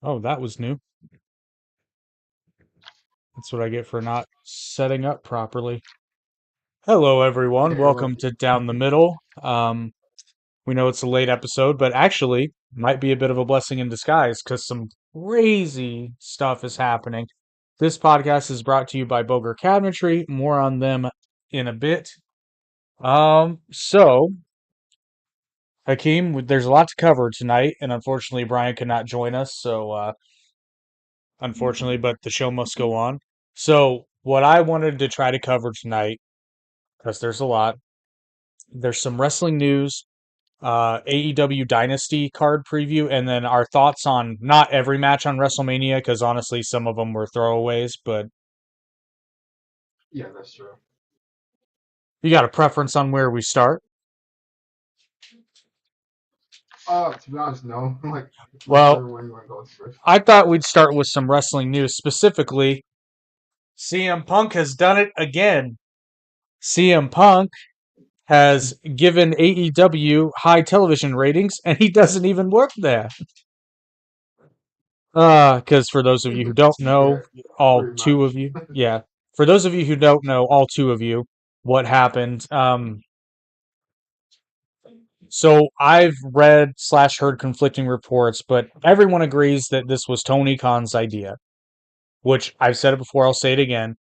Oh, that was new. That's what I get for not setting up properly. Hello, everyone. Yeah, like Welcome to Down the Middle. We know it's a late episode, but actually might be a bit of a blessing in disguise because some crazy stuff is happening. This podcast is brought to you by Boger Cabinetry. More on them in a bit. So Hakeem, there's a lot to cover tonight, and unfortunately Brian could not join us. Unfortunately, but the show must go on. So, what I wanted to try to cover tonight, because there's a lot, there's some wrestling news, AEW Dynasty card preview, and then our thoughts on not every match on WrestleMania, because honestly, some of them were throwaways, but yeah, that's true. you got a preference on where we start? To be honest, no. Like Well, whichever one you want to go with first. I thought we'd start with some wrestling news, specifically, CM Punk has done it again. CM Punk has given AEW high television ratings, and he doesn't even work there. Because for those of you who don't Yeah, know, all pretty two of much. you, yeah, for those of you who don't know, all two of you, what happened. So I've read slash heard conflicting reports, but everyone agrees that this was Tony Khan's idea, which I've said it before, I'll say it again.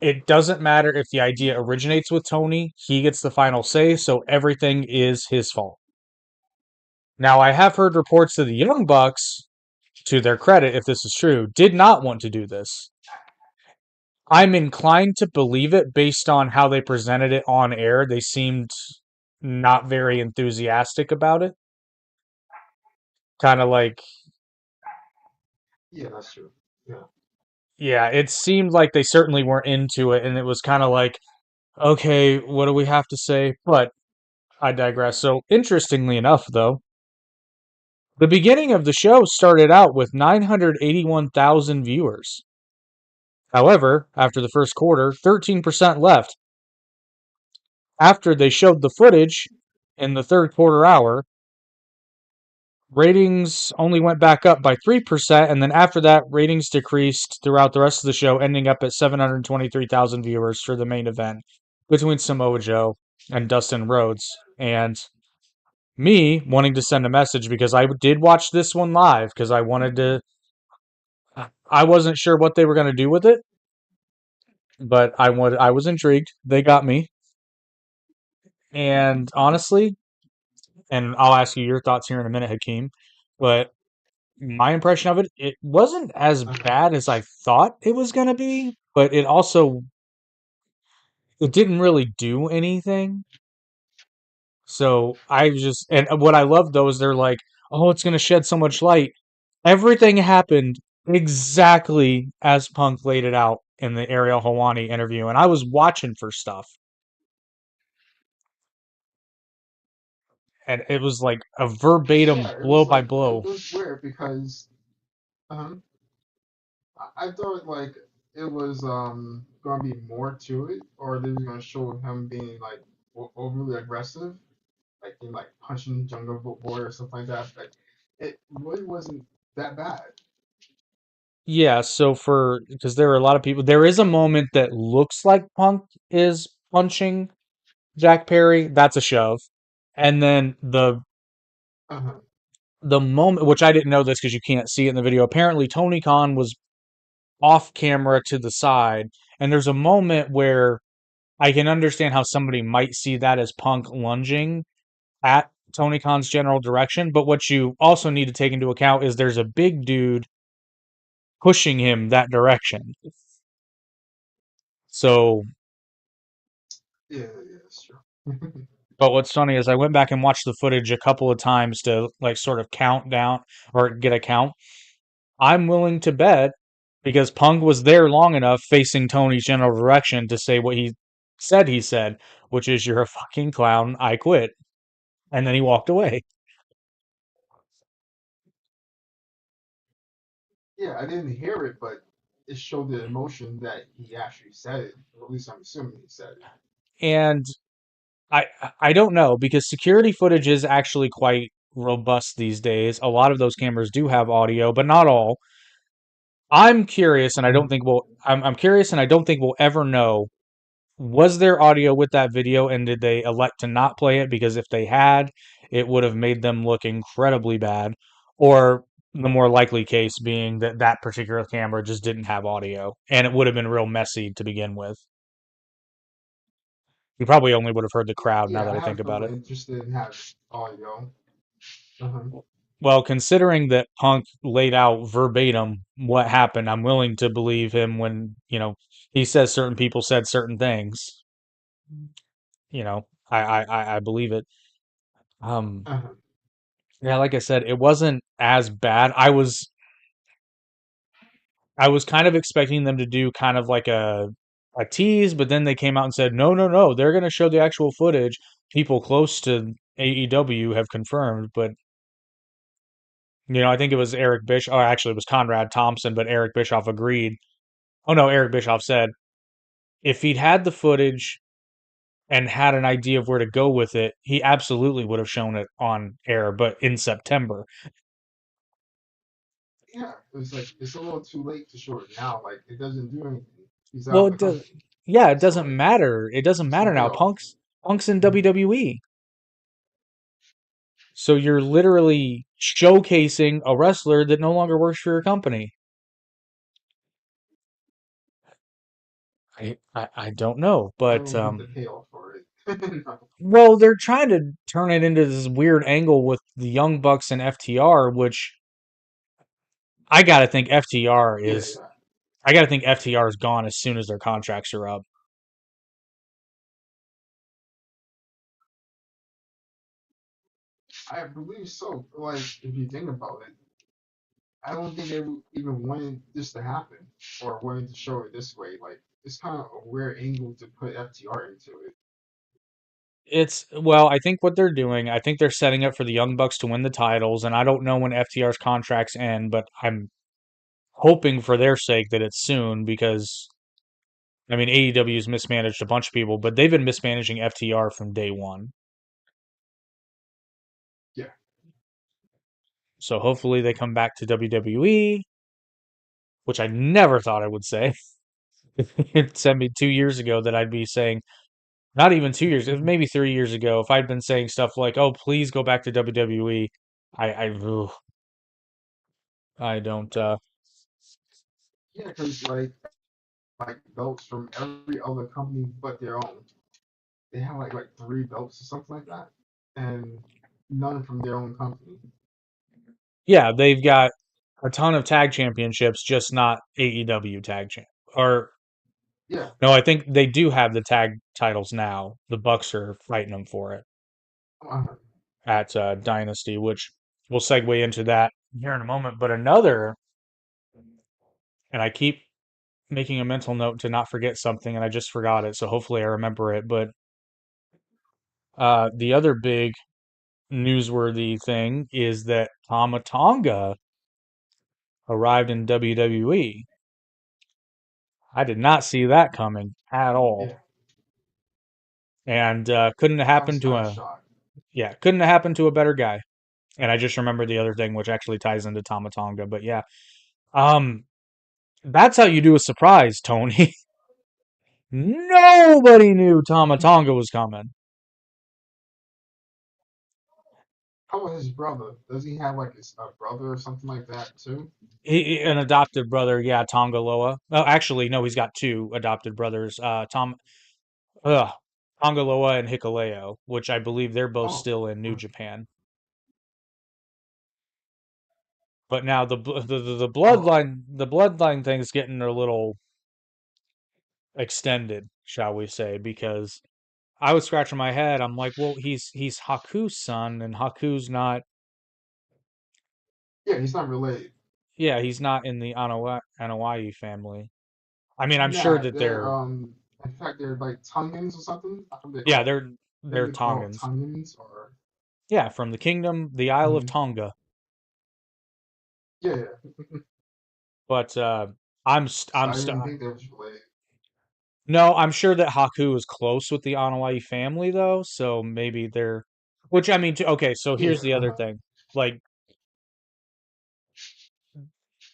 It doesn't matter if the idea originates with Tony, he gets the final say, so everything is his fault. Now, I have heard reports that the Young Bucks, to their credit, if this is true, did not want to do this. I'm inclined to believe it based on how they presented it on air. They seemed not very enthusiastic about it. Kind of like, Yeah, that's true. Yeah. yeah, it seemed like they certainly weren't into it, and it was kind of like, okay, what do we have to say? But I digress. So, interestingly enough, though, the beginning of the show started out with 981,000 viewers. However, after the first quarter, 13% left. After they showed the footage in the third quarter hour, ratings only went back up by 3%, and then after that, ratings decreased throughout the rest of the show, ending up at 723,000 viewers for the main event between Samoa Joe and Dustin Rhodes. And me wanting to send a message because I did watch this one live because I wanted to. I wasn't sure what they were going to do with it, but I was intrigued. They got me. And honestly, and I'll ask you your thoughts here in a minute, Hakeem, but my impression of it, it wasn't as Uh-huh. bad as I thought it was going to be, but it didn't really do anything. So I just, and what I love though is they're like, oh, it's going to shed so much light. Everything happened exactly as Punk laid it out in the Ariel Helwani interview, and I was watching for stuff, and it was like a verbatim Yeah, it blow was by like it blow. was weird because I thought like it was gonna be more to it, or they were gonna show him being like overly aggressive, like in like punching Jungle Boy or something like that. Like it really wasn't that bad. Yeah, so for because there are a lot of people, there is a moment that looks like Punk is punching Jack Perry. That's a shove, and then Uh-huh. the moment, which I didn't know this because you can't see it in the video. Apparently, Tony Khan was off camera to the side, and there's a moment where I can understand how somebody might see that as Punk lunging at Tony Khan's general direction. But what you also need to take into account is there's a big dude pushing him that direction. So, Yeah, yeah, that's true. but what's funny is I went back and watched the footage a couple of times to like sort of count down or get a count. I'm willing to bet because Punk was there long enough facing Tony's general direction to say what he said, which is, "You're a fucking clown. I quit." And then he walked away. Yeah, I didn't hear it, but it showed the emotion that he actually said it. Or at least I'm assuming he said And I I don't know because security footage is actually quite robust these days. A lot of those cameras do have audio, but not all. I'm curious, and I don't Mhm. think we'll. I'm curious, and I don't think we'll ever know. Was there audio with that video, and did they elect to not play it? Because if they had, it would have made them look incredibly bad. Or the more likely case being that that particular camera just didn't have audio, and it would have been real messy to begin with. You probably only would have heard the crowd now Yeah, that I I think have about been it. interested in having audio. Uh-huh. Well, considering that Punk laid out verbatim what happened, I'm willing to believe him when, he says certain people said certain things. I believe it. Um, Uh-huh. yeah, like I said, it wasn't as bad. I was kind of expecting them to do kind of like a tease, but then they came out and said, no, no, no, they're going to show the actual footage. People close to AEW have confirmed, but I think it was Eric Bischoff, or actually it was Conrad Thompson, but Eric Bischoff agreed. Oh no, Eric Bischoff said if he'd had the footage and had an idea of where to go with it, he absolutely would have shown it on air, but in September. Yeah, it's like it's a little too late to show it now. Like it doesn't do anything. He's out Well, of the country. yeah, it So doesn't like matter. It doesn't so matter what now. else? Punk's in Mhm. WWE. So you're literally showcasing a wrestler that no longer works for your company. I don't know, I but don't get the payoff for it. No. well, they're trying to turn it into this weird angle with the Young Bucks and FTR, which I gotta think FTR Yeah, is yeah. I gotta think FTR is gone as soon as their contracts are up. I believe so. Like if you think about it, I don't think they even wanted this to happen or wanted to show it this way. Like it's kind of a weird angle to put FTR into it. Well, I think what they're doing, I think they're setting up for the Young Bucks to win the titles, and I don't know when FTR's contracts end, but I'm hoping for their sake that it's soon because I mean AEW's mismanaged a bunch of people, but they've been mismanaging FTR from day one. Yeah. So hopefully they come back to WWE, which I never thought I would say. It sent me 2 years ago that I'd be saying, not even 2 years, maybe 3 years ago, if I'd been saying stuff like, "Oh, please go back to WWE," ugh, I don't. Yeah, because like belts from every other company but their own. They have like three belts or something like that, and none from their own company. Yeah, they've got a ton of tag championships, just not AEW tag champ. Or Yeah. no, I think they do have the tag titles now. The Bucks are fighting them for it Uh, at Dynasty, which we'll segue into that here in a moment. But another, and I keep making a mental note to not forget something, and I just forgot it, so hopefully I remember it. But the other big newsworthy thing is that Tama Tonga arrived in WWE. I did not see that coming at all. yeah. And couldn't have I was happened to kind of a shocked. yeah, couldn't have happened to a better guy. And I just remember the other thing, which actually ties into Tama Tonga. But yeah, um, that's how you do a surprise, Tony. Nobody knew Tama Tonga was coming. How about his brother? Does he have like a brother or something like that too? An adopted brother, yeah, Tongaloa. Oh, actually, no, he's got two adopted brothers. Ugh, Tongaloa and Hikuleo, which I believe they're both Oh, still in New uh, Japan. But now oh, the bloodline thing's getting a little extended, shall we say, because I was scratching my head. I'm like, well, he's Haku's son, and Haku's not. yeah. He's not related. Yeah, he's not in the Anawai family. I mean, I'm sure Nah, that they're they're in fact they're like Tongans or something. I think they yeah, call. I think they're they call Tongans. Tongans or. Yeah, from the kingdom, the Isle of Mhm. Tonga. Yeah, yeah. But So I didn't think they was related. no, I'm sure that Haku is close with the Anawai family though, so maybe they're. Which I mean, okay, so Yeah, here's yeah. the other Uh-huh. thing. like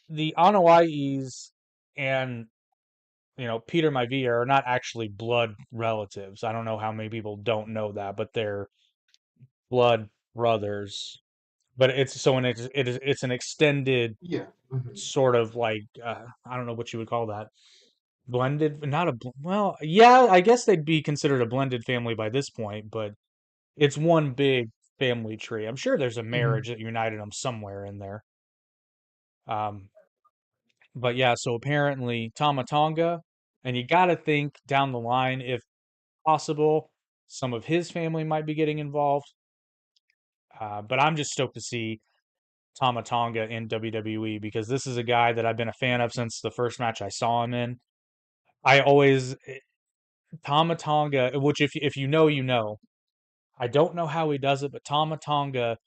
the Anawai's and Peter Maivia are not actually blood relatives. I don't know how many people don't know that, but they're blood brothers. But it's so it's an extended Yeah. sort of like I don't know what you would call that. Blended, not a well, yeah, I guess they'd be considered a blended family by this point, but it's one big family tree. I'm sure there's a Hmm. marriage that united them somewhere in there. Um, but yeah, so apparently Tama Tonga, and you got to think down the line, if possible, some of his family might be getting involved. But I'm just stoked to see Tama Tonga in WWE because this is a guy that I've been a fan of since the first match I saw him in. I always Tama Tonga, which if you know, you know. I don't know how he does it, but Tama Tonga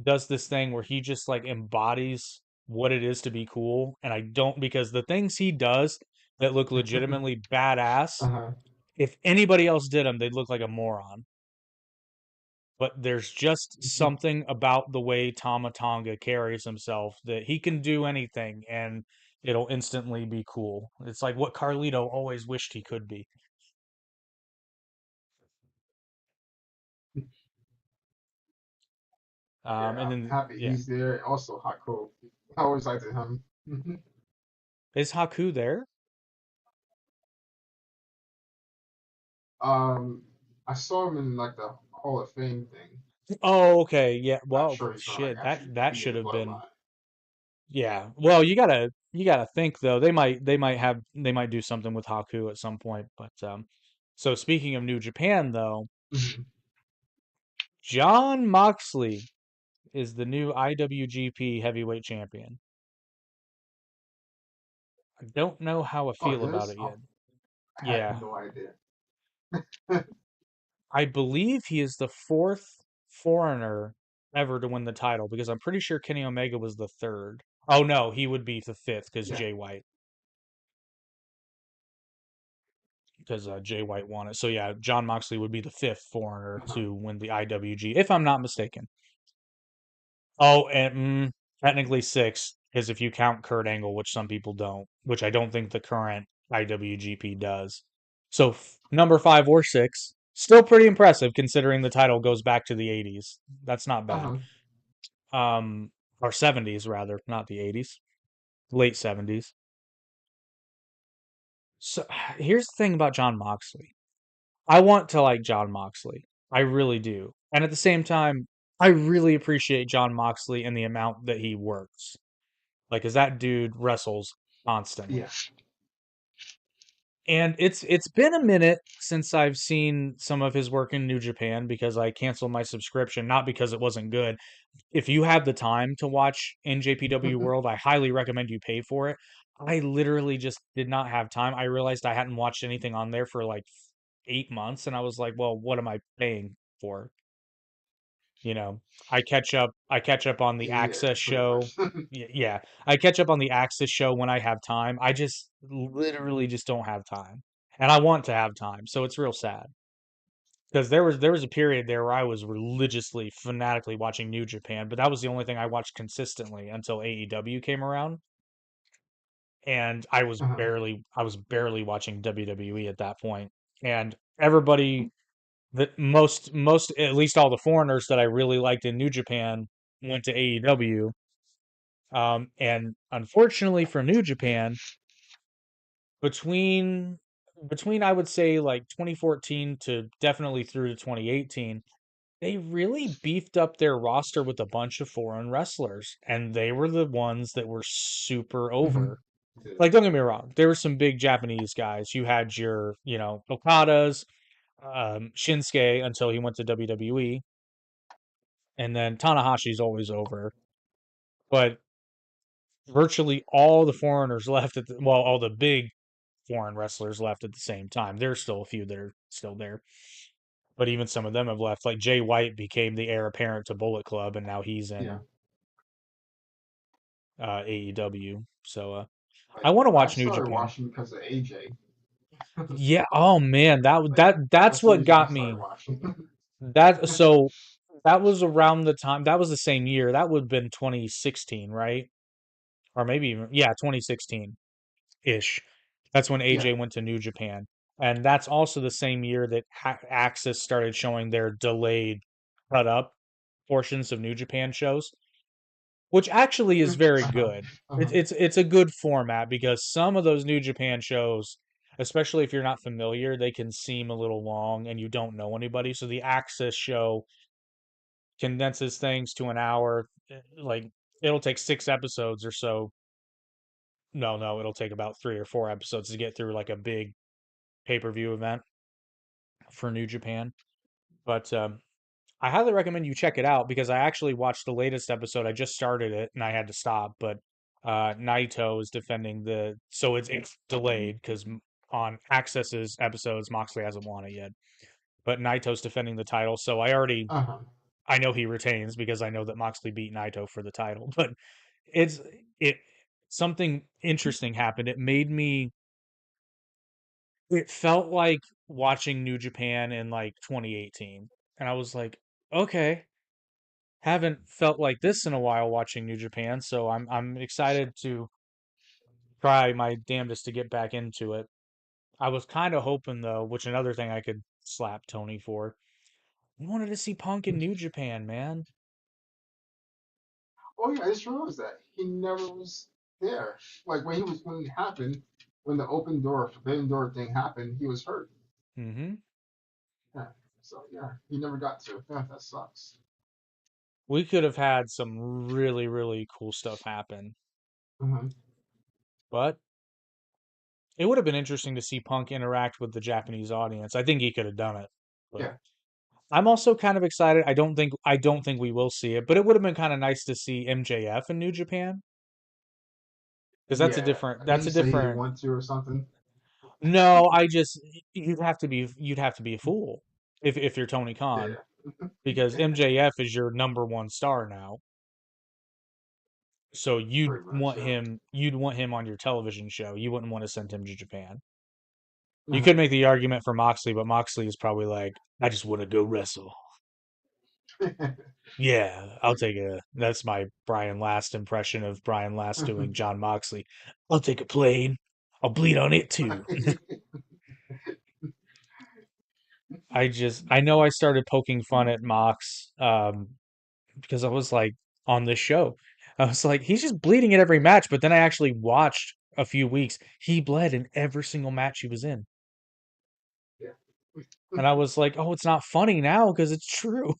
does this thing where he just like embodies what it is to be cool. And I don't because the things he does that look legitimately badass, Uh-huh. if anybody else did them, they'd look like a moron. But there's just something about the way Tama Tonga carries himself that he can do anything and it'll instantly be cool. It's like what Carlito always wished he could be. And Yeah, I'm then happy yeah, he's there. Also, Haku. I always liked him. is Haku there? um, I saw him in like the Hall of Fame thing. Oh, okay, yeah. Not Well, sure he's gonna like shit, that actually that be in should the have been bloodline. yeah. Well, you gotta think though. They might do something with Haku at some point. But so speaking of New Japan though, Hmm. John Moxley is the new IWGP Heavyweight Champion. I don't know how I Oh, feel he about is? it Oh, yet. I had Yeah, no idea. I believe he is the fourth foreigner ever to win the title because I'm pretty sure Kenny Omega was the third. Oh no, he would be the fifth because Yeah. Jay White. Because Jay White won it. So yeah, John Moxley would be the fifth foreigner Uh-huh. to win the IWG, if I'm not mistaken. Oh, and technically six, because if you count Kurt Angle, which some people don't, which I don't think the current IWGP does. So number five or six, still pretty impressive considering the title goes back to the 80s. That's not bad. Uh-huh. Um, or 70s rather, not the 80s, late 70s. So here's the thing about John Moxley. I want to like John Moxley. I really do. And at the same time, I really appreciate John Moxley and the amount that he works. Like, 'cause that dude wrestles Yeah. constantly. And it's been a minute since I've seen some of his work in New Japan because I canceled my subscription, not because it wasn't good. If you have the time to watch NJPW World, I highly recommend you pay for it. I literally just did not have time. I realized I hadn't watched anything on there for like 8 months, and I was like, well, what am I paying for? You know, I catch up on the Yeah, Access pretty show. much. Yeah, I catch up on the Access show when I have time. I just literally just don't have time. And I want to have time, so it's real sad. Because there was a period there where I was religiously, fanatically watching New Japan, but that was the only thing I watched consistently until AEW came around, and Uh-huh. I was barely watching WWE at that point. And everybody that most at least all the foreigners that I really liked in New Japan went to AEW. And unfortunately for New Yeah. Japan, between between I would say like 2014 to definitely through to 2018, they really beefed up their roster with a bunch of foreign wrestlers, and they were the ones that were super Hmm. over. Yeah. Like, don't get me wrong, there were some big Japanese guys. You had your, Okadas, Shinsuke until he went to WWE, and then Tanahashi's always over. But virtually all the foreigners left well, all the big foreign wrestlers left at the same time. There's still a few that are still there, but even some of them have left. Like Jay White became the heir apparent to Bullet Club, and now he's Yeah. in AEW. So I Like want to I watch New started Japan. watching because of AJ. Yeah. Oh man, that Like that's that's the what reason I got started me. watching. That so That was around the time. That was the same year. That would have been 2016, right? Or maybe even, yeah, 2016 ish. That's when Yeah. AJ went to New Japan, and that's also the same year that Axis started showing their delayed, cut up portions of New Japan shows, which actually is very Uh-huh. good. Uh-huh. It's a good format because some of those New Japan shows, especially if you're not familiar, they can seem a little long and you don't know anybody. So the Access show condenses things to an hour. Like it'll take 6 episodes or so. No, it'll take about 3 or 4 episodes to get through like a big pay-per-view event for New Japan. But I highly recommend you check it out because I actually watched the latest episode. I just started it and I had to stop, but Naito is defending the so it's delayed because on Access's episodes Moxley hasn't won it yet. But Naito's defending the title, so Uh-huh. I know he retains because I know that Moxley beat Naito for the title. But it's it something interesting happened. It felt like watching New Japan in like 2018. And I was like, okay, haven't felt like this in a while watching New Japan, so I'm excited to try my damnedest to get back into it. I was kind of hoping though, which another thing I could slap Tony for. I wanted to see Punk in New Japan, man. Oh yeah, I just realized that he never was there. Like when it happened, when the open door forbidden door thing happened, he was hurt. Hmm. Yeah. So yeah, he never got to. Yeah, that sucks. We could have had some really, really cool stuff happen, Uh-huh. but it would have been interesting to see Punk interact with the Japanese audience. I think he could have done it, but Yeah. I'm also kind of excited. I don't think we will see it, but it would have been kind of nice to see MJF in New Japan because Yeah. Didn't that's he a say he didn't different. want to or something? No, I just you'd have to be a fool if you're Tony Khan Yeah. because MJF is your number one star now. So Pretty much. Yeah. you'd want him on your television show. You wouldn't want to send him to Japan. You Uh-huh. could make the argument for Moxley, but Moxley is probably like, I just want to go wrestle. Yeah, I'll take a. That's my Brian Last impression of Brian Last doing John Moxley. I'll take a plane. I'll bleed on it too. I know I started poking fun at Mox because I was like on this show. I was like, he's just bleeding in every match, but then I actually watched a few weeks. He bled in every single match he was in. Yeah. And I was like, oh, it's not funny now because it's true.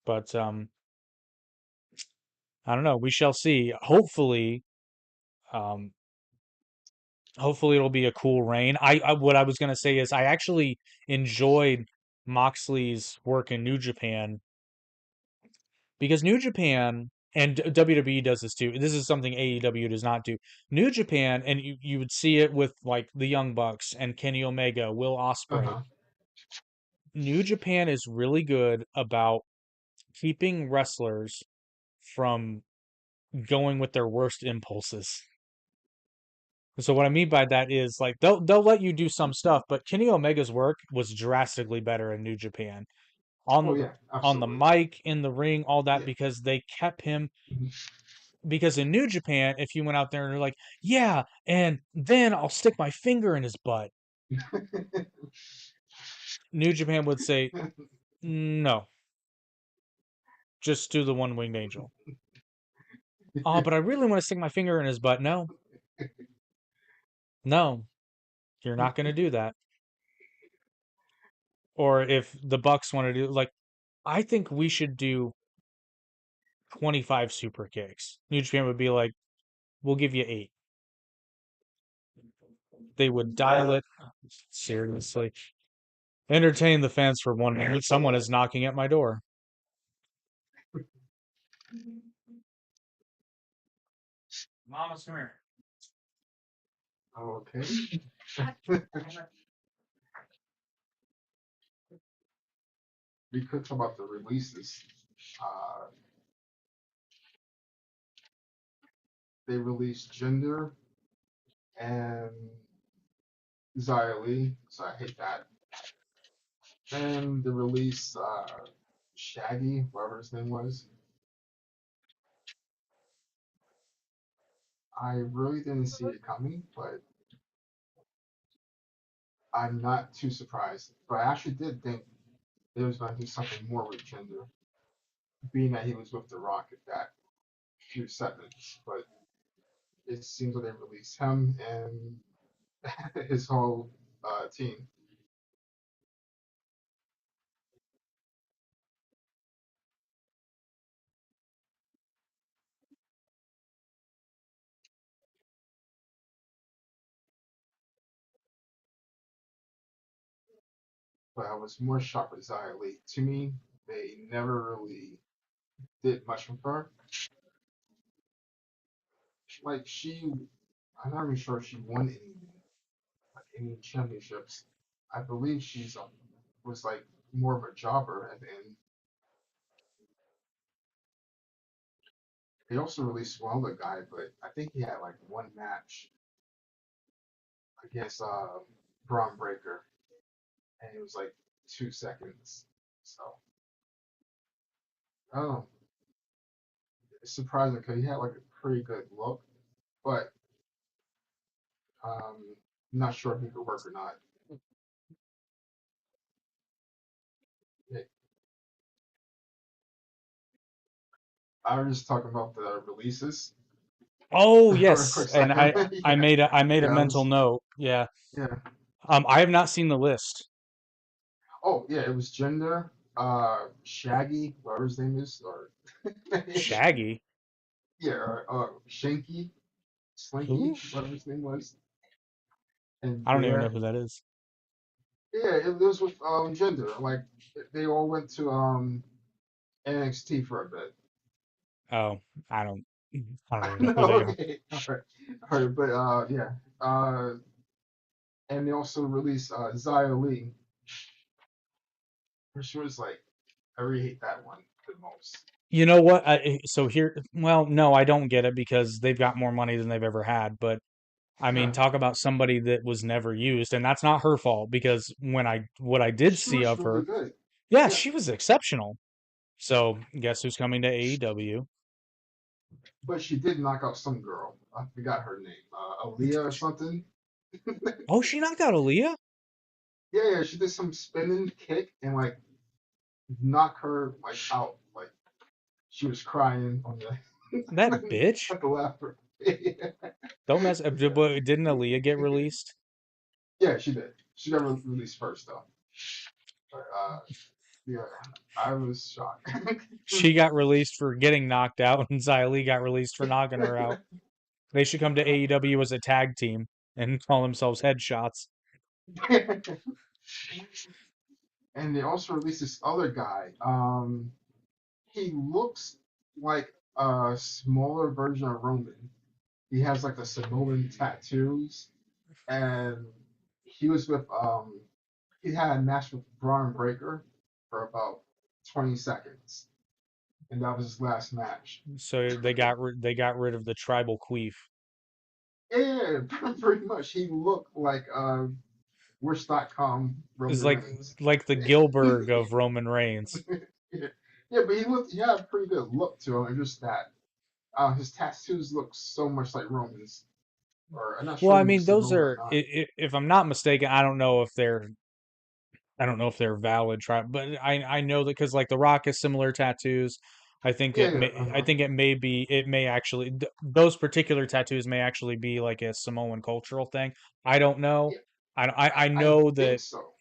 But I don't know. We shall see. Um, hopefully it'll be a cool reign. What I was gonna say is I actually enjoyed Moxley's work in New Japan because New Japan and WWE does this too. This is something AEW does not do. New Japan, and you would see it with like the Young Bucks and Kenny Omega, Will Ospreay. Uh-huh. New Japan is really good about keeping wrestlers from going with their worst impulses. So what I mean by that is like they'll let you do some stuff, but Kenny Omega's work was drastically better in New Japan. Oh On yeah, on the absolutely. mic, in the ring, all that Yeah. because they kept him Mhm. because in New Japan, if you went out there and you're like, yeah, and then I'll stick my finger in his butt, New Japan would say, no, just do the one winged angel. Oh, but I really want to stick my finger in his butt. No, no, you're not going to do that. Or if the Bucks want to do like, I think we should do 25 super kicks. New Japan would be like, we'll give you 8. They would dial it seriously. Entertain the fans for 1 minute. Someone is knocking at my door. Mama's come here. Okay. We could talk about the releases. Uh, they released Gender and Xia Li, so I hate that. And the release, Shaggy, whatever his name was. I really didn't see it coming, but I'm not too surprised. But I actually did think they was going to do something more with gender, being that he was with The Rock at that few seconds. But it seems like they released him and his whole team. But I was more shocked with Xia Li. To me, they never really did much with her. Like I'm not even sure if she won any championships. I believe she's was like more of a jobber, and they also released one other guy, but I think he had like one match against Braun Breaker, and it was like 2 seconds. So I don't know. It's surprising because he had like a pretty good look, but not sure if he could work or not. Yeah, I was just talking about the releases Oh for a yes, quick and second. I Yeah, made a yeah, I mental was, note. Yeah. yeah. I have not seen the list. Oh, yeah, it was Gender, Shaggy, whatever his name is, or Shaggy. yeah, or Shanky, Slinky, Who? whatever his name was, and I don't even know Bear. who that is. Yeah, it was with Gender. Like they all went to NXT for a bit. Oh, I don't I don't even know who No, they are. okay, all right, but yeah, uh, and they also released Xia Li, which was like I really hate that one the most. You know what? So here, well, no, I don't get it because they've got more money than they've ever had. But I mean, Yeah, talk about somebody that was never used, and that's not her fault because what I did she see was of really her, good. yeah, Yeah, she was exceptional. So guess who's coming to AEW? but she did knock out some girl. I forgot her name. Aaliyah or something. Oh, she knocked out Aaliyah? Yeah, yeah, she did some spinning kick and like knock her like out. Like she was crying on That the bitch. at the laughter. Yeah, Don't mess. Didn't Aaliyah get released? yeah, she did. She got released first though. But, yeah, I was shocked. She got released for getting knocked out, and Xia Li got released for knocking her out. They should come to AEW as a tag team and call themselves Headshots. And they also released this other guy. He looks like a smaller version of Roman. He has like the Samoan tattoos, and he was with he had a match with Braun Breaker for about 20 seconds, and that was his last match. So they got rid of the tribal queef. Yeah, pretty much. He looked like Wish.com It's Roman Reigns. like the Gilbert of Roman Reigns. Yeah, yeah, but he had a pretty good look to him, and just that his tattoos look so much like Roman's. Or I'm not Well, sure I if mean, he's those Samoan or are not. if I'm not mistaken, I don't know if they're valid tribe, but I know that because like The Rock has similar tattoos. Yeah, yeah, I think it may actually those particular tattoos may actually be like a Samoan cultural thing. I don't know. yeah. I think so.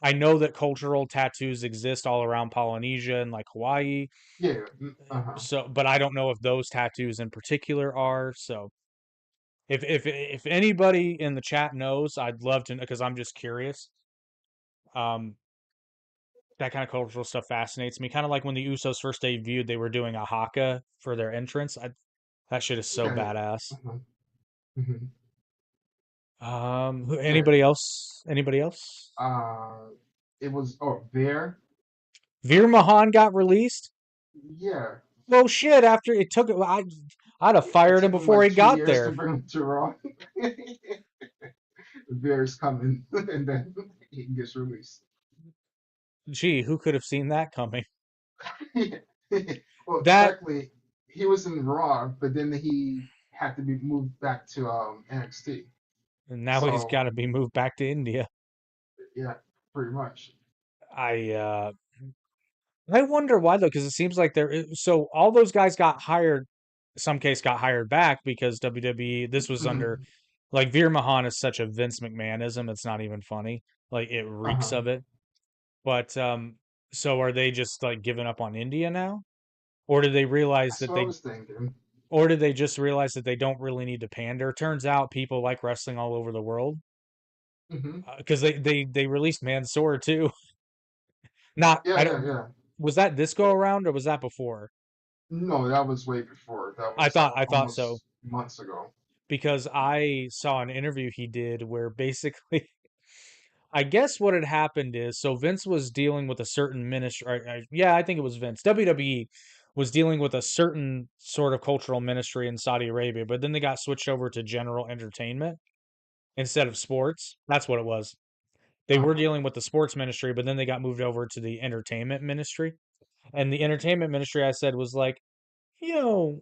I know that cultural tattoos exist all around Polynesia and like Hawaii. Yeah, uh-huh. So, but I don't know if those tattoos in particular are. So, if anybody in the chat knows, I'd love to know because I'm just curious. Um, that kind of cultural stuff fascinates me. Kind of like when the Usos first debuted, they were doing a haka for their entrance. That shit is so Yeah, badass. uh-huh. Hmm. Yeah. Anybody else? Anybody else? Uh, it was Bear. Veer Mahan got released. Yeah, Well, shit. After it took, I'd have it fired him took him before like he two got years to there. bring him to Raw. Bear's coming, and then he gets released. gee, who could have seen that coming? Well, That technically, he was in Raw, but then he had to be moved back to NXT. now he's So got to be moved back to India. yeah, pretty much. I uh I wonder why though, because it seems like so all those guys got hired. Some case got hired back because WWE. This was under Hmm. like Veer Mahan is such a Vince McMahonism. It's not even funny. Like it reeks Uh-huh. of it. But so are they just like giving up on India now, or did they realize That's that what I was thinking. or did they just realize that they don't really need to pander? Turns out people like wrestling all over the world Hmm. because they released Mansoor too. Not Yeah, I yeah, don't. yeah. Was that this go around or was that before? No, that was way before. That was I thought so almost months ago. because I saw an interview he did where basically I guess what had happened is so Vince was dealing with a certain ministry. Yeah, I think it was Vince. WWE was dealing with a certain sort of cultural ministry in Saudi Arabia, but then they got switched over to general entertainment instead of sports. That's what it was. They were Uh-huh. dealing with the sports ministry, but then they got moved over to the entertainment ministry. And the entertainment ministry, I said, was like, you know,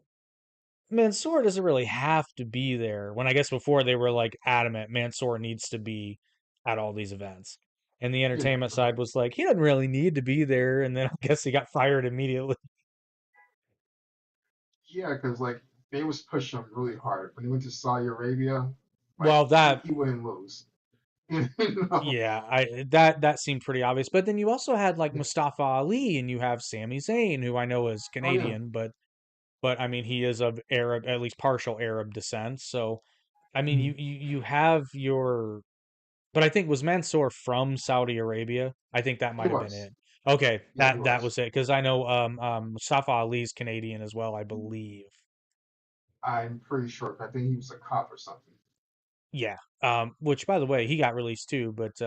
Mansoor doesn't really have to be there. When I guess before they were like adamant Mansoor needs to be at all these events. And the Yeah. entertainment Uh-huh. side was like, he doesn't really need to be there. And then I guess he got fired immediately. Yeah, because like they was pushing him really hard when he went to Saudi Arabia. Like Well, that he wouldn't lose. You know? yeah, I that seemed pretty obvious. But then you also had like Yeah. Mustafa Ali and you have Sami Zayn, who I know is Oh yeah. Canadian, but I mean he is of Arab, at least partial Arab descent. So I mean Mhm. you have your. But I think was Mansoor from Saudi Arabia? I think that He might have been was. it. Okay, Yeah, he that was. was it because I know Mustafa Ali's Canadian as well, I believe. I'm pretty sure. I think he was a cop or something. Yeah. Which by the way, he got released too, but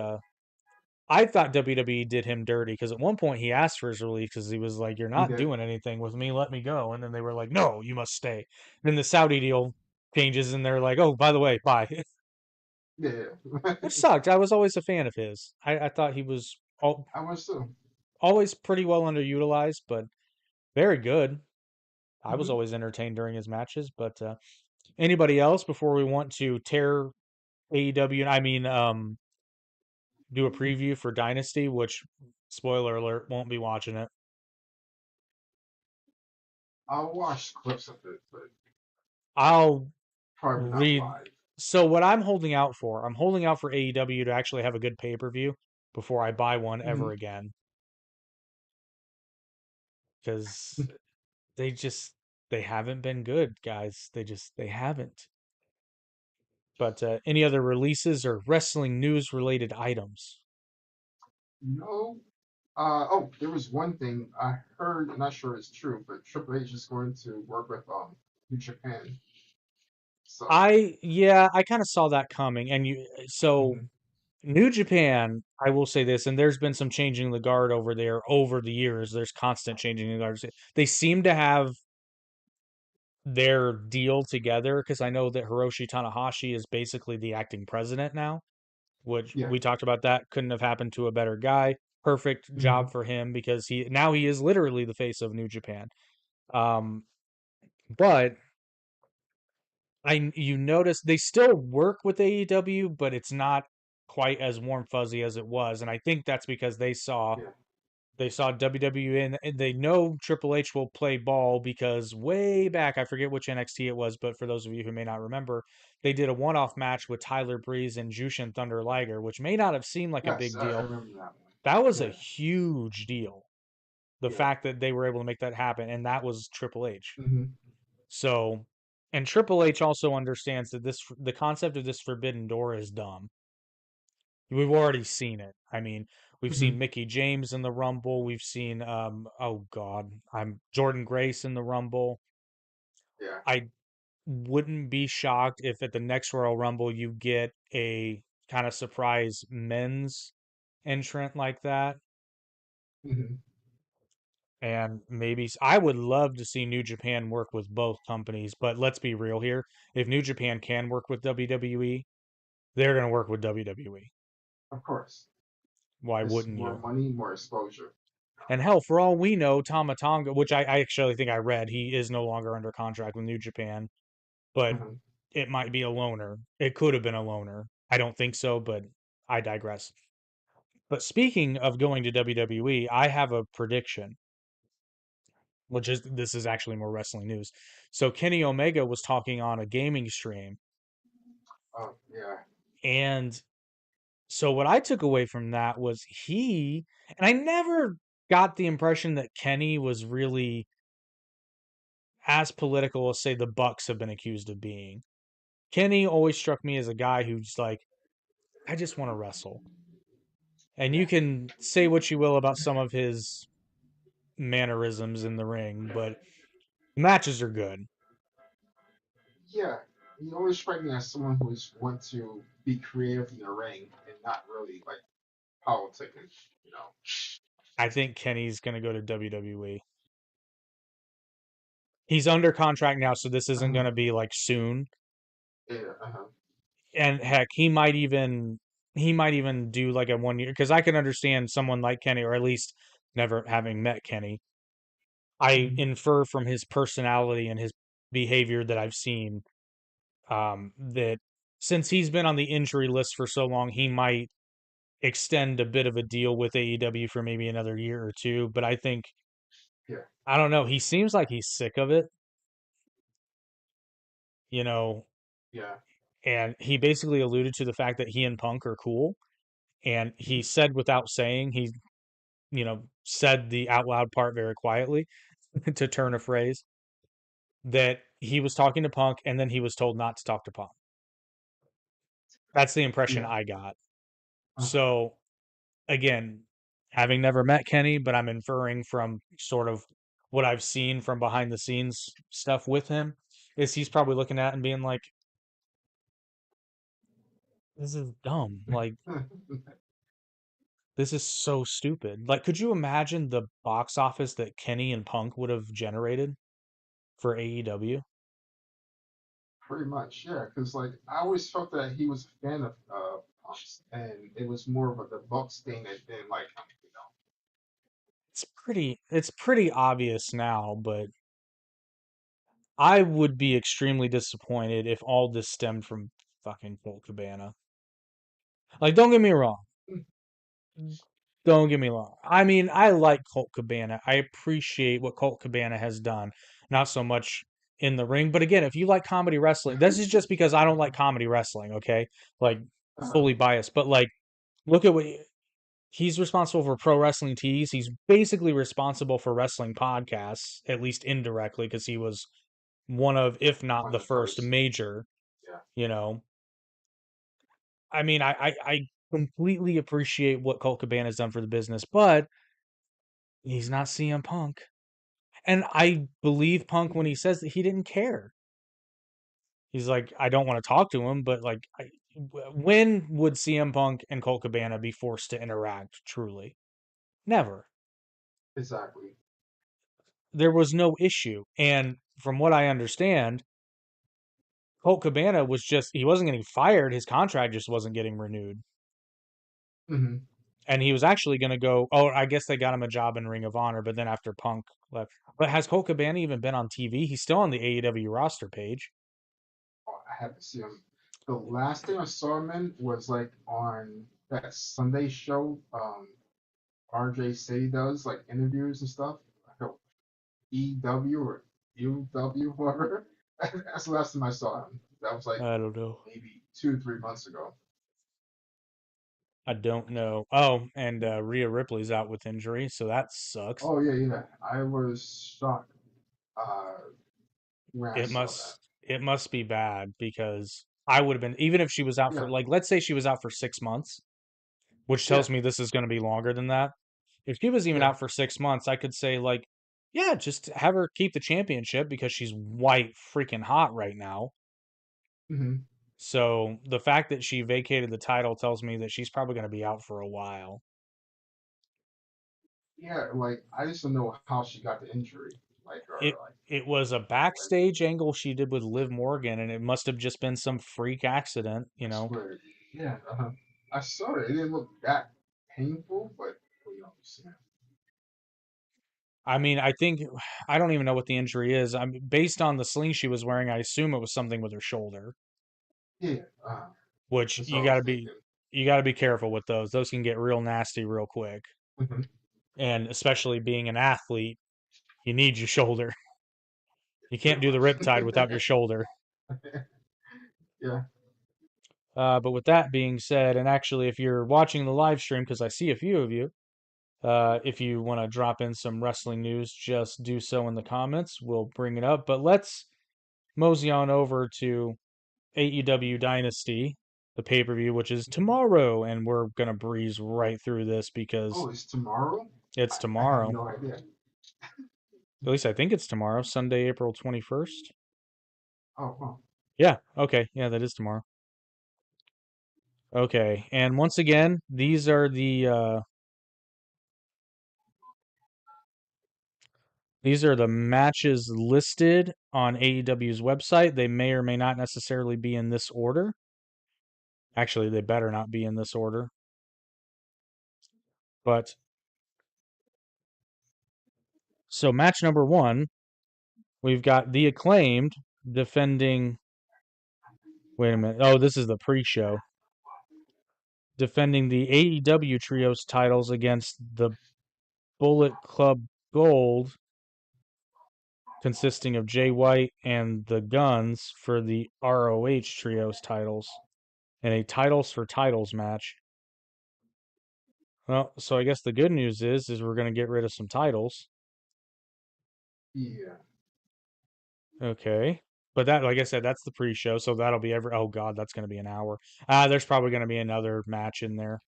I thought WWE did him dirty because at one point he asked for his release because he was like, "You're He not did. doing anything with me, let me go." And then they were like, "No, you must stay." Then the Saudi deal changes and they're like, "Oh, by the way, bye." Yeah, Which yeah. sucked. I was always a fan of his. I thought he was I was too. always pretty well underutilized, but very good. I was Hmm. always entertained during his matches. But anybody else before we want to tear AEW? I mean, do a preview for Dynasty, which spoiler alert, won't be watching it. I'll watch clips of it, but I'll probably not read. live. So what I'm holding out for AEW to actually have a good pay per view before I buy one ever Hmm. again because they just they haven't been good, guys. They haven't. But any other releases or wrestling news related items? No. Oh, there was one thing I heard. I'm not sure it's true, but Triple H is going to work with New Japan. So. I kind of saw that coming. And so Hmm. New Japan, I will say this, and there's been some changing of the guard over there over the years. There's constant changing of the guards. They seem to have their deal together because I know that Hiroshi Tanahashi is basically the acting president now, which Yeah. we talked about that. Couldn't have happened to a better guy. Perfect job Hmm. for him because he is literally the face of New Japan. Um, but you notice they still work with AEW, but it's not quite as warm fuzzy as it was, and I think that's because Yeah. they saw WWE and they know Triple H will play ball because way back I forget which NXT it was, but for those of you who may not remember, they did a one-off match with Tyler Breeze and Jushin Thunder Liger, which may not have seemed like a Yes, big I deal. remember that one. That was a Yeah. huge deal. The Yeah. fact that they were able to make that happen, and that was Triple H. Hmm. So, and Triple H also understands that the concept of this forbidden door is dumb. We've already seen it. I mean, we've seen Hmm. Mickey James in the Rumble. We've seen oh God, I'm Jordan Grace in the Rumble. Yeah. I wouldn't be shocked if at the next Royal Rumble you get a kind of surprise men's entrant like that. Hmm. And maybe I would love to see New Japan work with both companies, but let's be real here. If New Japan can work with WWE, they're going to work with WWE. Of course. Why It's wouldn't more you? money, more exposure. And hell, for all we know, Tama Tonga, which I actually think I read, he is no longer under contract with New Japan, but Hmm. it might be a loaner. It could have been a loaner. I don't think so, but I digress. But speaking of going to WWE, I have a prediction, which is this is actually more wrestling news. So Kenny Omega was talking on a gaming stream, Oh yeah. and so what I took away from that was and I never got the impression that Kenny was really as political as say the Bucks have been accused of being. Kenny always struck me as a guy who's like, I just want to wrestle. And you Yeah. can say what you will about some of his mannerisms in the ring, but matches are good. Yeah. He always struck me as someone who's want to be creative in the ring and not really like politicking, you know. I think Kenny's going to go to WWE. He's under contract now, so this isn't going Uh, to be like soon. yeah. And heck, he might even do like a 1 year because I can understand someone like Kenny, or at least never having met Kenny. I Hmm. infer from his personality and his behavior that I've seen that since he's been on the injury list for so long, he might extend a bit of a deal with AEW for maybe another year or two. But I think, Yeah. I don't know, he seems like he's sick of it, you know, Yeah. and he basically alluded to the fact that he and Punk are cool. And he Hmm. said without saying, said the out loud part very quietly to turn a phrase that he was talking to Punk and then he was told not to talk to Punk. That's the impression Yeah. I got. Uh, So again, having never met Kenny, but I'm inferring from sort of what I've seen from behind the scenes stuff with him, is he's probably looking at and being like, this is dumb. Like, this is so stupid. Like, could you imagine the box office that Kenny and Punk would have generated for AEW? Pretty much, yeah. Because like I always felt that he was a fan of Punks, and it was more of a the Bucks thing that didn't like him. You know. It's pretty obvious now, but I would be extremely disappointed if all this stemmed from fucking Colt Cabana. Like, don't get me wrong. Don't get me wrong. I mean, I like Colt Cabana. I appreciate what Colt Cabana has done. Not so much in the ring, but again, if you like comedy wrestling, this is just because I don't like comedy wrestling, okay? Like, Uh, fully biased. But like, look at what he's responsible for Pro Wrestling Tees. He's basically responsible for wrestling podcasts, at least indirectly, because he was one of, if not one the of the first first. major, Yeah. you know. I mean, I completely appreciate what Colt Cabana has done for the business, but he's not CM Punk. And I believe Punk when he says that he didn't care. He's like, I don't want to talk to him, but like, when would CM Punk and Colt Cabana be forced to interact truly? Never. Exactly. There was no issue. And from what I understand, Colt Cabana he wasn't getting fired. His contract just wasn't getting renewed. Hmm. And he was actually going to go, oh, I guess they got him a job in Ring of Honor, but then after Punk left. But has Colt Cabana even been on TV? He's still on the AEW roster page. Oh, I have to see him. The last thing I saw him in was like on that Sunday show. RJ City does like interviews and stuff. Like EW or UW, whatever. That's the last time I saw him. That was like I don't know. maybe 2, 3 months ago. I don't know. Oh, and Rhea Ripley's out with injury, so that sucks. Oh yeah, yeah. I was shocked uh, when I saw that. It must be bad because I would have been even if she was out for Yeah, like let's say she was out for 6 months, which tells yeah, me this is going to be longer than that. If she was even yeah. out for 6 months, I could say like, yeah, just have her keep the championship because she's white freaking hot right now. Hmm. So the fact that she vacated the title tells me that she's probably going to be out for a while. Yeah, like I just don't know how she got the injury. Like It or like it was a when backstage angle she did with Liv Morgan, and it must have just been some freak accident, I you know. swear. Yeah, I saw it. It didn't look that painful, but who knows? Yeah. I mean, I think I don't even know what the injury is. I mean, based on the sling she was wearing, I assume it was something with her shoulder, Yeah, which that's what I was thinking. you got to be careful with those. Those can get real nasty real quick. Hmm. And especially being an athlete, you need your shoulder. You can't Pretty do the much. riptide without your shoulder. Yeah. But with that being said, and actually, if you're watching the live stream, because I see a few of you, if you want to drop in some wrestling news, just do so in the comments. We'll bring it up. But let's mosey on over to AEW Dynasty, the pay per view, which is tomorrow. And we're going to breeze right through this because Oh, it's tomorrow? it's I had tomorrow. no idea. At least I think it's tomorrow, Sunday, April 21st. Oh, well. Yeah, okay. Yeah, that is tomorrow. Okay. And once again, these are the matches listed on AEW's website. They may or may not necessarily be in this order. Actually, they better not be in this order. But so match number 1, we've got the Acclaimed defending. Wait a minute. Oh, this is the pre-show. Defending the AEW Trios titles against the Bullet Club Gold, consisting of Jay White and the Guns for the ROH Trios titles in a titles for titles match. Well, so I guess the good news is we're going to get rid of some titles. Yeah. Okay. But that, like I said, that's the pre-show, so that'll be every. Oh God, that's going to be an hour. There's probably going to be another match in there.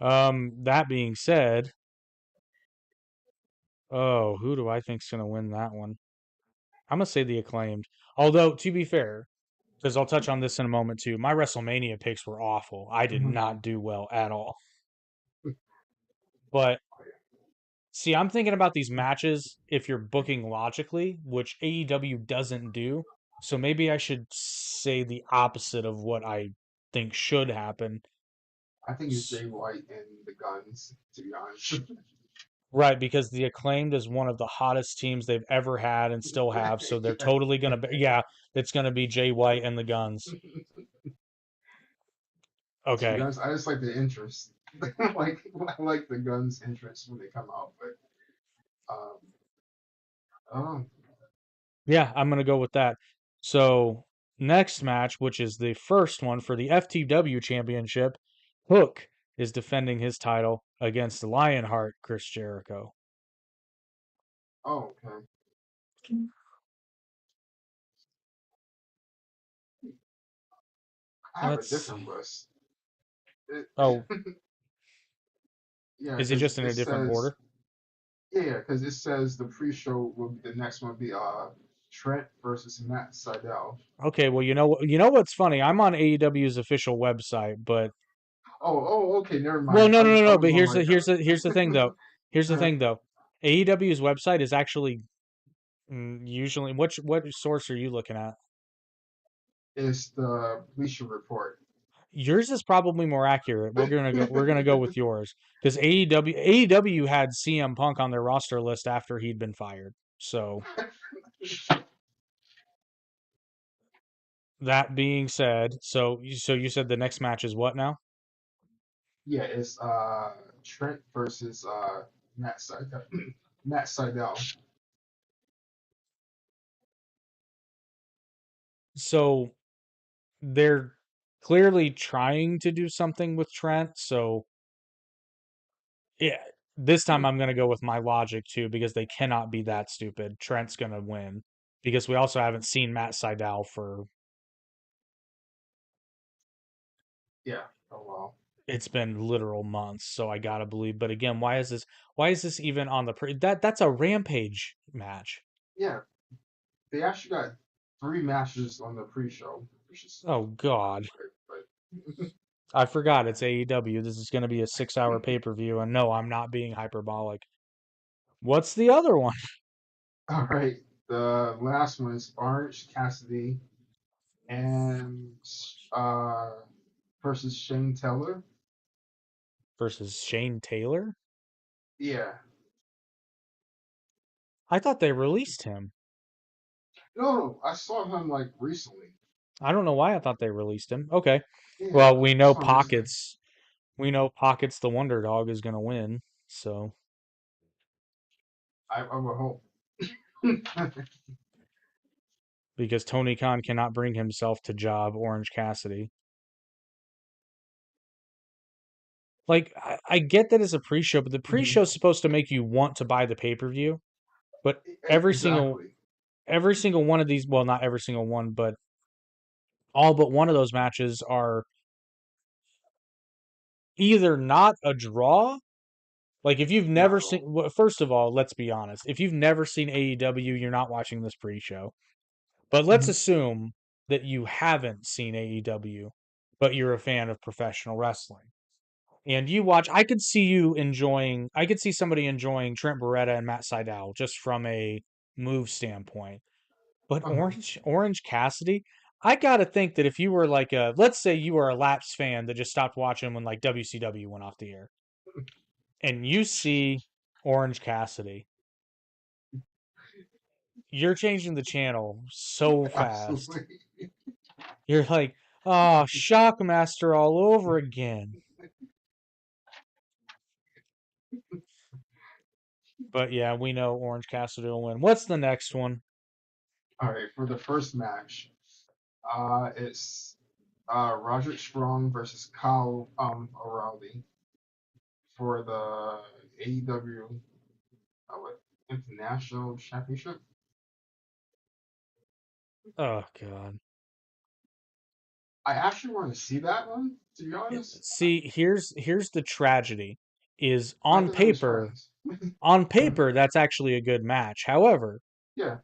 Uh, That being said, oh, who do I think's going to win that one? I'm gonna say the Acclaimed. Although, to be fair, because I'll touch on this in a moment too, my WrestleMania picks were awful. I did mhm. not do well at all. But see, I'm thinking about these matches if you're booking logically, which AEW doesn't do. So maybe I should say the opposite of what I think should happen. I think it's Jay White and the Guns, to be honest. Right, because the Acclaimed is one of the hottest teams they've ever had and still have. So they're Yeah. totally going to be, yeah, it's going to be Jay White and the Guns. To be Okay. honest, I just like the interest. like I like the Guns' interest when they come out, but oh, Yeah, I'm going to go with that. So, next match, which is the first one for the FTW Championship, Hook is defending his title against Lionheart Chris Jericho. oh, okay. I have a Let's. different list. It, Oh, yeah, is it because just in it a different says order? yeah, because it says the pre-show will be the next one will be Trent versus Matt Sydal. Okay, well, you know what's funny? I'm on AEW's official website, but Okay, never well, mind. no, no, no, I no. was But on like here's the thing though. Here's the uh, thing though. AEW's website is actually usually what source are you looking at? it's the Bleacher Report. Yours is probably more accurate. We're gonna go with yours because AEW had CM Punk on their roster list after he'd been fired. So that being said, so you said the next match is what now? Yeah, it's Trent versus Matt Sydal. Matt Sydal. So they're clearly trying to do something with Trent. So yeah, this time I'm gonna go with my logic too because they cannot be that stupid. Trent's gonna win because we also haven't seen Matt Sydal for Yeah. Oh wow. it's been literal months, so I gotta believe. But again, why is this even on the that's a Rampage match? Yeah, they actually got three matches on the pre-show, which is Oh God. weird, I forgot it's AEW. This is gonna be a 6 hour pay-per-view, and no, I'm not being hyperbolic. What's the other one? all right. The last one is Orange Cassidy and uh versus Shane Taylor. versus Shane Taylor. Yeah. I thought they released him. No, no, I saw him like recently. I don't know why I thought they released him. Okay. Yeah, Well, we I know saw him recently. Pockets. We know Pockets the Wonder Dog is going to win. So, I would hope. because Tony Khan cannot bring himself to job Orange Cassidy. Like, I get that it's a pre-show, but the Mhm. pre-show is supposed to make you want to buy the pay-per-view. But every single Exactly. every single one of these, well, not every single one, but all but one of those matches are either not a draw. Like if you've Not never at seen, all. well, first of all, let's be honest. If you've never seen AEW, you're not watching this pre-show. But let's Mhm. assume that you haven't seen AEW, but you're a fan of professional wrestling. And you watch, I could see somebody enjoying Trent Beretta and Matt Sydal just from a move standpoint. But Uh-huh. Orange Cassidy, I gotta think that if you were like let's say you were a Laps fan that just stopped watching when like WCW went off the air, and you see Orange Cassidy, you're changing the channel so fast. Absolutely. You're like, oh, Shockmaster all over again. But yeah, we know Orange Cassidy will win. What's the next one? All right, for the first match, it's Roderick Strong versus Kyle O'Reilly for the AEW International Championship. Oh god. I actually want to see that one, to be honest. See, here's the tragedy is I thought that was friends. on Uh, paper that's actually a good match. However, yeah,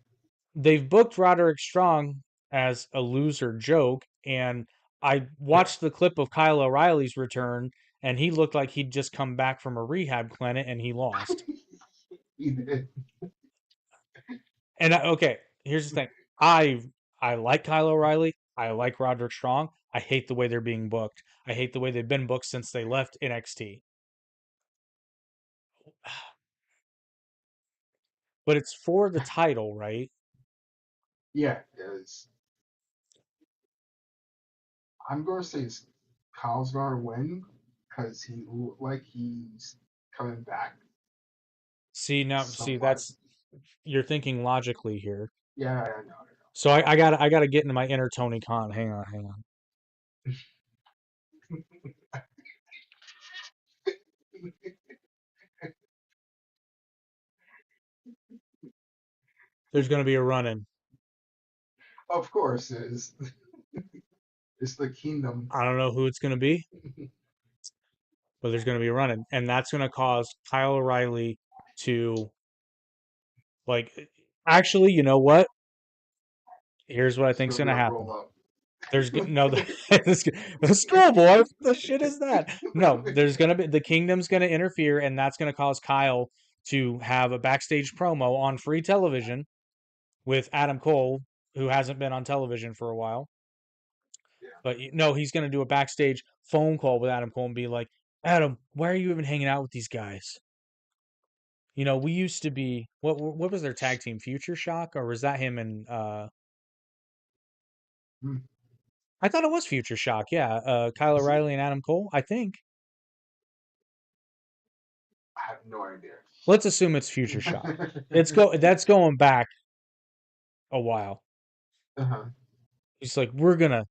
they've booked Roderick Strong as a loser joke, and I yeah. watched the clip of Kyle O'Reilly's return, and he looked like he'd just come back from a rehab clinic, and he lost. He did. And okay, here's the thing: I I like Kyle O'Reilly. I like Roderick Strong. I hate the way they're being booked. I hate the way they've been booked since they left NXT. But it's for the title, right? Yeah, it's, I'm going to say Kyle's going to win because he looked like he's coming back See now, see somewhat. that's you're thinking logically here. Yeah, I know, I So I gotta get into my inner Tony Khan. Hang on, hang on. know. There's gonna be a run in. Of course, it's the kingdom. I don't know who it's gonna be, but there's gonna be a run in, and that's gonna cause Kyle O'Reilly to like. Actually, you know what? Here's what I It's think's gonna be gonna a happen. roll up. There's no the schoolboy. What the shit is that? No, there's gonna be the kingdom's gonna interfere, and that's gonna cause Kyle to have a backstage promo on free television with Adam Cole, who hasn't been on television for a while. Yeah. But no, he's gonna do a backstage phone call with Adam Cole and be like, Adam, why are you even hanging out with these guys? You know, we used to be what was their tag team? Future Shock, or was that him and Hmm. I thought it was Future Shock. Yeah, Kyle Is it? O'Reilly and Adam Cole. I think. I have no idea. Let's assume it's Future Shock. That's going back a while. Uh-huh. He's like, we're gonna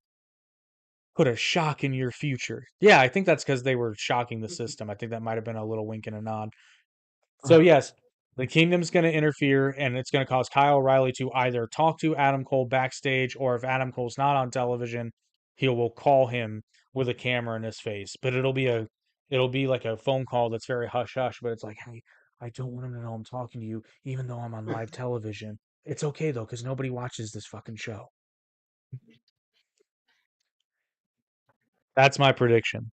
put a shock in your future. Yeah, I think that's because they were shocking the system. I think that might have been a little wink and a nod. So Uh-huh. yes, the Kingdom's going to interfere, and it's going to cause Kyle O'Reilly to either talk to Adam Cole backstage, or if Adam Cole's not on television, he will call him with a camera in his face. But it'll be like a phone call that's very hush hush. But it's like, hey, I don't want him to know I'm talking to you, even though I'm on live television. It's okay though, because nobody watches this fucking show. That's my prediction.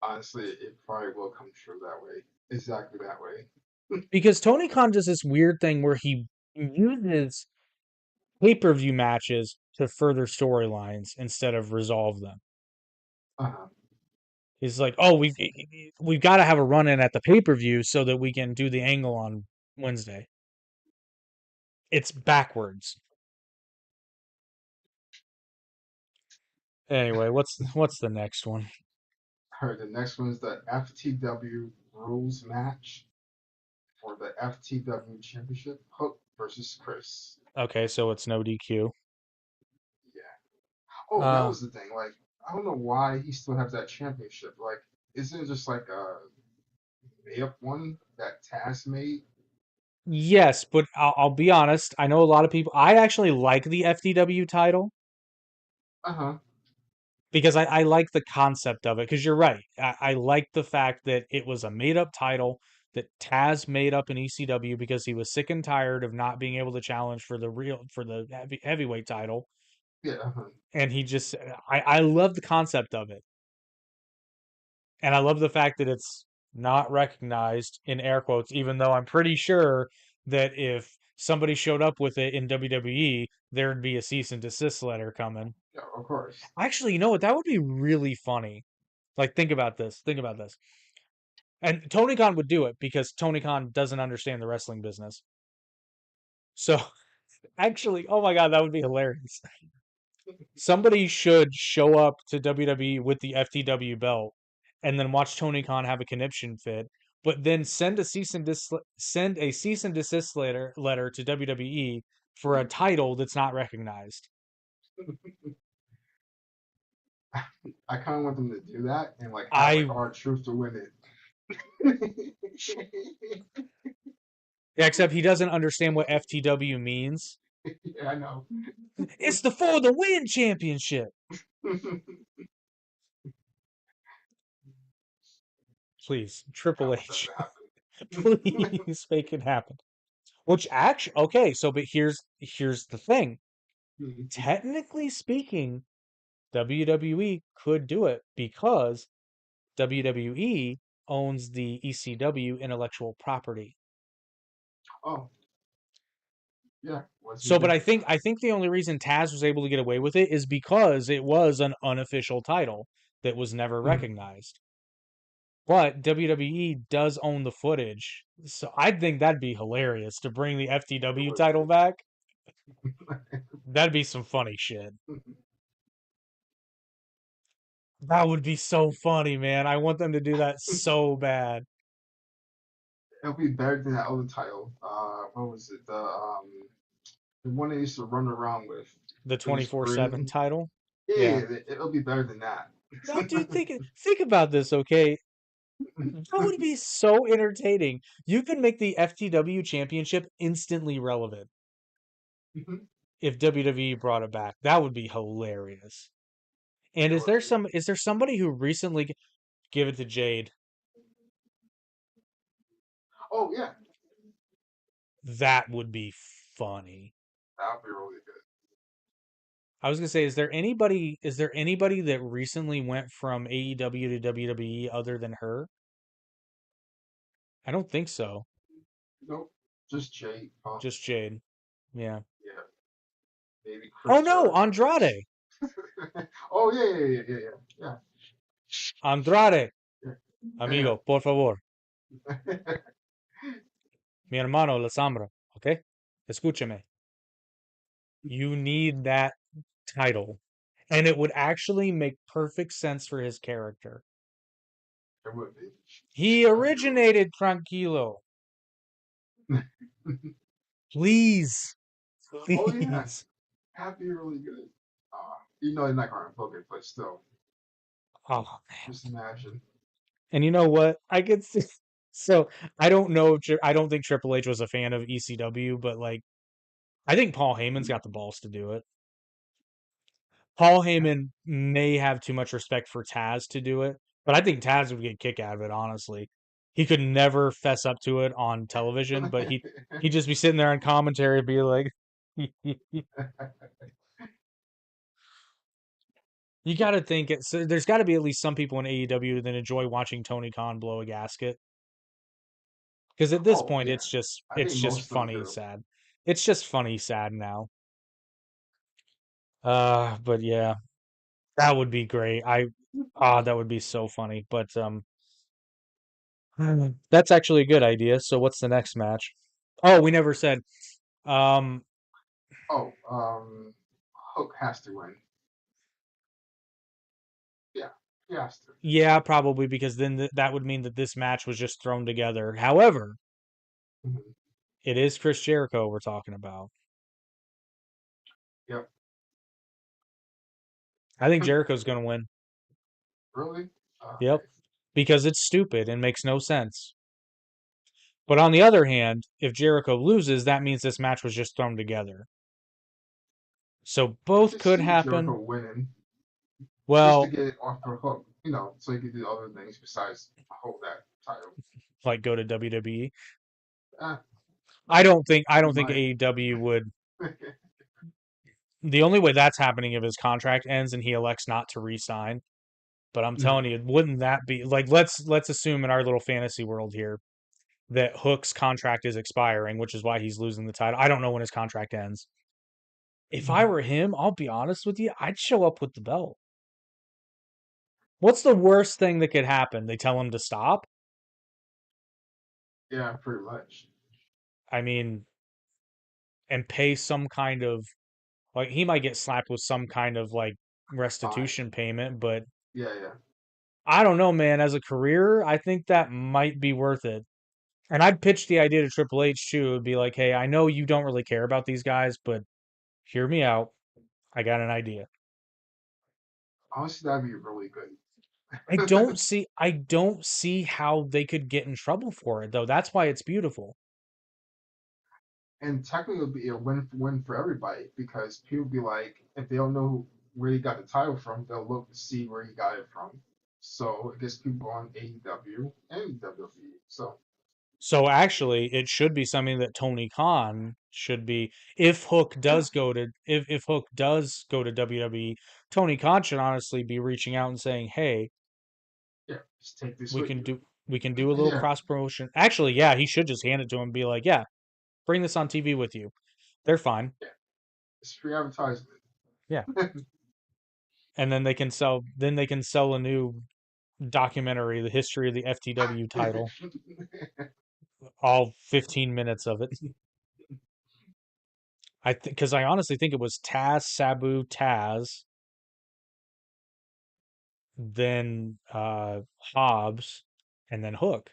Honestly, it probably will come true that way. Exactly that way. Because Tony Khan does this weird thing where he uses pay-per-view matches to further storylines instead of resolve them. Uh-huh. Is like, oh, we've got to have a run in at the pay-per-view so that we can do the angle on Wednesday. It's backwards. Anyway, what's the next one? Alright, the next one is the FTW rules match for the FTW Championship. Hook versus Chris. Okay, so it's no DQ. Yeah. Oh, that Uh was the thing. Like, I don't know why he still has that championship. Like, isn't it just like a made up one that Taz made? yes, but I'll be honest. I know a lot of people. I actually like the FTW title Uh huh. because I like the concept of it. Because you're right. I like the fact that it was a made up title that Taz made up in ECW because he was sick and tired of not being able to challenge for the heavyweight title, Yeah. Uh-huh. and he just I love the concept of it, and I love the fact that it's not recognized in air quotes, even though I'm pretty sure that if somebody showed up with it in WWE, there'd be a cease and desist letter coming. Yeah, of course. Actually, you know what? That would be really funny. Like, think about this. Think about this. And Tony Khan would do it because Tony Khan doesn't understand the wrestling business. So, actually, oh my God, that would be hilarious. Somebody should show up to WWE with the FTW belt and then watch Tony Khan have a conniption fit, but then send a cease and desist letter to WWE for a title that's not recognized. I kind of want them to do that and like have like I R-Truth to win it. Yeah, except he doesn't understand what FTW means. Yeah, I know. It's the for the win championship. Please, I Triple want that H, to happen. please make it happen. Which actually, okay, so but here's the thing. Technically speaking, WWE could do it because WWE owns the ECW intellectual property. Oh, yeah. What's he So, but do? I think the only reason Taz was able to get away with it is because it was an unofficial title that was never recognized. But WWE does own the footage. So I think that'd be hilarious to bring the It FTW would title be. back. That'd be some funny shit. That would be so funny, man. I want them to do that so bad. It'll be better than that other title. What was it? The one they used to run around with. The It was 24/7 green. title. Yeah, Yeah. it'll be better than that. No, dude, think about this, okay? That would be so entertaining. You could make the FTW championship instantly relevant if WWE brought it back. That would be hilarious. And It would be. is there somebody who recently give it to Jade? Oh yeah, That would be funny. that would be really good. I was gonna say, is there anybody that recently went from AEW to WWE other than her? I don't think so. Nope, just Jade Just possibly. Jade. Yeah. Yeah, maybe Oh Chris no, Jericho next. Andrade. Oh yeah. Andrade. Yeah, yeah. Amigo, por favor. Yeah. Mi hermano la sombra. Okay? Escúchame. You need that title. And it would actually make perfect sense for his character. It would be. He That'd be really originated Tranquilo. good. Please. Oh yeah, Please. that'd be really good. You know they're not gonna book it, but still, Oh, just imagine. and you know what? I could see. So I don't know. I don't think Triple H was a fan of ECW, but like I think Paul Heyman's got the balls to do it. Paul Heyman may have too much respect for Taz to do it, but I think Taz would get a kick out of it. Honestly, he could never fess up to it on television, but he'd just be sitting there on commentary, and be like, "You got to think it." So there's got to be at least some people in AEW that enjoy watching Tony Khan blow a gasket. Because at this Oh point, yeah, I it's think just most of them funny do. sad. It's just funny sad now. But yeah. That would be great. That would be so funny. But that's actually a good idea. So what's the next match? Oh, we never said. Um, Oh, Hook has to win. Yeah, he has to. yeah, probably because then that would mean that this match was just thrown together. However, Mhm. it is Chris Jericho we're talking about. Yep. I think Jericho's going to win. Really? Yep, Okay. because it's stupid and makes no sense. But on the other hand, if Jericho loses, that means this match was just thrown together. So I both could could see Jericho happen. winning just to Well, get it off for Hook, so he could do other things besides hold that title. like go to WWE. Uh, I he don't think might. AEW would. The only way that's happening if his contract ends and he elects not to re-sign. But I'm telling Mhm. you, wouldn't that be like let's assume in our little fantasy world here that Hook's contract is expiring, which is why he's losing the title. I don't know when his contract ends. If I Mhm. were him, I'll be honest with you, I'd show up with the belt. What's the worst thing that could happen? They tell him to stop? Yeah, pretty much. I mean, and pay some kind of like he might get slapped with some kind of like Fine. restitution payment, but Yeah, yeah. I don't know, man. As a career, I think that might be worth it. And I'd pitch the idea to Triple H too. It'd be like, hey, I know you don't really care about these guys, but hear me out. I got an idea. Honestly, that'd be really good. I don't see how they could get in trouble for it though. That's why it's beautiful. And technically, it'll be a win for everybody because people be like, if they don't know where he got the title from, they'll look to see where he got it from. So it gets people on AEW and WWE. So So actually, it should be something that Tony Khan should be. yeah, If Hook does go to WWE, Tony Khan should honestly be reaching out and saying, "Hey, yeah, just take this we with can you. do a little Yeah, cross promotion." Actually, yeah, he should just hand it to him and be like, "Yeah, bring this on TV with you." They're fine. yeah, it's free advertisement. Yeah, and then they can sell a new documentary, the history of the FTW title, all 15 minutes of it. I think because I honestly think it was Taz, Sabu, Taz, then Hobbs, and then Hook.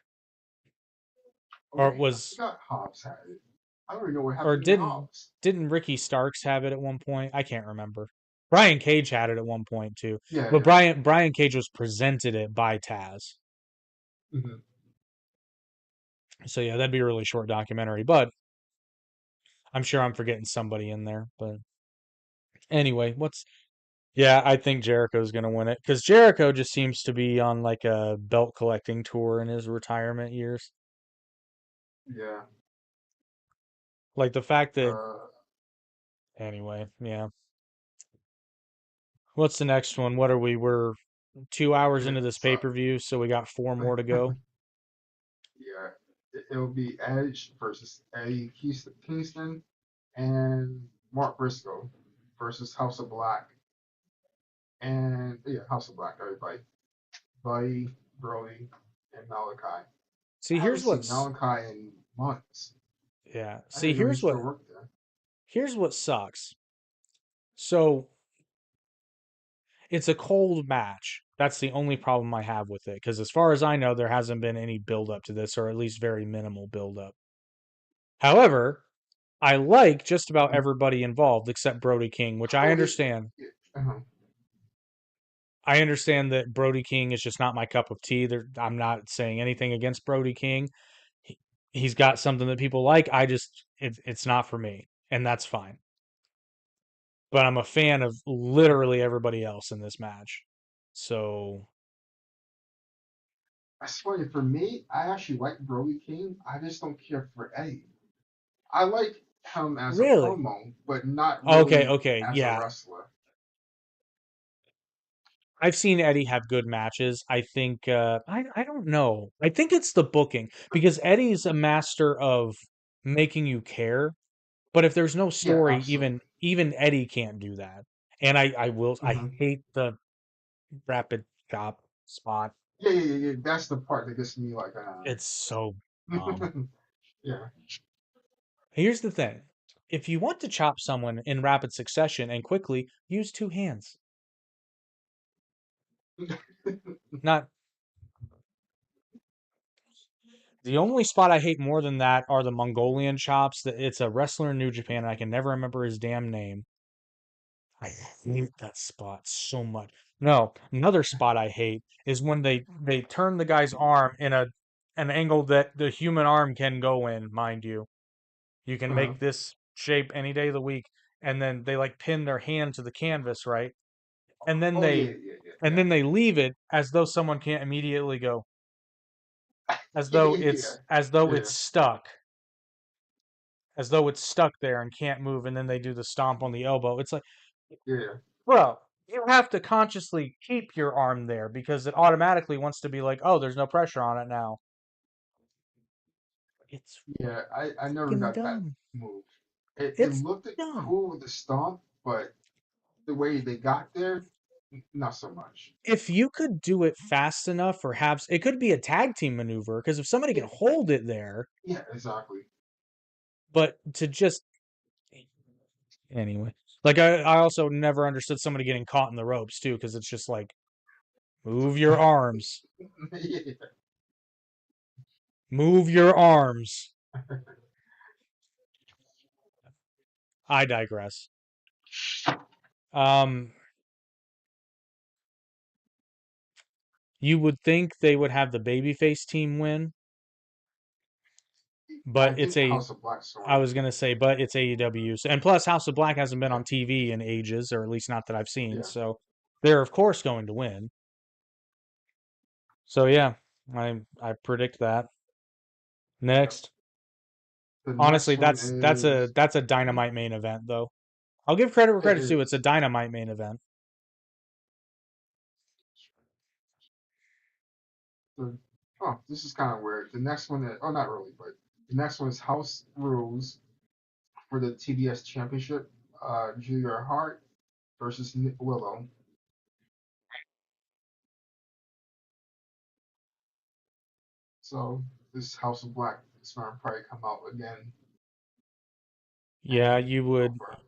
Oh Or it wait, I was forgot Hobbs had it. I don't even know what or happened to Hobbs. didn't Ricky Starks have it at one point? I can't remember. Brian Cage had it at one point too. Yeah, But yeah. Brian Cage was presented it by Taz. Hmm. So yeah, that'd be a really short documentary, but I'm sure I'm forgetting somebody in there. But anyway, what's yeah, I think Jericho's gonna win it because Jericho just seems to be on like a belt collecting tour in his retirement years. Yeah. Like the fact that Uh, anyway, yeah. What's the next one? What are we? We're 2 hours yeah. into this pay So per view, so we got four more to go. yeah, it'll be Edge versus Eddie Kingston and Mark Briscoe versus House of Black and yeah, House of Black, everybody. Buddy, Brody, and Malachi. I See, haven't seen Malachi in months. yeah. I See, didn't know he still worked there. here's what sucks. So it's a cold match. That's the only problem I have with it. Because as far as I know, there hasn't been any build up to this, or at least very minimal build up. However, I like just about Mhm. everybody involved except Brody King, which I Oh, understand. uh-huh. I understand that Brody King is just not my cup of tea. I'm not saying anything against Brody King. He, he's got something that people like. It's not for me, and that's fine. But I'm a fan of literally everybody else in this match. So That's funny. For me, I actually like Brody King. I just don't care for Eddie. I like him as a really, promo, but not okay, really okay, as a yeah. wrestler. I've seen Eddie have good matches. I think I don't know. I think it's the booking because Eddie's a master of making you care. But if there's no Yeah, story, absolutely. even Eddie can't do that. And I Hmm. hate the rapid chop spot. Yeah, yeah, yeah, yeah. That's the part that gets me like, It's so dumb. yeah. Here's the thing. If you want to chop someone in rapid succession and quickly, use two hands. Not the only spot I hate more than that are the Mongolian chops. It's a wrestler in New Japan, and I can never remember his damn name. I hate that spot so much. No, another spot I hate is when they turn the guy's arm in an angle that the human arm can go in, mind you. You can Uh-huh. make this shape any day of the week, and then they like pin their hand to the canvas, right? And then Oh they yeah, yeah, yeah, and yeah. then they leave it as though someone can't immediately go, Yeah, yeah, yeah, as though yeah, it's stuck, as though it's stuck there and can't move, and then they do the stomp on the elbow. It's like, yeah, bro, you have to consciously keep your arm there because it automatically wants to be like, oh, there's no pressure on it now. It's yeah. I never fucking got that dumb. move. It It's looked dumb. cool with the stomp, but the way they got there, not so much. If you could do it fast enough, perhaps it could be a tag team maneuver because if somebody Yeah, can hold it there, yeah, exactly. but to just anyway, like I also never understood somebody getting caught in the ropes too because it's just like move your arms, Yeah. move your arms. I digress. Um, you would think they would have the babyface team win, I but it's think a House of Black's I going was to. gonna say, but it's AEW, and plus House of Black hasn't been Yeah, on TV in ages, or at least not that I've seen. yeah, So they're of course going to win. So yeah, I predict that. yeah. Next, The honestly, next one is that's a dynamite main event though. I'll give credit where it credit's due. It's a is dynamite main event. the oh, this is kind of weird. The next one is, oh, not really, but the next one is House Rules for the TBS Championship. Julia Hart versus Nick Willow. So this House of Black is going to probably come out again Yeah, and you go would, for it.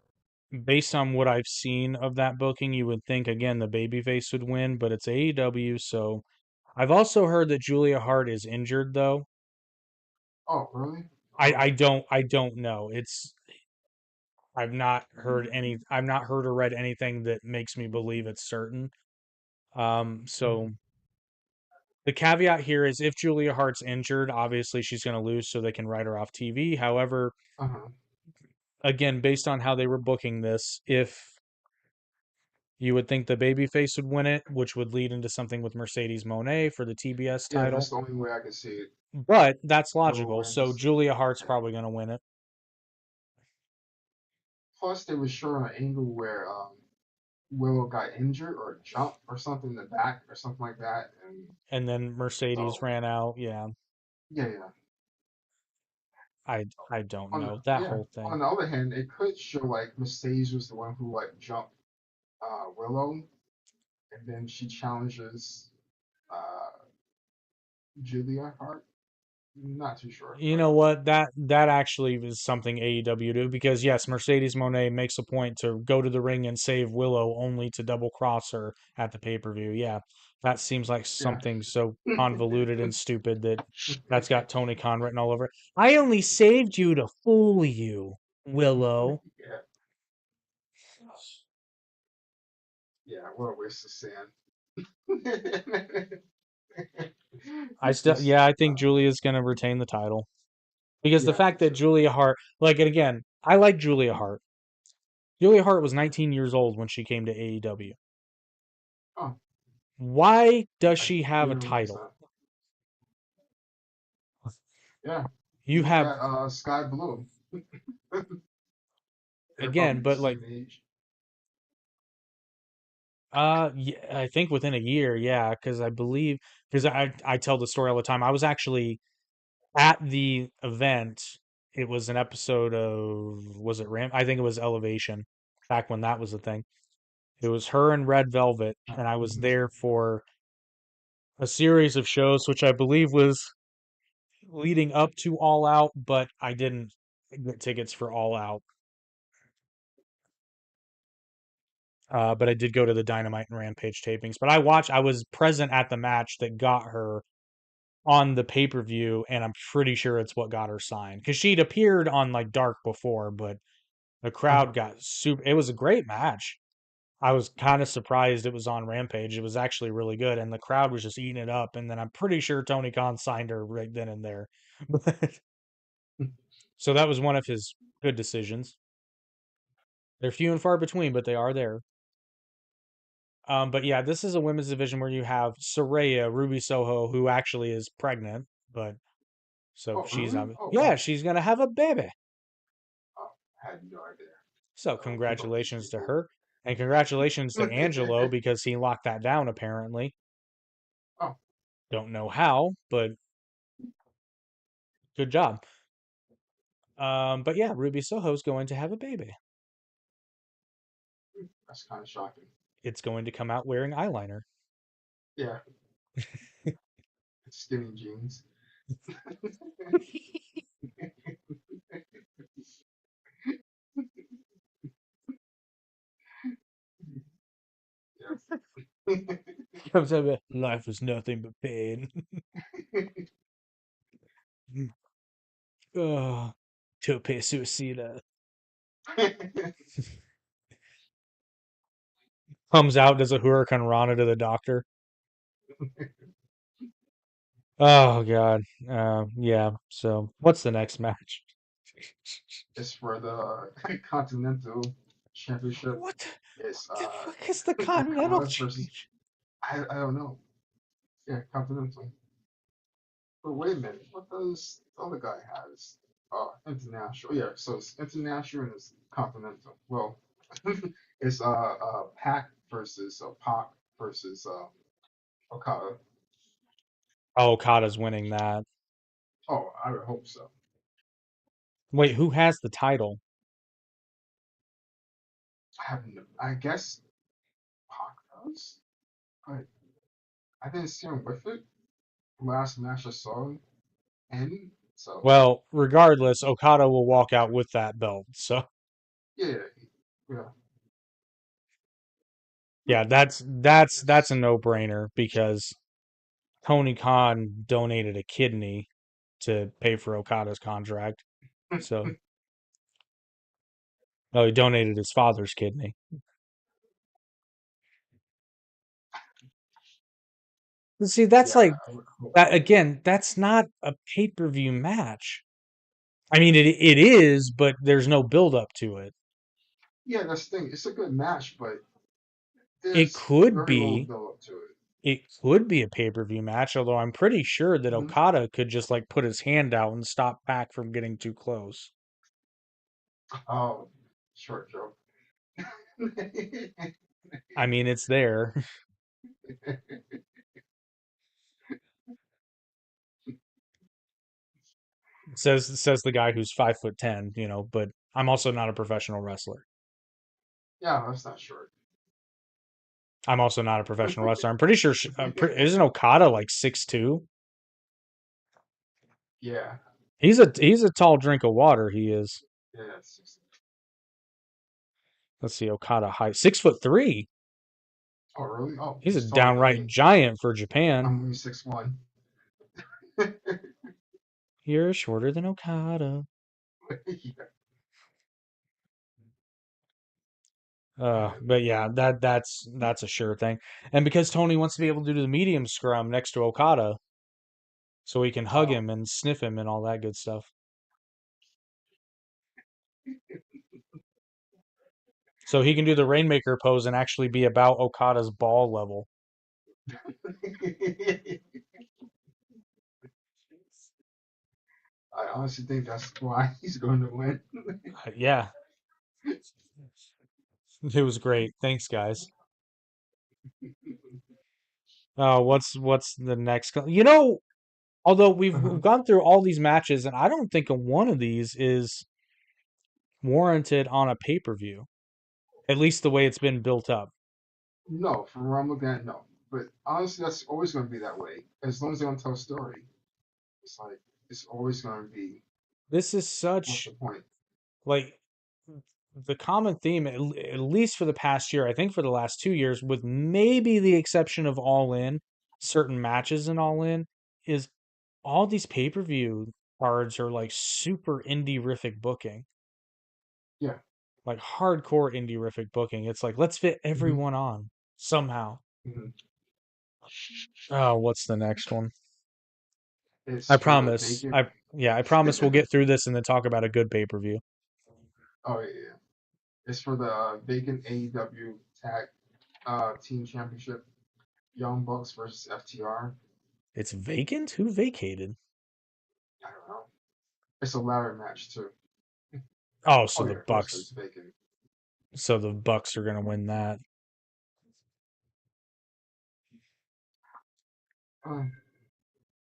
based on what I've seen of that booking, you would think again the babyface would win, but it's AEW, so I've also heard that Julia Hart is injured though. Oh, really? I Okay. don't know. I've not heard or read anything that makes me believe it's certain. So Mhm. the caveat here is if Julia Hart's injured, obviously she's going to lose, so they can write her off TV. However, Uh-huh. again, based on how they were booking this, if you would think the babyface would win it, which would lead into something with Mercedes Moné for the TBS Yeah, that's title. the only way I can see it. But that's Whoever logical. So wins. Julia Hart's Yeah. probably going to win it. Plus, they were showing an angle where Willow got injured or jumped or something in the back or something like that, and And then Mercedes so ran out. Yeah, yeah, yeah. I don't On know the, that yeah. whole thing. On the other hand, it could show like Mercedes was the one who like jumped Willow, and then she challenges uh, Julia Hart. Not too sure, You but know what? That actually is something AEW do because yes, Mercedes Monet makes a point to go to the ring and save Willow only to double cross her at the pay-per-view. Yeah, that seems like yeah. something so convoluted and stupid that that's got Tony Khan written all over it. I only saved you to fool you, Willow. Yeah, yeah. What a waste of sand. Just I think Julia's gonna retain the title because the yeah, me fact that too. Julia Hart, like, and again, I like Julia Hart. Julia Hart was 19 years old when she came to AEW. Oh, Why does I she have a didn't realize title? that. Yeah, You you have got Sky Blue. They're again, probably the but like same age. yeah, I think within a year, yeah, because I believe because I tell the story all the time. I was actually at the event. It was an episode of was it Ram? I think it was Elevation back when that was a thing. It was her and Red Velvet, and I was Mhm. there for a series of shows, which I believe was leading up to All Out, but I didn't get tickets for All Out. But I did go to the Dynamite and Rampage tapings. But I was present at the match that got her on the pay per view, and I'm pretty sure it's what got her signed because she'd appeared on like Dark before, but the crowd Uh-huh. got super. It was a great match. I was kind of surprised it was on Rampage. It was actually really good, and the crowd was just eating it up. And then I'm pretty sure Tony Khan signed her right then and there. So that was one of his good decisions. They're few and far between, but they are there. But yeah, this is a women's division where you have Saraya, Ruby Soho, who actually is pregnant, but so Oh, really? Oh, yeah, wow. she's gonna have a baby. Oh, I had no idea. So Keep up with these congratulations to people. her, and congratulations to Angelo because he locked that down apparently. Oh, Don't know how, but good job. But yeah, Ruby Soho's going to have a baby. that's kind of shocking. It's going to come out wearing eyeliner. Yeah, skinny jeans. Yeah. Comes over. Life is nothing but pain. Oh, tope suicida. Comes out, does a Huracan Rana to the doctor. Oh God. Yeah. So what's the next match? It's for the Continental Championship. What? It's What the fuck is the Continental Okada versus Championship? I don't know. Yeah, Continental. But wait a minute, what does the other guy has? International. Yeah, so it's international and it's continental. Well, it's Pac versus Pac versus Okada. Oh, Okada's winning that. Oh, I would hope so. Wait, who has the title? I guess Pac does, but I didn't see him with it last match I saw him in. So Well, regardless, Okada will walk out with that belt. So yeah, yeah. yeah, that's a It's, no-brainer because Tony Khan donated a kidney to pay for Okada's contract. So, oh, he donated his father's kidney. See, that's yeah, like I would hope that so. again. That's not a pay-per-view match. I mean, it is, but there's no build up to it. Yeah, that's the thing. It's a good match, but It there's could very little be, build up to it. it could be a pay-per-view match, although I'm pretty sure that Hmm. Okada could just like put his hand out and stop Pac from getting too close. Oh, short joke. I mean, it's there. Says the guy who's 5'10", but I'm also not a professional wrestler. Yeah, that's not short. I'm also not a professional wrestler. I'm pretty sure isn't Okada like 6'2"? Yeah, He's a tall drink of water. He is. yeah. Let's see, Okada height 6'3". Oh, really? Oh, He's a he's taller than downright me. giant for Japan. I'm only 6'1". You're shorter than Okada. Yeah. But yeah, that's a sure thing. And because Tony wants to be able to do the medium scrum next to Okada, so he can hug Oh, him and sniff him and all that good stuff. So he can do the Rainmaker pose and actually be about Okada's ball level. I honestly think that's why he's going to win. Yeah, it was great. Thanks, guys. What's the next? Although we've Uh-huh. gone through all these matches, and I don't think a one of these is warranted on a pay per view. At least the way it's been built up. No, from where I'm looking at, no. But honestly, that's always going to be that way. As long as they don't tell a story, it's like it's always going to be. This is What's such the point? like the common theme, at least for the past year, I think for the last 2 years, with maybe the exception of All In, certain matches in All In, is all these pay-per-view cards are like super indie-rific booking, Yeah. like hardcore indie-rific booking. It's like let's fit hmm everyone on somehow. hmm Oh, what's the next one? It's I for the promise. vacant. I promise we'll get through this and then talk about a good pay-per-view. Oh yeah, yeah. It's for the vacant AEW tag team championship. Young Bucks versus FTR. It's vacant? Who vacated? I don't know. It's a ladder match too. Oh, Oh yeah, of course it's vacant. So the Bucks are gonna win that. Um,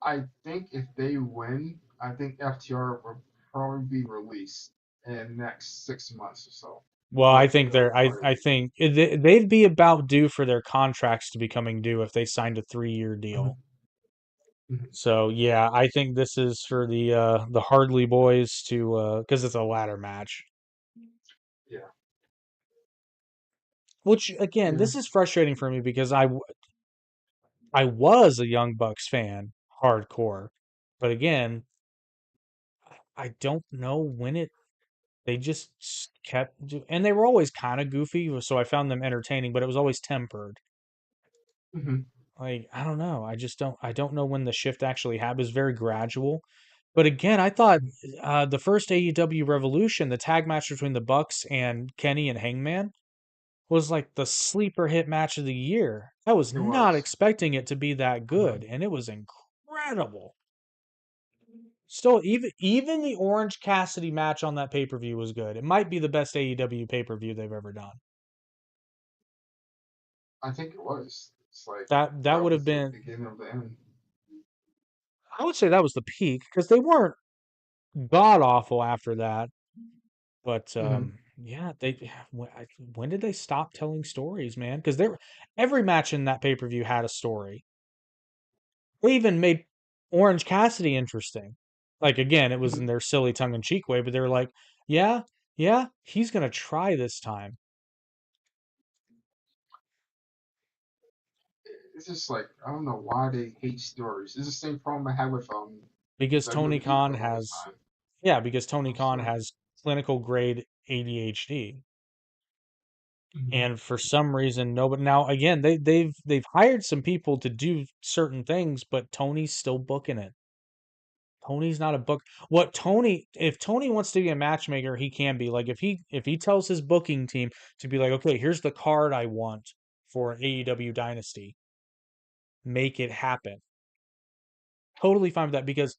I think if they win, I think FTR will probably be released in the next 6 months or so. Well, I But think they'll I probably think they'd be about due for their contracts to be coming due if they signed a 3-year leave. deal. Mhm. So yeah, I think this is for the Hardley boys to because it's a ladder match. Yeah, Which again, yeah. this is frustrating for me because I was a Young Bucks fan, hardcore. But again, I don't know when it they just and they were always kind of goofy, so I found them entertaining, but it was always tempered. hmm Like, I don't know. I don't know when the shift actually happened. It was very gradual. But again, I thought the first AEW Revolution, the tag match between the Bucks and Kenny and Hangman, was like the sleeper hit match of the year. I was It not was. expecting it to be that hmm good, and it was incredible. Still, even the Orange Cassidy match on that pay-per-view was good. It might be the best AEW pay-per-view they've ever done. I think it was. It's like That that would have was the been beginning of the end. I would say that was the peak because they weren't god awful after that. But hmm yeah, when did they stop telling stories, man? Because every match in that pay-per-view had a story. They even made Orange Cassidy interesting. Like again, it was in hmm their silly tongue-in-cheek way, but they were like, yeah, yeah, he's gonna try this time It's just like I don't know why they hate stories. It's the same problem I had with because Tony WWE for Khan the longest has time. yeah, because Tony No Khan story. has clinical grade ADHD. hmm And for some reason, nobody now again they've hired some people to do certain things, but Tony's still booking it. Tony's not a book. What Tony, if Tony wants to be a matchmaker, he can be. Like if he tells his booking team to be like, okay, here's the card I want for an AEW Dynasty, make it happen. Totally fine with that because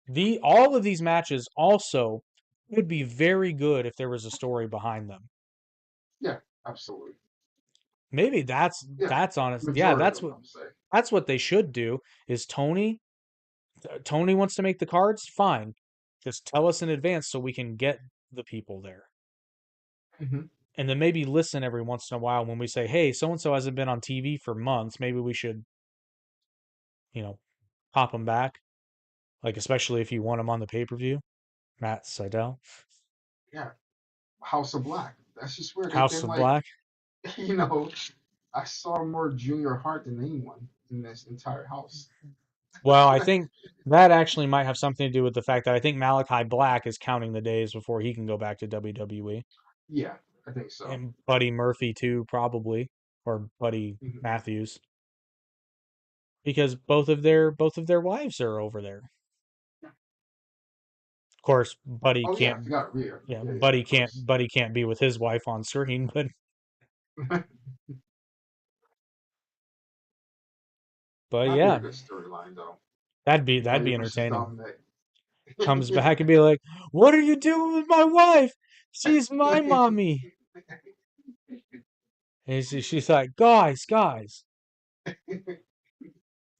the all of these matches also would be very good if there was a story behind them. Yeah, absolutely. Maybe Yeah, that's honest. Yeah, majority of them, I'm saying. that's what they should do. Is Tony wants to make the cards? Fine. Just tell us in advance so we can get the people there. hmm And then maybe listen every once in a while when we say, "Hey, so and so hasn't been on TV for months. Maybe we should, you know, pop them back." Like especially if you want them on the pay-per-view. Matt Seidel, Yeah, House of Black. That's just weird. They've House been of like, Black. you know, I saw more Junior Hart than anyone in this entire house. Well, I think that actually might have something to do with the fact that I think Malachi Black is counting the days before he can go back to WWE. Yeah, I think so. And Buddy Murphy too, probably, or Buddy hmm Matthews, because both of their wives are over there. Of course, Oh yeah, I forgot Rhea. Yeah, yeah, of course. Buddy can't be with his wife on screen, but That'd be a yeah, good storyline though. that'd Buddy be versus entertaining. Dominic. Comes back and be like, "What are you doing with my wife? She's my mommy." And she's like, guys,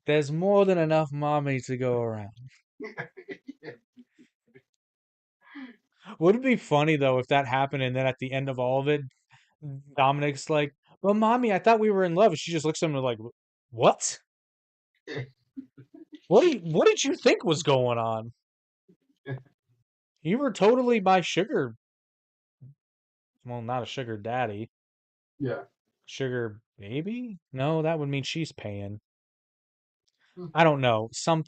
there's more than enough mommy to go around. Would it be funny though if that happened and then at the end of all of it, Dominic's like, well, mommy, I thought we were in love. And she just looks at him like, what? What did you think was going on? You were totally my sugar. Well, not a sugar daddy. Yeah. Sugar baby? No, that would mean she's paying. Hmm. I don't know. Some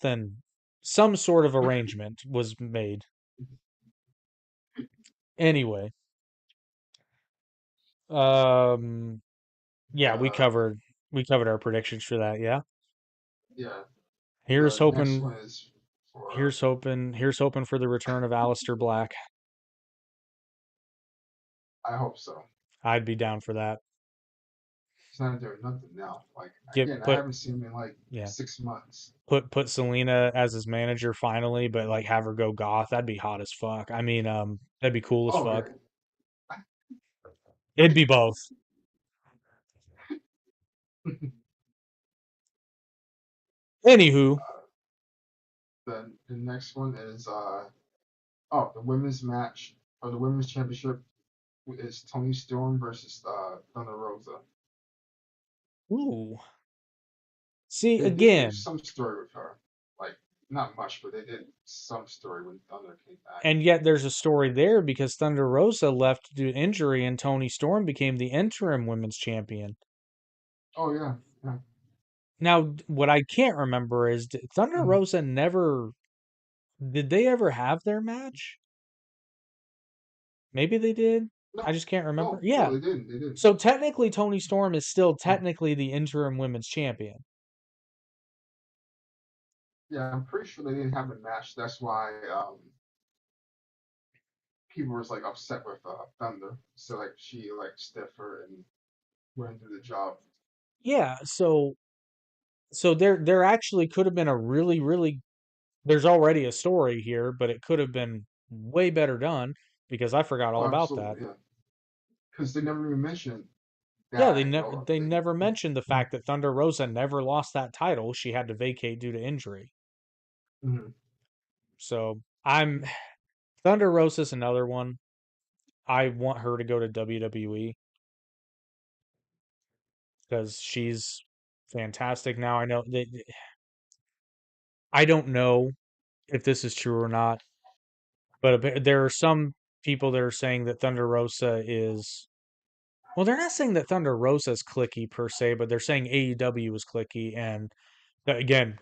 sort of arrangement was made. Anyway, um, yeah, Uh, we covered our predictions for that. Yeah, yeah. here's The next hoping, one is for. here's hoping for the return of Alistair Black. I hope so. I'd be down for that. He's not doing nothing now. Like Get again, I put haven't seen him in like yeah, 6 months. put Selena as his manager finally, but like have her go goth. That'd be hot as fuck. I mean, that'd be cool as Oh fuck. yeah. It'd be both. Anywho, The next one is the women's match or the women's championship is Tony Storm versus Thunder Rosa. ooh, see They did do again. some story with her, like not much, but they did some story when Thunder came back. And yet there's a story there because Thunder Rosa left due to injury and Tony Storm became the interim women's champion. Oh yeah, yeah. Now, what I can't remember is Thunder Mhm. Rosa never did they ever have their match? Maybe they did. I No, just can't remember. no, Yeah. they didn't. They didn't. So technically Tony Storm is still Oh, technically the interim women's champion. yeah, I'm pretty sure they didn't have a match. That's why people was like upset with Thunder. So like she like stiffer and wouldn't do the job. Yeah, so there actually could have been a really there's already a story here, but it could have been way better done because I forgot all Oh, about that. absolutely, yeah. Because they never even mentioned Yeah, that I know of. they They, never mentioned the fact that Thunder Rosa never lost that title. She had to vacate due to injury. Mhm. So I'm Thunder Rosa's another one. I want her to go to WWE because she's fantastic now. I know that I don't know if this is true or not, but there are some people that are saying that Thunder Rosa is well, they're not saying that Thunder Rosa is clicky per se, but they're saying AEW is clicky. And again,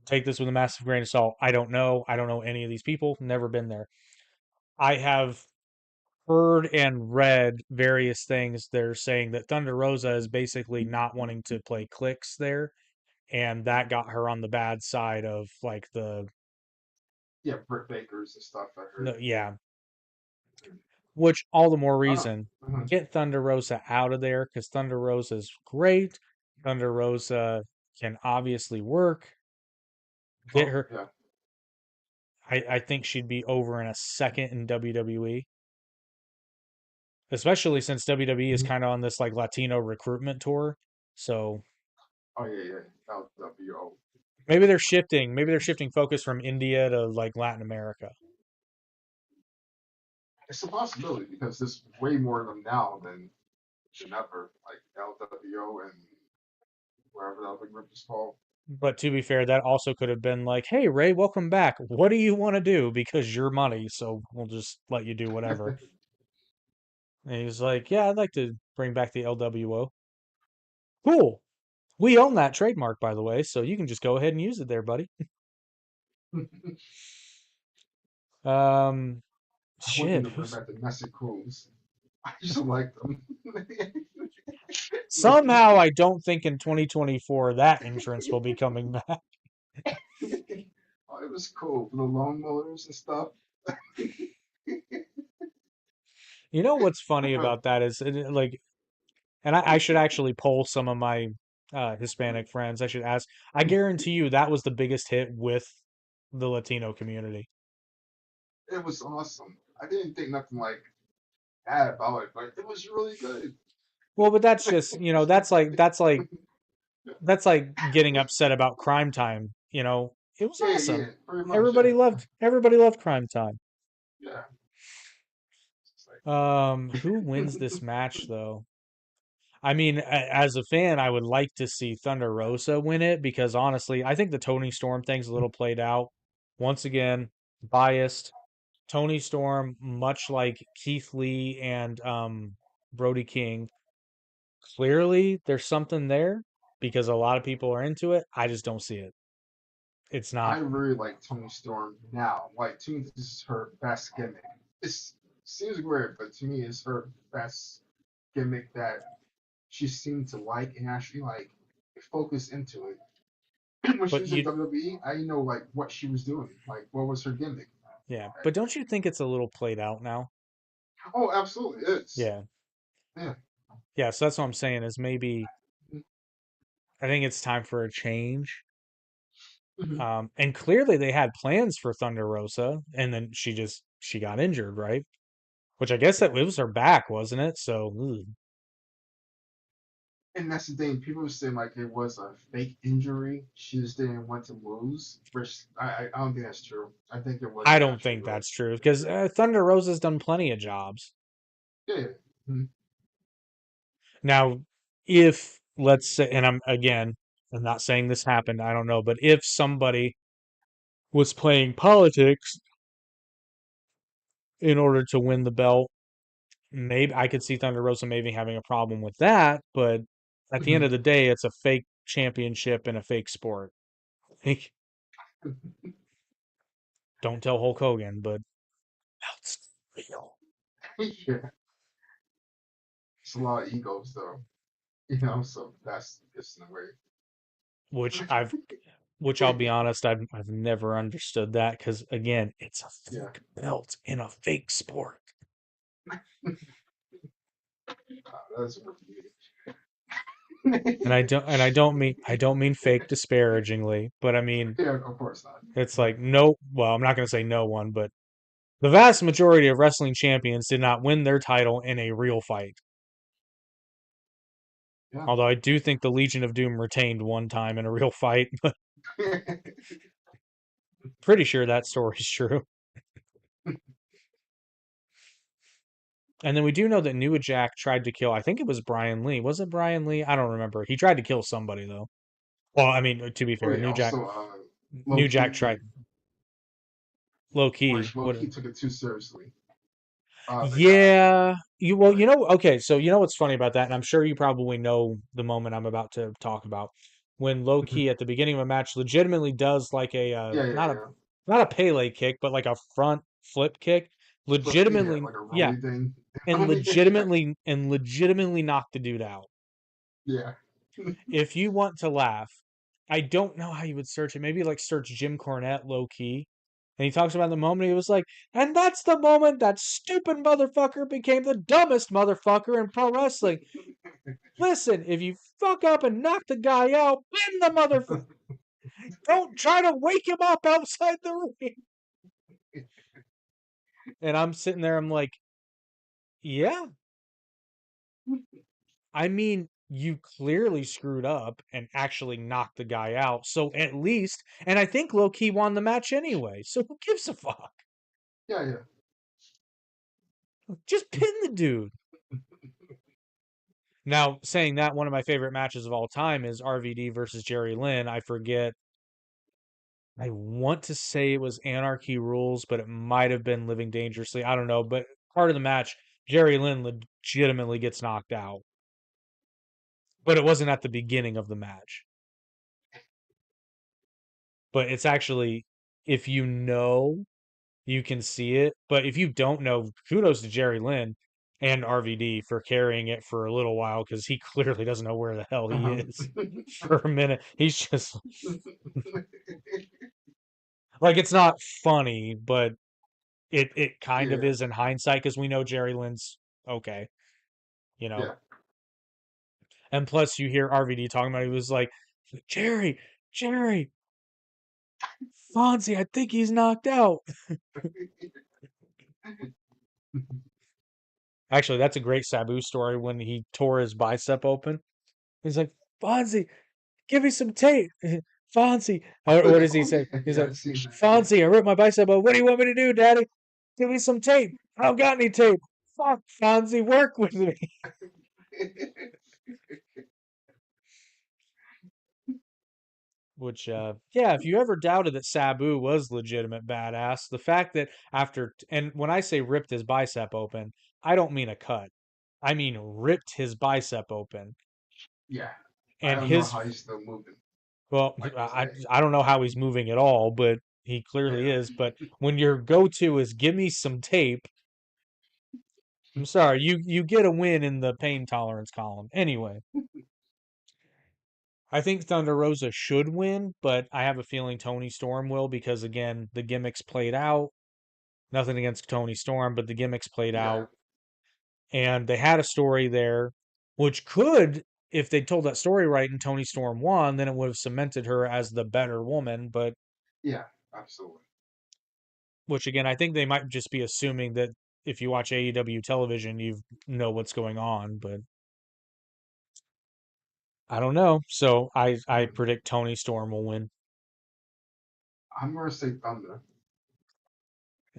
take this with a massive grain of salt. I don't know. I don't know any of these people. Never been there. I have heard and read various things. They're saying that Thunder Rosa is basically not wanting to play clicks there, and that got her on the bad side of like Yeah, Britt Bakers and stuff. I the heard. yeah. Which all the more Oh, reason mhm. get Thunder Rosa out of there because Thunder Rosa is great. Thunder Rosa can obviously work. Get Oh her. yeah. I think she'd be over in a second in WWE, especially since WWE is Mhm. kind of on this like Latino recruitment tour. So Oh yeah, yeah. LWO. maybe they're shifting focus from India to like Latin America. It's a possibility because there's way more of them now than ever. Like LWO and wherever the other group is called. But to be fair, that also could have been like, "Hey Ray, welcome back. What do you want to do? Because your money, so we'll just let you do whatever." And he's like, "Yeah, I'd like to bring back the LWO." Cool. We own that trademark, by the way, so you can just go ahead and use it there, buddy. Um, I want them shit. to bring back the Mexicans. I used to like them. Somehow, I don't think in 2024 that entrance will be coming back. Oh, it was cool. The lawnmowers and stuff. You know what's funny about that is like, and I should actually poll some of my Hispanic friends. I should ask. I guarantee you that was the biggest hit with the Latino community. It was awesome. I didn't think nothing like bad about it, but it was really good. Well, but that's just, that's like getting upset about Crime Time. It was Yeah, awesome. yeah, pretty much. Yeah, Everybody loved Crime Time. yeah. It's Who wins like, this match though? I mean, as a fan, I would like to see Thunder Rosa win it because honestly, I think the Tony Storm thing's a little played out. Once again, biased. Tony Storm, much like Keith Lee and Brody King, clearly there's something there because a lot of people are into it. I just don't see it. It's I not. really like Tony Storm now. Like to me, this is her best gimmick. It seems weird, but to me, it's her best gimmick that she seemed to like and actually like focus into it. When she But was in you, WWE, I didn't know like what she was doing. Like what was her gimmick? yeah. Right? But don't you think it's a little played out now? Oh, absolutely, it's Yeah. yeah. Yeah. So that's what I'm saying is maybe I think it's time for a change. Mhm. And clearly they had plans for Thunder Rosa, and then she got injured, right? Which I guess that it was her back, wasn't it? So And that's the thing. People were saying like it was a fake injury. She just didn't want to lose. Which I don't think that's true. I think it was I an don't actual think real that's true because injury. Thunder Rosa's done plenty of jobs. Yeah. Yeah. Mhm. Now, if let's say, and I'm not saying this happened, I don't know, but if somebody was playing politics in order to win the belt, maybe I could see Thunder Rosa maybe having a problem with that. But at the end of Mhm. the day, it's a fake championship and a fake sport. Don't tell Hulk Hogan, but belt's real. Yeah. It's a lot of egos though. So that's just in a way. Which I've which I'll be honest, I've never understood that because again, it's a Yeah. fake belt in a fake sport. That's I don't mean fake disparagingly, but I mean yeah, of course not. it's But like no, well, I'm not going to say no one, but the vast majority of wrestling champions did not win their title in a real fight. yeah. Although I do think the Legion of Doom retained one time in a real fight, but pretty sure that story's true. And then we do know that New Jack tried to kill, I think it was Brian Lee. Was it Brian Lee? I don't remember. He tried to kill somebody though. Well, I mean, to be oh fair, yeah, also low New key Jack took tried it low like key. low What? key took it too seriously. The guy. Yeah, Like okay, so you know what's funny about that, and I'm sure you probably know the moment I'm about to talk about. When low mhm. key at the beginning of a match legitimately does like a Yeah, yeah, yeah. not a Pele kick, but like a front flip kick, Yeah, legitimately, like a yeah, rolly thing. and legitimately knock the dude out. Yeah. If you want to laugh, I don't know how you would search it. Maybe like search Jim Cornette low key. And he talks about the moment he was like, and that's the moment that stupid motherfucker became the dumbest motherfucker in pro wrestling. Listen, if you fuck up and knock the guy out, pin the motherfucker. Don't try to wake him up outside the ring. And I'm sitting there, I'm like, yeah, I mean, you clearly screwed up and actually knocked the guy out. So at least, and I think low key won the match anyway. So who gives a fuck? Yeah, yeah. Just pin the dude. Now, saying that, one of my favorite matches of all time is RVD versus Jerry Lynn. I forget. I want to say it was Anarchy Rules, but it might have been Living Dangerously. I don't know. But part of the match, Jerry Lynn legitimately gets knocked out. But it wasn't at the beginning of the match. But it's actually, if you know, you can see it. But if you don't know, kudos to Jerry Lynn and RVD for carrying it for a little while because he clearly doesn't know where the hell he Uh-huh. is for a minute. He's just like it's not funny, but it kind of Yeah, is in hindsight because we know Jerry Lynn's okay, you know. yeah. And plus, you hear RVD talking about it, he was like, Jerry, Fonzie, I think he's knocked out. Actually, that's a great Sabu story when he tore his bicep open. He's like, Fonzie, give me some tape. Fonzie, what does he Oh say? yeah, He's yeah. like, I've seen that. Yeah. Fonzie, I ripped my bicep open. What do you want me to do, Daddy? Give me some tape. I don't got any tape. Fuck, Fonzie, work with me. Which, yeah, if you ever doubted that Sabu was legitimate badass, the fact that and when I say ripped his bicep open, I don't mean a cut. I mean ripped his bicep open. Yeah, I And don't know his, how he's still moving well, like I, today. I don't know how he's moving at all, but he clearly Yeah. is. But when your go-to is give me some tape, I'm sorry, you get a win in the pain tolerance column. Anyway, I think Thunder Rosa should win, but I have a feeling Tony Storm will because again, the gimmicks played out. Nothing against Tony Storm, but the gimmicks played Yeah. out. And they had a story there, which could, if they told that story right and Tony Storm won, then it would have cemented her as the better woman. But Yeah. Absolutely. which again, I think they might just be assuming that if you watch AEW television, you know what's going on. But I don't know. So I Hmm. predict Tony Storm will win. I'm gonna say Thunder.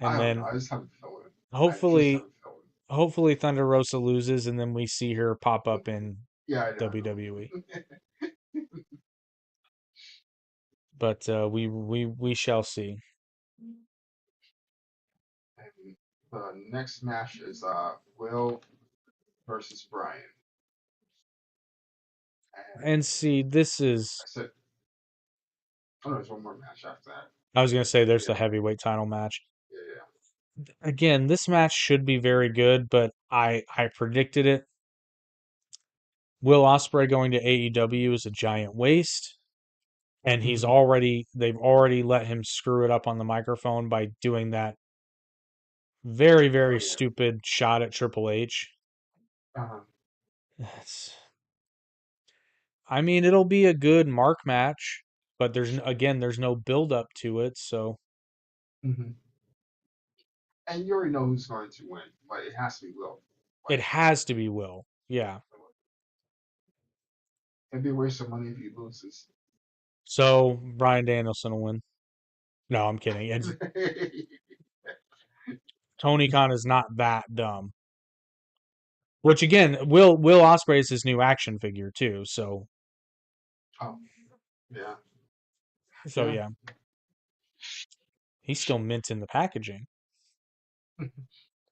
I And don't know. then I just have a feeling. I just have hopefully a feeling. hopefully Thunder Rosa loses and then we see her pop up in Yeah, I don't WWE. know. But we shall see. And the next match is Will versus Brian. And And see, this is I said, oh no, there's one more match after that. I was gonna say But there's the yeah, heavyweight title match. yeah, Again, this match should be very good, but I predicted it. Will Ospreay going to AEW is a giant waste, and yeah. Hmm. they've already let him screw it up on the microphone by doing that very Oh very yeah. stupid shot at Triple H. Uh-huh. It's, I mean, it'll be a good mark match, but there's no build up to it, so Hmm. And you already know who's going to win. Like it has to be Will. it Like has to be Will. Yeah. it'd be a waste of money if he loses. So Brian Danielson will win. No, I'm kidding. Tony Khan is not that dumb. Which again, Will Ospreay is his new action figure too. Oh yeah, So yeah. yeah, he's still mint in the packaging.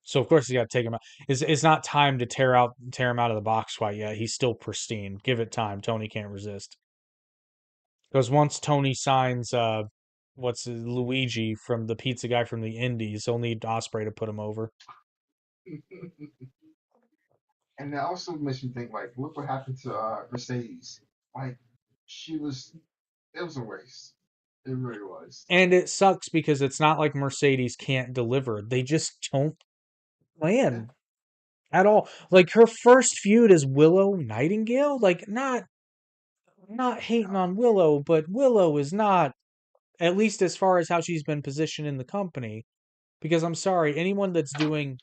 So of course you got to take him out. It's not time to tear him out of the box quite yet. He's still pristine. Give it time. Tony can't resist. Because once Tony signs Luigi from the pizza guy from the Indies, he'll need Ospreay to put him over. And that also makes me think like, look what happened to Mercedes. Like she was, it was a waste. It really was. And it sucks because it's not like Mercedes can't deliver. They just don't Yeah, plan at all. Like her first feud is Willow Nightingale. Like not hating no, on Willow, but Willow is not, at least as far as how she's been positioned in the company. Because I'm sorry, anyone that's doing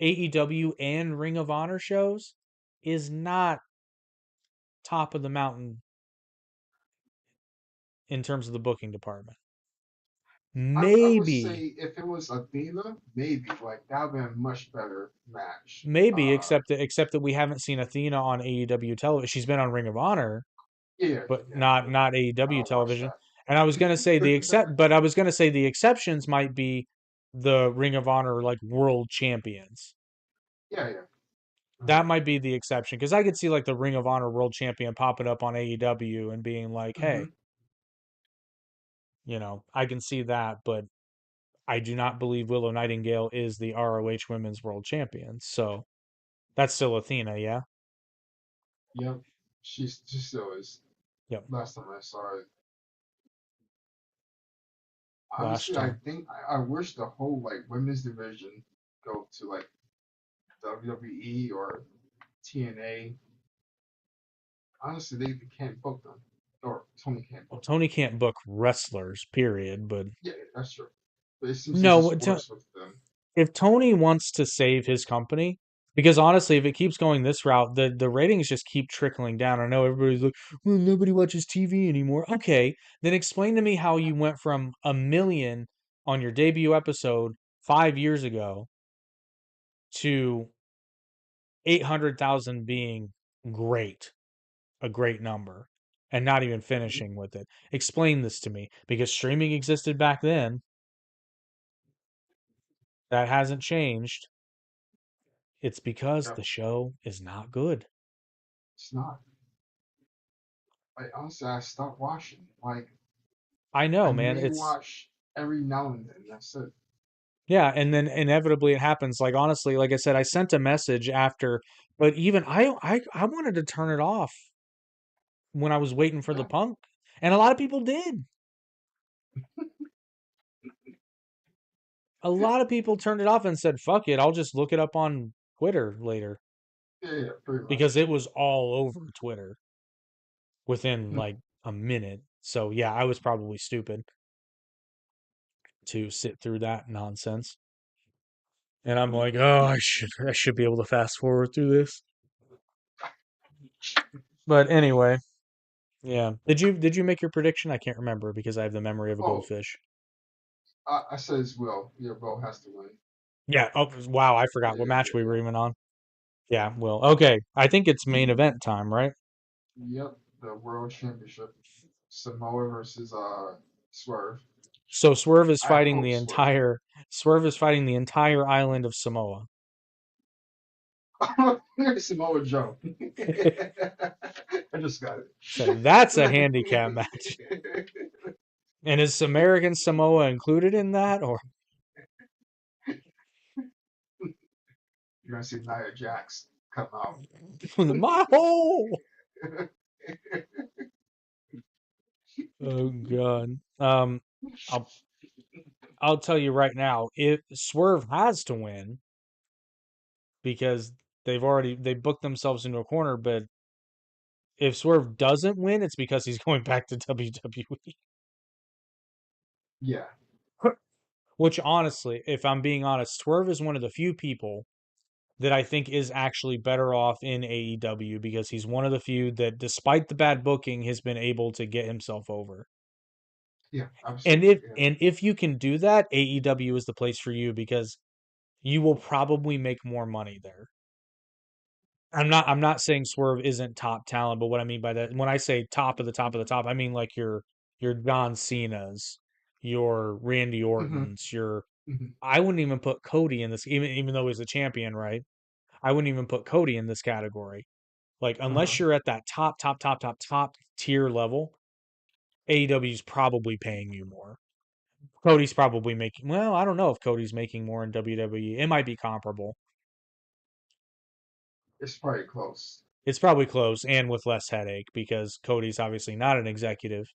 AEW and Ring of Honor shows is not top of the mountain in terms of the booking department. I would Maybe, say if it was Athena, maybe like that would be a much better match. maybe, except that we haven't seen Athena on AEW television. She's been on Ring of Honor, Yeah, but yeah, not I AEW don't watch television. And I was gonna say that. I was gonna say the exceptions might be the Ring of Honor like world champions. Yeah, yeah. That might be the exception because I could see like the Ring of Honor world champion popping up on AEW and being like, Mm-hmm. "Hey, I can see that." But I do not believe Willow Nightingale is the ROH Women's World Champion. So that's still Athena, yeah. Yep. She still is. Yep. Last time I saw it. Last Honestly, I time. think I wish the whole like women's division go to like WWE or TNA. Honestly, they can't book them, or Tony can't Well, book them. Tony can't book wrestlers, period. But Yeah, that's true. But it seems it no, just works with them. if Tony wants to save his company, because honestly, if it keeps going this route, the ratings just keep trickling down. I know everybody's like, well, nobody watches TV anymore. Okay, then explain to me how you went from 1 million on your debut episode 5 years ago to 800,000 being Great. A great number. And not even finishing with it. Explain this to me. Because streaming existed back then. That hasn't changed. It's because Yep, the show is not good. it's not. Like honestly, I stopped watching. Like I I know, man. may It's watch every now and then. That's it. yeah, and then inevitably it happens. Like honestly, like I said, I sent a message after, but even I wanted to turn it off when I was waiting for the Yeah, punk, and a lot of people did. A lot of people turned it off and said, "Fuck it, I'll just look it up on Twitter later," yeah, yeah, pretty because much. it was all over Twitter within Hmm. like a minute. So yeah, I was probably stupid to sit through that nonsense. And I'm like, oh, I should be able to fast forward through this. But anyway, yeah. Did you make your prediction? I can't remember because I have the memory of a Oh, goldfish. I said as well. Your Will has to win. Yeah. Oh, wow. I forgot Yeah, what match yeah, we were yeah. even on. Yeah. Well, okay. I think it's main event time, right? Yep, the World Championship. Samoa versus Swerve. So I hope Swerve. Swerve is fighting the entire island of Samoa. Samoa Joe. I just got So that's a handicap match. it. And is American Samoa included in that, or You're gonna see Nia Jax come out. my hole? Oh God. I'll I'll tell you right now, if Swerve has to win because they booked themselves into a corner, but if Swerve doesn't win, it's because he's going back to WWE. Yeah. Which honestly, if I'm being honest, Swerve is one of the few people that I think is actually better off in AEW because he's one of the few that, despite the bad booking, has been able to get himself over. Yeah. And Absolutely. if Yeah. and if you can do that, AEW is the place for you because you will probably make more money there. I'm not saying Swerve isn't top talent, but what I mean by that, when I say top of the top of the top, I mean like your John Cena's, your Randy Hmm. Orton's, your Hmm. I wouldn't even put Cody in this, even though he's a champion, right? I wouldn't even put Cody in this category. Like Uh-huh. unless you're at that top tier level, AEW's probably paying you more. Cody's probably making, well, I don't know if Cody's making more in WWE. It might be comparable. It's probably close. It's probably close and with less headache because Cody's obviously not an executive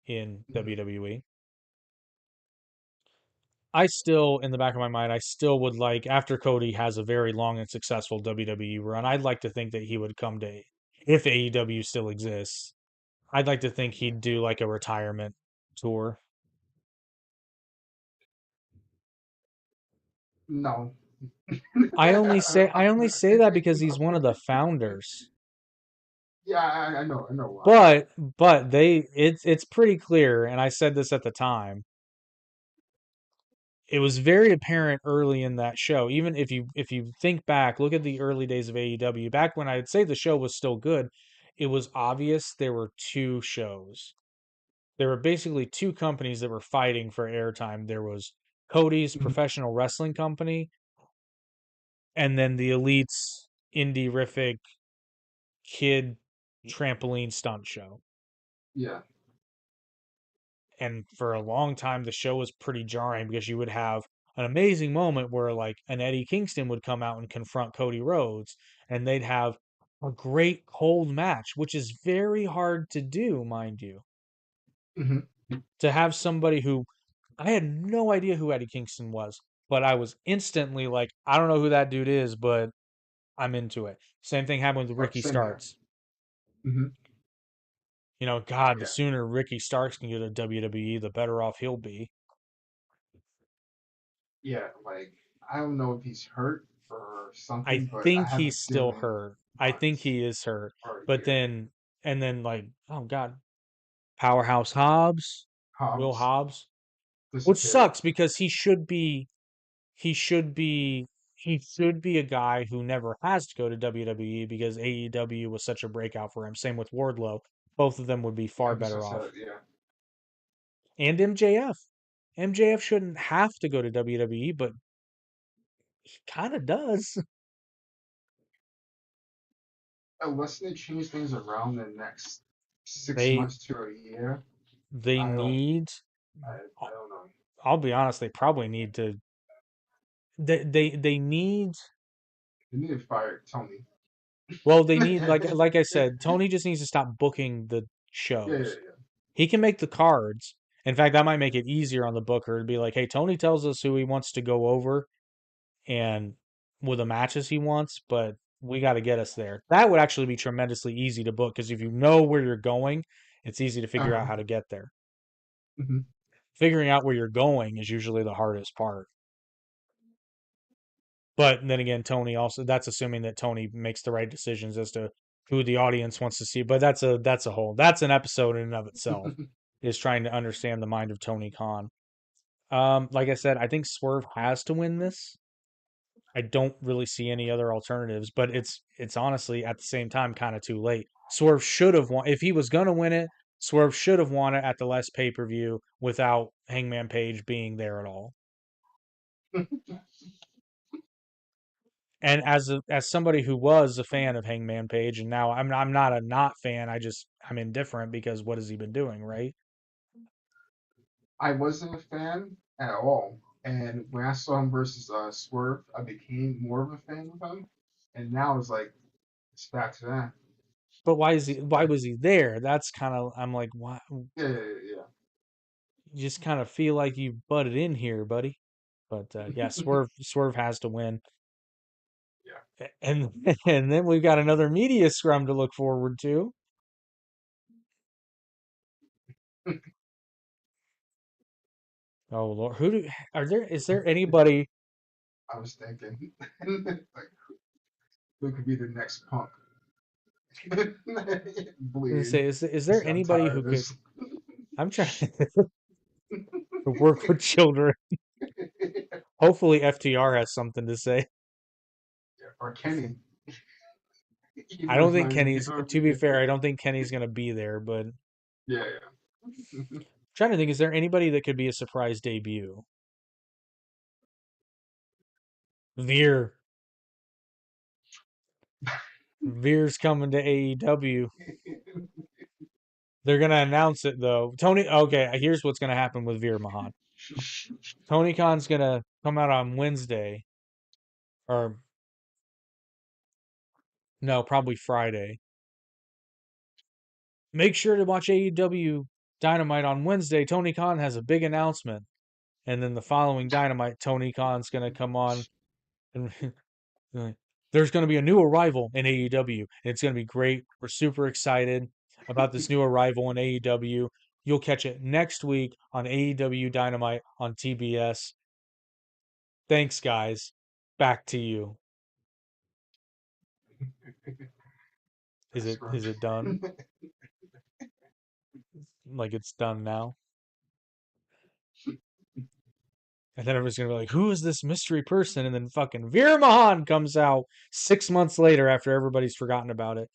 in Hmm. WWE. I still, in the back of my mind, I still would like, after Cody has a very long and successful WWE run, I'd like to think that he would come to, if AEW still exists, I'd like to think he'd do like a retirement tour. No. I only say that because he's one of the founders. Yeah, I know. I know why. But it's pretty clear, and I said this at the time, it was very apparent early in that show. Even if you think back, look at the early days of AEW, back when I'd say the show was still good, it was obvious there were two shows. There were basically two companies that were fighting for airtime. There was Cody's Hmm. professional wrestling company, and then the Elite's indie rific kid trampoline stunt show. Yeah. And for a long time the show was pretty jarring because you would have an amazing moment where like an Eddie Kingston would come out and confront Cody Rhodes and they'd have a great cold match, which is very hard to do, mind you. Hmm. To have somebody who I had no idea who Eddie Kingston was, but I was instantly like, I don't know who that dude is, but I'm into it. Same thing happened with Ricky Same here. Starks. Hmm. God, the Yeah. sooner Ricky Starks can get a WWE, the better off he'll be. Yeah. Like I don't know if he's hurt or I something, but I think have a he's still feeling hurt. I think Mark's he is hurt. already But here. then like, oh God, Powerhouse Hobbs, Will Hobbs Hobbs, which disappeared. sucks because he should be he should be a guy who never has to go to WWE because AEW was such a breakout for him. Same with Wardlow. Both of them would be far Ever better since off. that, yeah. And MJF. MJF shouldn't have to go to WWE, but he kind of does. Unless they change things around the next six They months to a year, they I don't, need I don't know. I'll be honest, they probably need to they need They need to fire Tony. well, they need Yeah, like I said, Tony just needs to stop booking the yeah, shows. yeah. He can make the cards. In fact, that might make it easier on the booker to be like, "Hey, Tony tells us who he wants to go over and with the matches he wants, but we got to get us there." That would actually be tremendously easy to book because if you know where you're going, it's easy to figure out Uh-huh. how to get there. Hmm. Figuring out where you're going is usually the hardest part. But then again, Tony also that's assuming that Tony makes the right decisions as to who the audience wants to see. But that's an episode in and of itself is trying to understand the mind of Tony Khan. Like I said, I think Swerve has to win this. I don't really see any other alternatives, but it's honestly at the same time kind of too late. Swerve should have won if he was gonna win it. Swerve should have won it at the last pay per view without Hangman Page being there at all. And as somebody who was a fan of Hangman Page, and now I'm not a not fan. I'm indifferent because what has he been doing, right? I wasn't a fan at all, and when I saw him versus Swerve, I became more of a fan of him, and now it's like it's back to that. But why is he? It's Why back. was he there? That's kind of I'm like, why? Yeah, yeah, yeah. You just kind of feel like you butted in here, buddy. But yeah, Swerve has to win, Yeah. and and then we've got another media scrum to look forward to. Oh Lord, who do are there? Is there anybody? I was thinking, like, who could be the next punk? Bleed. Say, is Just there I'm anybody tired who of could? this. I'm trying to work with children. Hopefully, FTR has something to say. Yeah, or Kenny, I even though don't he's think not even Kenny's. gonna To be be there. fair, I don't think Kenny's gonna be there. But I'm Yeah, yeah. trying to think, is there anybody that could be a surprise debut? Veer. Veer's coming to AEW. They're gonna announce it though. Tony. Okay, here's what's gonna happen with Veer Mahan. Tony Khan's gonna come out on Wednesday, or no, probably Friday. Make sure to watch AEW Dynamite on Wednesday. Tony Khan has a big announcement. And then the following Dynamite, Tony Khan's going to come on and there's going to be a new arrival in AEW. And it's going to be great. We're super excited about this new arrival in AEW. You'll catch it next week on AEW Dynamite on TBS. Thanks, guys. Back to you. That's Is scrumptious. it done? Like it's done now? And then everyone's gonna be like, "Who is this mystery person?" And then fucking Veer Mahan comes out 6 months later after everybody's forgotten about it.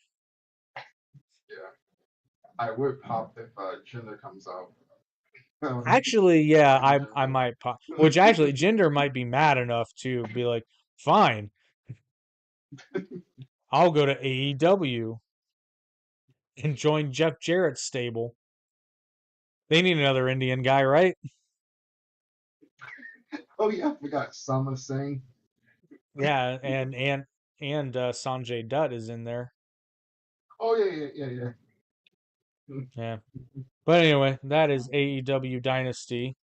Yeah, I would pop if Jinder comes out. Actually, yeah, Freaking I Jinder. might pop. Which actually, Jinder might be mad enough to be like, "Fine, I'll go to AEW and join Jeff Jarrett's stable." They need another Indian guy, right? Oh yeah, I forgot Sama saying. Yeah, and Sanjay Dutt is in there. Oh yeah, yeah, yeah, yeah. Yeah, but anyway, that is AEW Dynasty.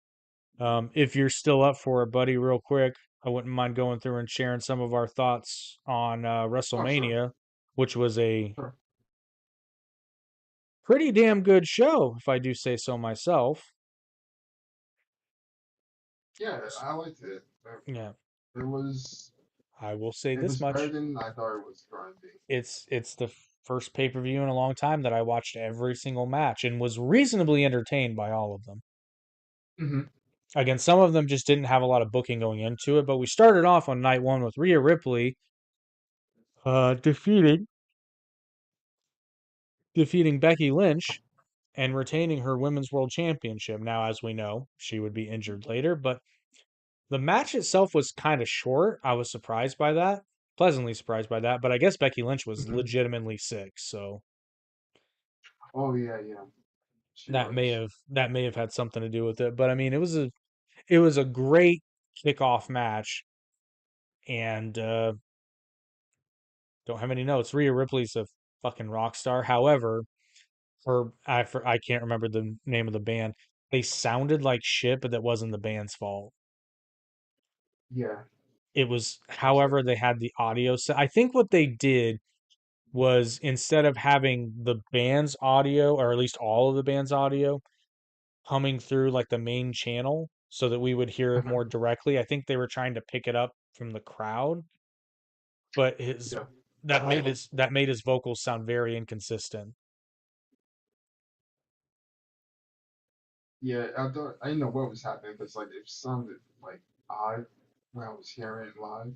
If you're still up for it, buddy, real quick, I wouldn't mind going through and sharing some of our thoughts on Oh sure, WrestleMania, which was a sure. pretty damn good show, if I do say so myself. Yeah, I liked it. Yeah, It was I will say it this was better much: than I thought it was going to be. it's the first pay per view in a long time that I watched every single match and was reasonably entertained by all of them. Hmm. Again, some of them just didn't have a lot of booking going into it, but we started off on night one with Rhea Ripley defeating Becky Lynch and retaining her Women's World Championship. Now, as we know, she would be injured later, but the match itself was kind of short. I was surprised by that, pleasantly surprised by that, but I guess Becky Lynch was Hmm. legitimately sick, so Oh yeah, yeah, she was. that may have had something to do with it. But I mean, it was a great kickoff match, and don't have any notes. Rhea Ripley's a fucking rock star. However, I can't remember the name of the band. They sounded like shit, but that wasn't the band's fault. Yeah, It was, however, exactly. they had the audio set. I think what they did was instead of having the band's audio, or at least all of the band's audio, humming through like the main channel so that we would hear it Uh-huh. more directly, I think they were trying to pick it up from the crowd, but Yeah, that made his vocals sound very inconsistent. yeah. I didn't know what was happening because like it sounded like odd when I was hearing it live.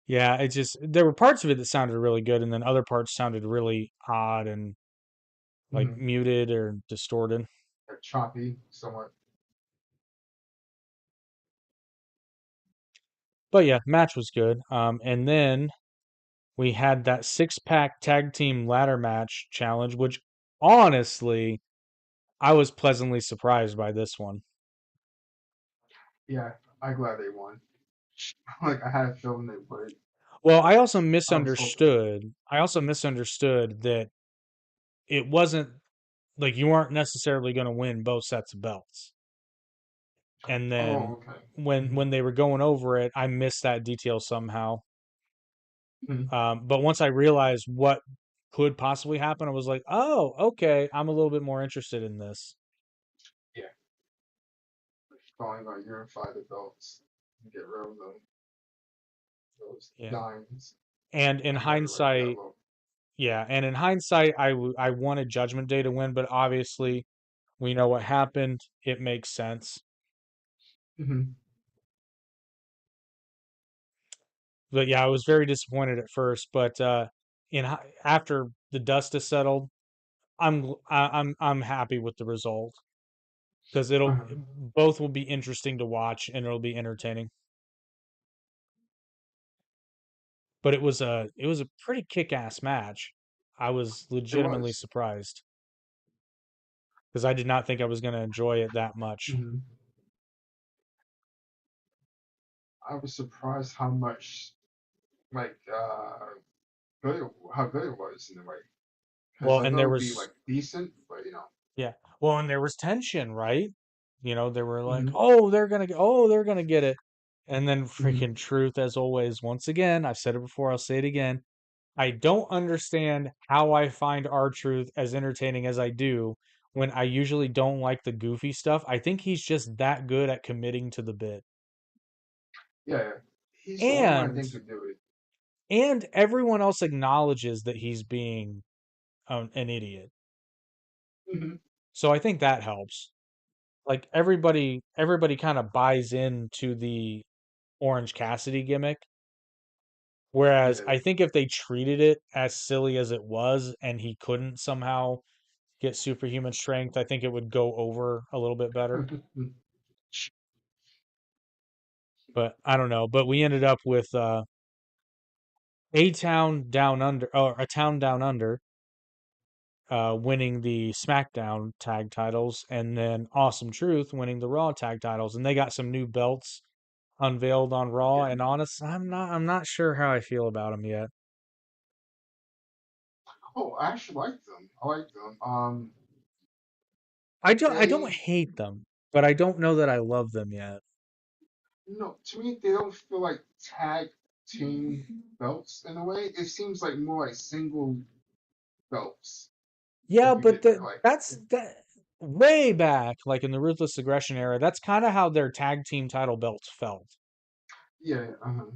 Yeah, it just there were parts of it that sounded really good, and then other parts sounded really odd and like Mm-hmm. muted or distorted. Like choppy, somewhat. But yeah, match was good. And then we had that six pack tag team ladder match challenge, which honestly I was pleasantly surprised by this one. Yeah, I'm glad they won. Like I had a feeling they would. Well, I was hoping. I also misunderstood that it wasn't like you weren't necessarily going to win both sets of belts. And then Oh, okay. when they were going over it, I missed that detail somehow. Mm-hmm. But once I realized what could possibly happen, I was like, oh, okay, I'm a little bit more interested in this. Yeah, going on unify the belts and get rid of those Yeah. dimes. And in I never liked that hindsight, look. yeah, and in hindsight, I wanted Judgment Day to win, but obviously we know what happened. It makes sense. Mm-hmm. But yeah, I was very disappointed at first, but after the dust has settled, I'm happy with the result because it'll Uh-huh. both will be interesting to watch and it'll be entertaining. But it was a pretty kick-ass match. I was It legitimately was. surprised because I did not think I was going to enjoy it that much. Mm-hmm. I was surprised how much like how good it was in a way. Because Well, I and thought it there would be was like decent, but you know. yeah, well, and there was tension, right? You know, they were like, Mm-hmm. oh, they're gonna get it, and then Mm-hmm. freaking truth, as always. Once again, I've said it before, I'll say it again. I don't understand how I find our truth as entertaining as I do when I usually don't like the goofy stuff. I think he's just that good at committing to the bit. Yeah, yeah. He's the only one I And think could do it. everyone else acknowledges that he's being an idiot. Mm-hmm. So I think that helps. Like everybody kind of buys into the Orange Cassidy gimmick. Yeah, Whereas I yeah. think if they treated it as silly as it was and he couldn't somehow get superhuman strength, I think it would go over a little bit better. But I don't know. But we ended up with a town down under, or a town down under, winning the SmackDown tag titles, and then Awesome Truth winning the Raw tag titles, and they got some new belts unveiled on Raw. Yeah. And honest, I'm not sure how I feel about them yet. Oh, I actually like them. I like them. I don't They, hate them, but I don't know that I love them yet. to me, they don't feel like tag team belts in a way. It seems like more like single belts. Yeah, If you but get that, like, that's that way back, like in the Ruthless Aggression era. That's kind of how their tag team title belts felt. yeah, uh-huh.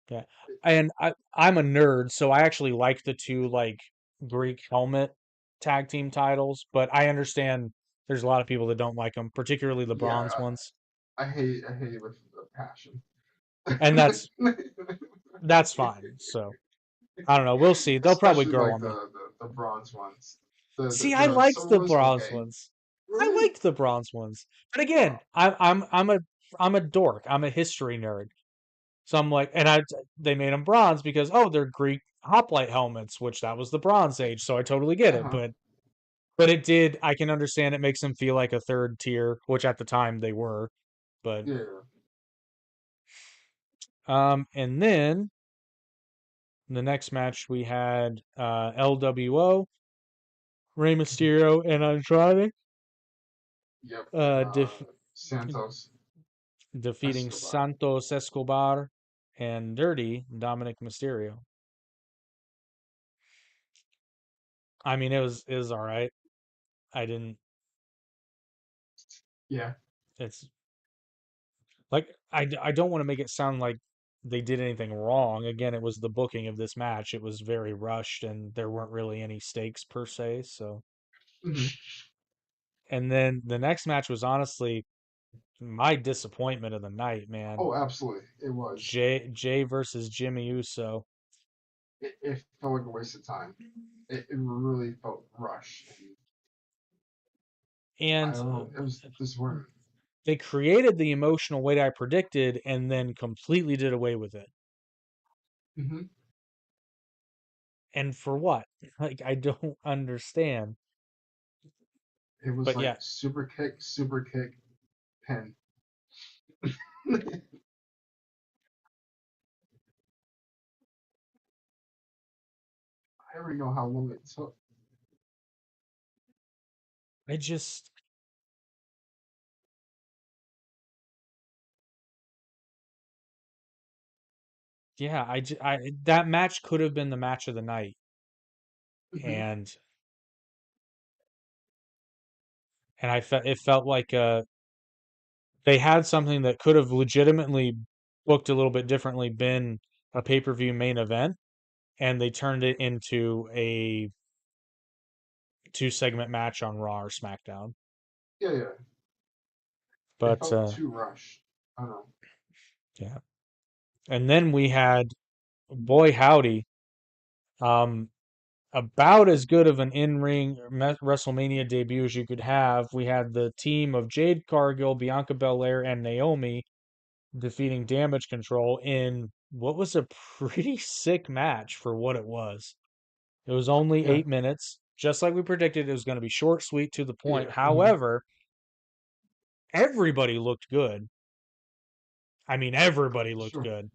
Yeah, and I'm a nerd, so I actually like the two like Greek helmet tag team titles, but I understand there's a lot of people that don't like them, particularly the Yeah, bronze ones, I hate it with a passion. and that's fine. So I don't know. We'll see. They'll probably Especially grow like on me. the bronze ones. The, See, the I the liked silver the ones bronze okay. ones. I Really? liked the bronze ones, but again, Wow. I'm a dork. I'm a history nerd. So I'm like, and I they made them bronze because oh, they're Greek hoplite helmets, which that was the Bronze Age. So I totally get it. Uh-huh. But it did. I can understand it makes them feel like a third tier, which at the time they were. But Yeah. and then the next match we had LWO, Rey Mysterio and Andrade Yep. And uh, def- Santos defeating Escobar. Santos Escobar and Dirty Dominic Mysterio. I mean, it was all right. I didn't. Yeah. It's like I don't want to make it sound like they did anything wrong. Again, it was the booking of this match. It was very rushed, and there weren't really any stakes per se. So, Hmm. and then the next match was honestly my disappointment of the night, man. Oh, absolutely. It was. Jay versus Jimmy Uso, It felt like a waste of time. It really felt rushed. And I and don't know. It was disappointing. they created the emotional weight I predicted, and then completely did away with it. Hmm. And for what? Like I don't understand. It was But like yeah, super kick, pin. I already know how long it took. I just yeah, that match could have been the match of the night, Hmm. and I felt it felt like they had something that could have legitimately booked a little bit differently, been a pay-per-view main event, and they turned it into a two-segment match on Raw or SmackDown. Yeah, yeah. It But felt too rushed. I don't know. yeah, and then we had boy howdy, um, about as good of an in-ring WrestleMania debut as you could have. We had the team of Jade Cargill, Bianca Belair, and Naomi defeating Damage Control in what was a pretty sick match for what it was. It was only Yeah, 8 minutes, just like we predicted. It was going to be short, sweet, to the point. yeah. Hmm. However, everybody looked good. I mean, everybody looked Sure. good,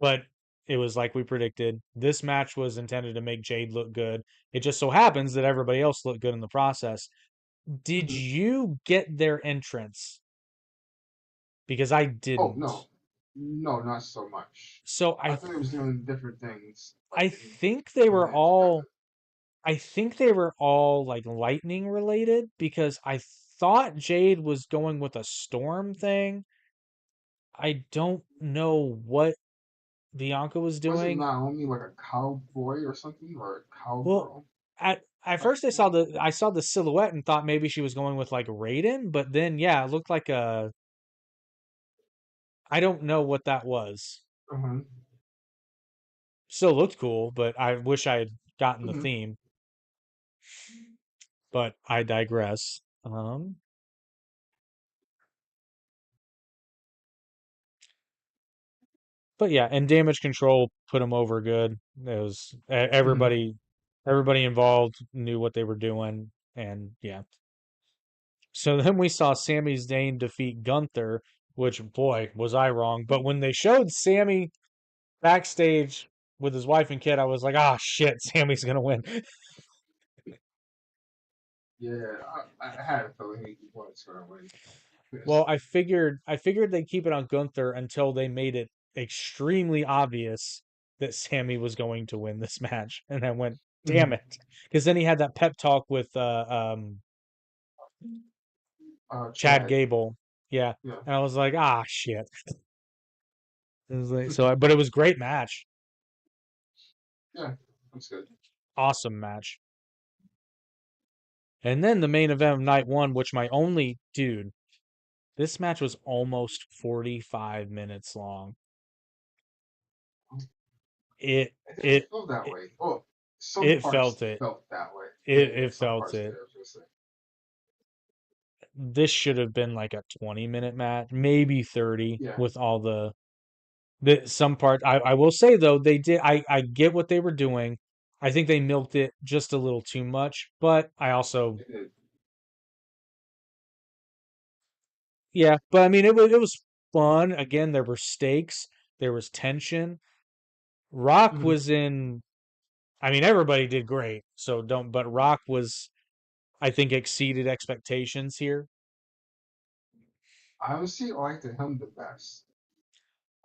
but it was like we predicted. This match was intended to make Jade look good. It just so happens that everybody else looked good in the process. Did Hmm. you get their entrance? Because I Oh didn't. no, no, not so much. So I thought it was doing different things, like I in think they were minutes, kind all I think they were all like lightning related because I thought Jade was going with a storm thing. I don't know what Bianca was Wasn't doing. Naomi like a cowboy or something, or a Well, cowgirl? at Like, first I saw the silhouette and thought maybe she was going with like Raiden, but then yeah, it looked like a I don't know what that was. uh-huh. Still looked cool, but I wish I had gotten the Hmm. theme. But I digress. But yeah, and Damage Control put him over good. It was Hmm. everybody involved knew what they were doing, and yeah. So then we saw Sami Zayn defeat Gunther, which boy was I wrong. But when they showed Sammy backstage with his wife and kid, I was like, ah, shit, Sammy's gonna win. Yeah, I had a feeling he was gonna win. Well, Yes. I figured they'd keep it on Gunther until they made it extremely obvious that Sammy was going to win this match, and I went, damn Hmm. it, because then he had that pep talk with Chad Chad. Gable, yeah, Yeah. and I was like, ah, shit. It was like, but it was a great match, Yeah, that's good. awesome match. And then the main event of night one, which my only dude, this match was almost 45 minutes long. It It it felt that it, way. Well, some it parts felt it. felt that way. Yeah, yeah, It some felt parts did. it. I was gonna say. This should have been like a 20-minute match, maybe 30 Yeah, with all the some part. I will say though, they did I get what they were doing. I think they milked it just a little too much, but I also it did. yeah, but I mean it was fun. Again, there were stakes, there was tension. Rock Mhm. was in I mean everybody did great. So don't but Rock was I think exceeded expectations here. I honestly liked him the best.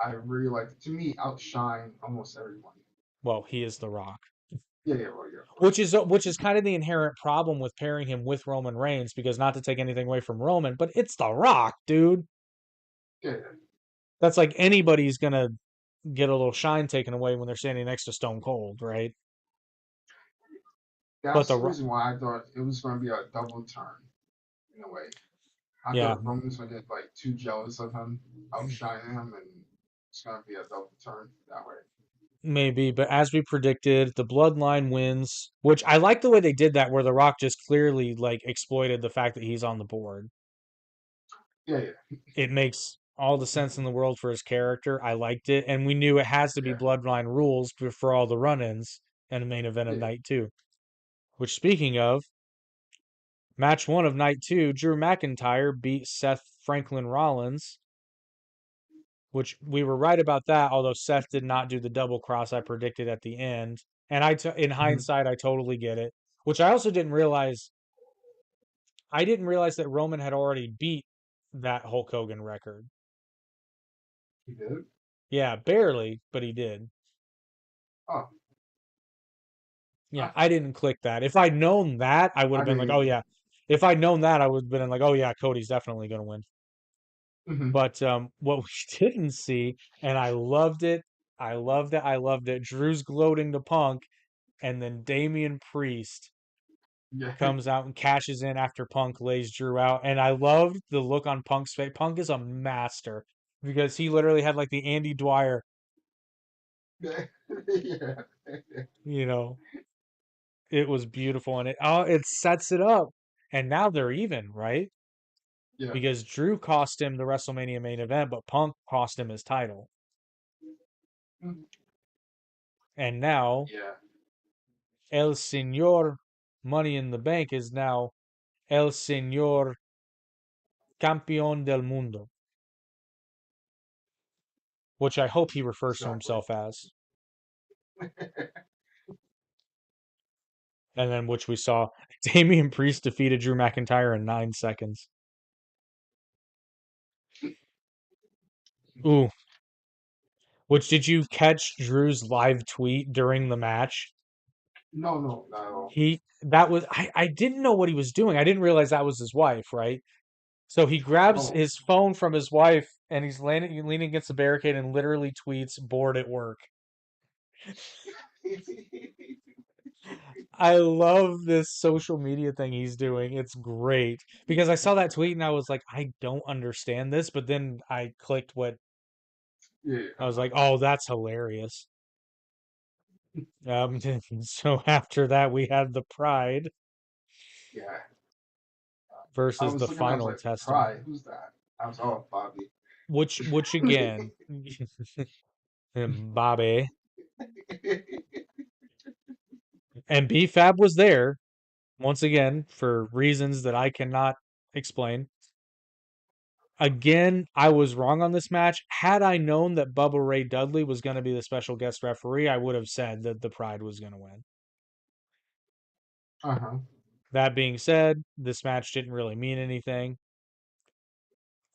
I really liked. To me, outshine almost everyone. Well, he is the Rock. Yeah, yeah, well, yeah, of Which course. is which is kind of the inherent problem with pairing him with Roman Reigns because not to take anything away from Roman, but it's the Rock, dude. Yeah, yeah. That's like anybody's going to get a little shine taken away when they're standing next to Stone Cold, right? But That's the the reason why I thought it was going to be a double turn in a way. I yeah, thought Roman was going to get like too jealous of him, outshining him, and it's going to be a double turn that way. maybe, but as we predicted, the Bloodline wins, which I like the way they did that where the Rock just clearly like exploited the fact that he's on the board. Yeah, yeah, It makes all the sense in the world for his character. I liked it, and we knew it has to be yeah, Bloodline rules for all the run-ins and the main event of yeah. night two. Which, speaking of, match one of night two, Drew McIntyre beat Seth Franklin Rollins, which we were right about that, although Seth did not do the double cross I predicted at the end. And in Mhm. hindsight, I totally get it. Which I also didn't realize. I didn't realize that Roman had already beat that Hulk Hogan record. He did. Yeah, barely, but he did. Oh, Yeah, I, I didn't click that. If I'd known that, I would I have been didn't like, oh either. yeah. If I'd known that, I would have been like, oh yeah, Cody's definitely going to win. Hmm. But what we didn't see, and I loved it, I loved it, I loved it. Drew's gloating to Punk, and then Damian Priest Yeah, comes out and cashes in after Punk lays Drew out. And I loved the look on Punk's face. Punk is a master because he literally had like the Andy Dwyer, yeah, yeah, you know, it was beautiful and it sets it up. And now they're even, right? yeah. Because Drew cost him the WrestleMania main event, but Punk cost him his title. Mhm. And now Yeah. El Señor Money in the Bank is now El Señor Campeón del Mundo, which I hope he refers to Exactly. himself as. And then which we saw Damian Priest defeated Drew McIntyre in 9 seconds. Ooh, which did you catch Drew's live tweet during the match? No, no, not at all. He that was I didn't know what he was doing. I didn't realize that was his wife, right? So he grabs Oh. his phone from his wife and he's leaning against the barricade and literally tweets bored at work. I love this social media thing he's doing. It's great because I saw that tweet and I was like, I don't understand this, but then I clicked what Yeah, I was like, oh, that's hilarious. Um, so after that, we had the Pride yeah. I versus the was looking, I was Final like, Testament, Pride, who's that? I was, oh, Bobby. which again, Bobby and BFAB was there once again for reasons that I cannot explain. Again, I was wrong on this match. Had I known that Bubba Ray Dudley was going to be the special guest referee, I would have said that the Pride was going to win. Uh-huh. That being said, this match didn't really mean anything.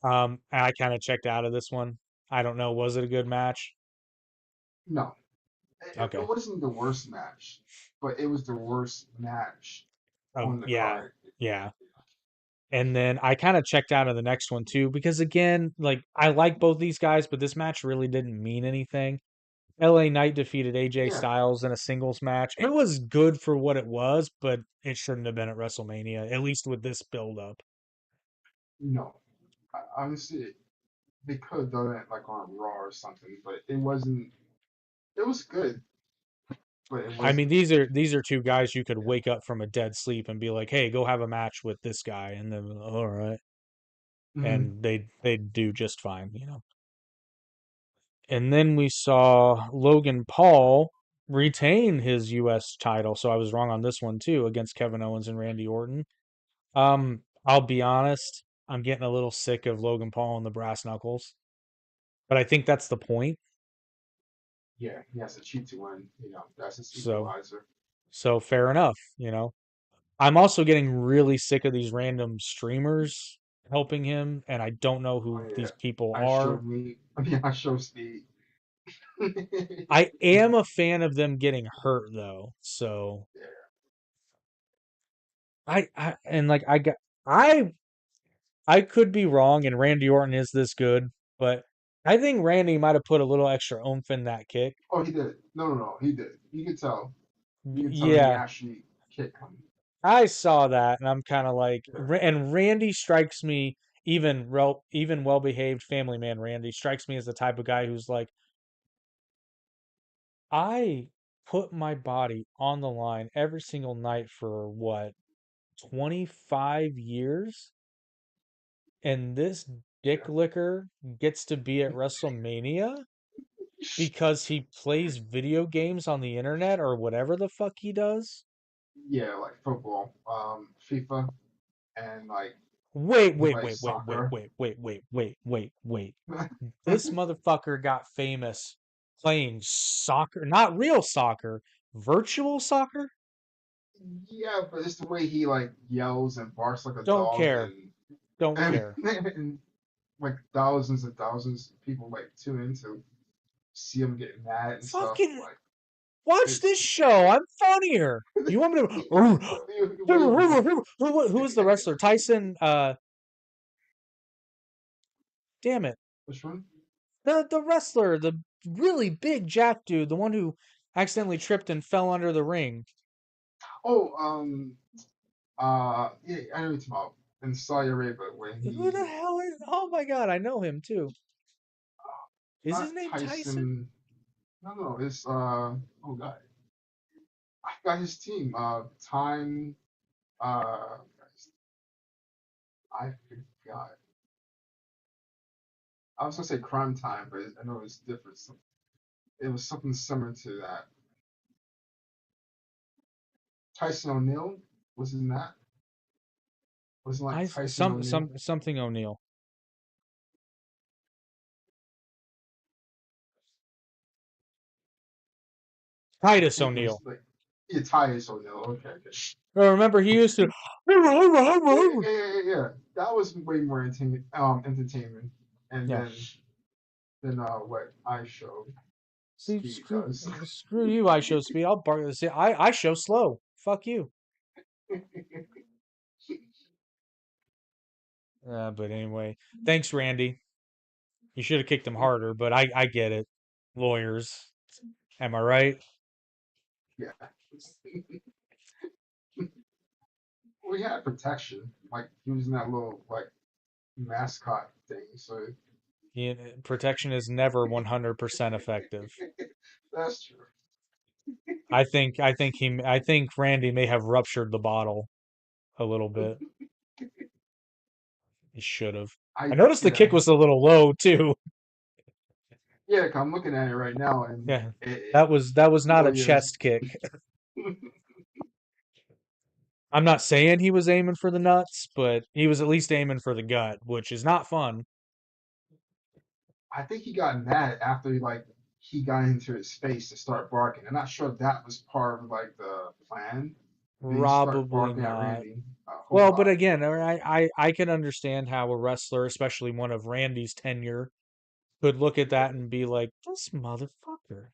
I kind of checked out of this one. I don't know. Was it a good match? No, it Okay. wasn't the worst match, but it was the worst match Oh, on the yeah. card. Yeah. And then I kind of checked out of the next one too because again, like I like both these guys, but this match really didn't mean anything. LA Knight defeated AJ Yeah, Styles in a singles match. It was good for what it was, but it shouldn't have been at WrestleMania, at least with this build up. no. Honestly, they could have done it like on Raw or something, but it wasn't. It was good, but it I mean, wasn't. these are two guys you could Yeah. wake up from a dead sleep and be like, "Hey, go have a match with this guy," and then all right, Hmm. and they'd do just fine, you know. And then we saw Logan Paul retain his U.S. title, so I was wrong on this one too against Kevin Owens and Randy Orton. I'll be honest, I'm getting a little sick of Logan Paul and the brass knuckles, but I think that's the point. Yeah, he has to cheat to win. That's his So, equalizer. so fair enough, you know. I'm also getting really sick of these random streamers helping him, and I don't know Oh who yeah, these people I are. showed me. I mean, I showed Speed. I am a fan of them getting hurt though, so Yeah. I and like I I could be wrong, and Randy Orton is this good, but I think Randy might have put a little extra oomph in that kick. Oh, he did. No, no, no, he did. You could tell. You could tell he Yeah, actually kicked him. I saw that, and I'm kind of like, Yeah. And Randy strikes me, even well-behaved family man Randy strikes me as the type of guy who's like, I put my body on the line every single night for what, 25 years, and this dick Yeah. licker gets to be at WrestleMania because he plays video games on the internet or whatever the fuck he does. Yeah, like football, FIFA, and like Wait, he wait, likes wait, wait, wait, soccer. wait, wait, wait, wait, wait, wait. This motherfucker got famous playing soccer, not real soccer, virtual soccer? Yeah, but it's the way he like yells and barks like a Don't dog, care. and Don't and, care. and like thousands and thousands of people like tune in to see him get mad and stuff. Fucking Like watch this it's show. I'm funnier. You want me to wait, who is the wrestler? Tyson damn it. which one? The wrestler, the really big jack dude, the one who accidentally tripped and fell under the ring. Oh, yeah, I know it's about in Saudi Arabia when Who the he hell is? Oh my god, I know him too. Is his not name Tyson? Tyson. No, no, it's oh god, I got his team. Time. Uh, I forgot. I was gonna say Crime Time, but I know it's different. So it was something similar to that. Tyson O'Neill was in that. Wasn't like Tyson O'Neill. Something O'Neill. Titus It was O'Neill. like yeah, Tyson O'Neill. Okay, okay. Oh, remember he used to. Yeah, yeah, yeah, yeah, yeah. That was way more entertainment. And Yeah. then what I showed See, Speed does. screw you. I show speed. I'll bark. See, I show slow. Fuck you. But anyway, thanks, Randy. You should have kicked him harder, but I get it. Lawyers. Am I right? Yeah. We had protection, like using that little like mascot thing. So Yeah, protection is never 100% effective. that's true. I think Randy may have ruptured the bottle a little bit. He should have. I I noticed the kick yeah was a little low too. yeah. 'Cause I'm looking at it right now, and Yeah. it That was not a really is. chest kick. I'm not saying he was aiming for the nuts, but he was at least aiming for the gut, which is not fun. I think he got mad after he got into his space to start barking. I'm not sure if that was part of like the plan. Did he start Probably barking at not. Randy a whole Well, but lot? again, I can understand how a wrestler, especially one of Randy's tenure, could look at that and be like, this motherfucker.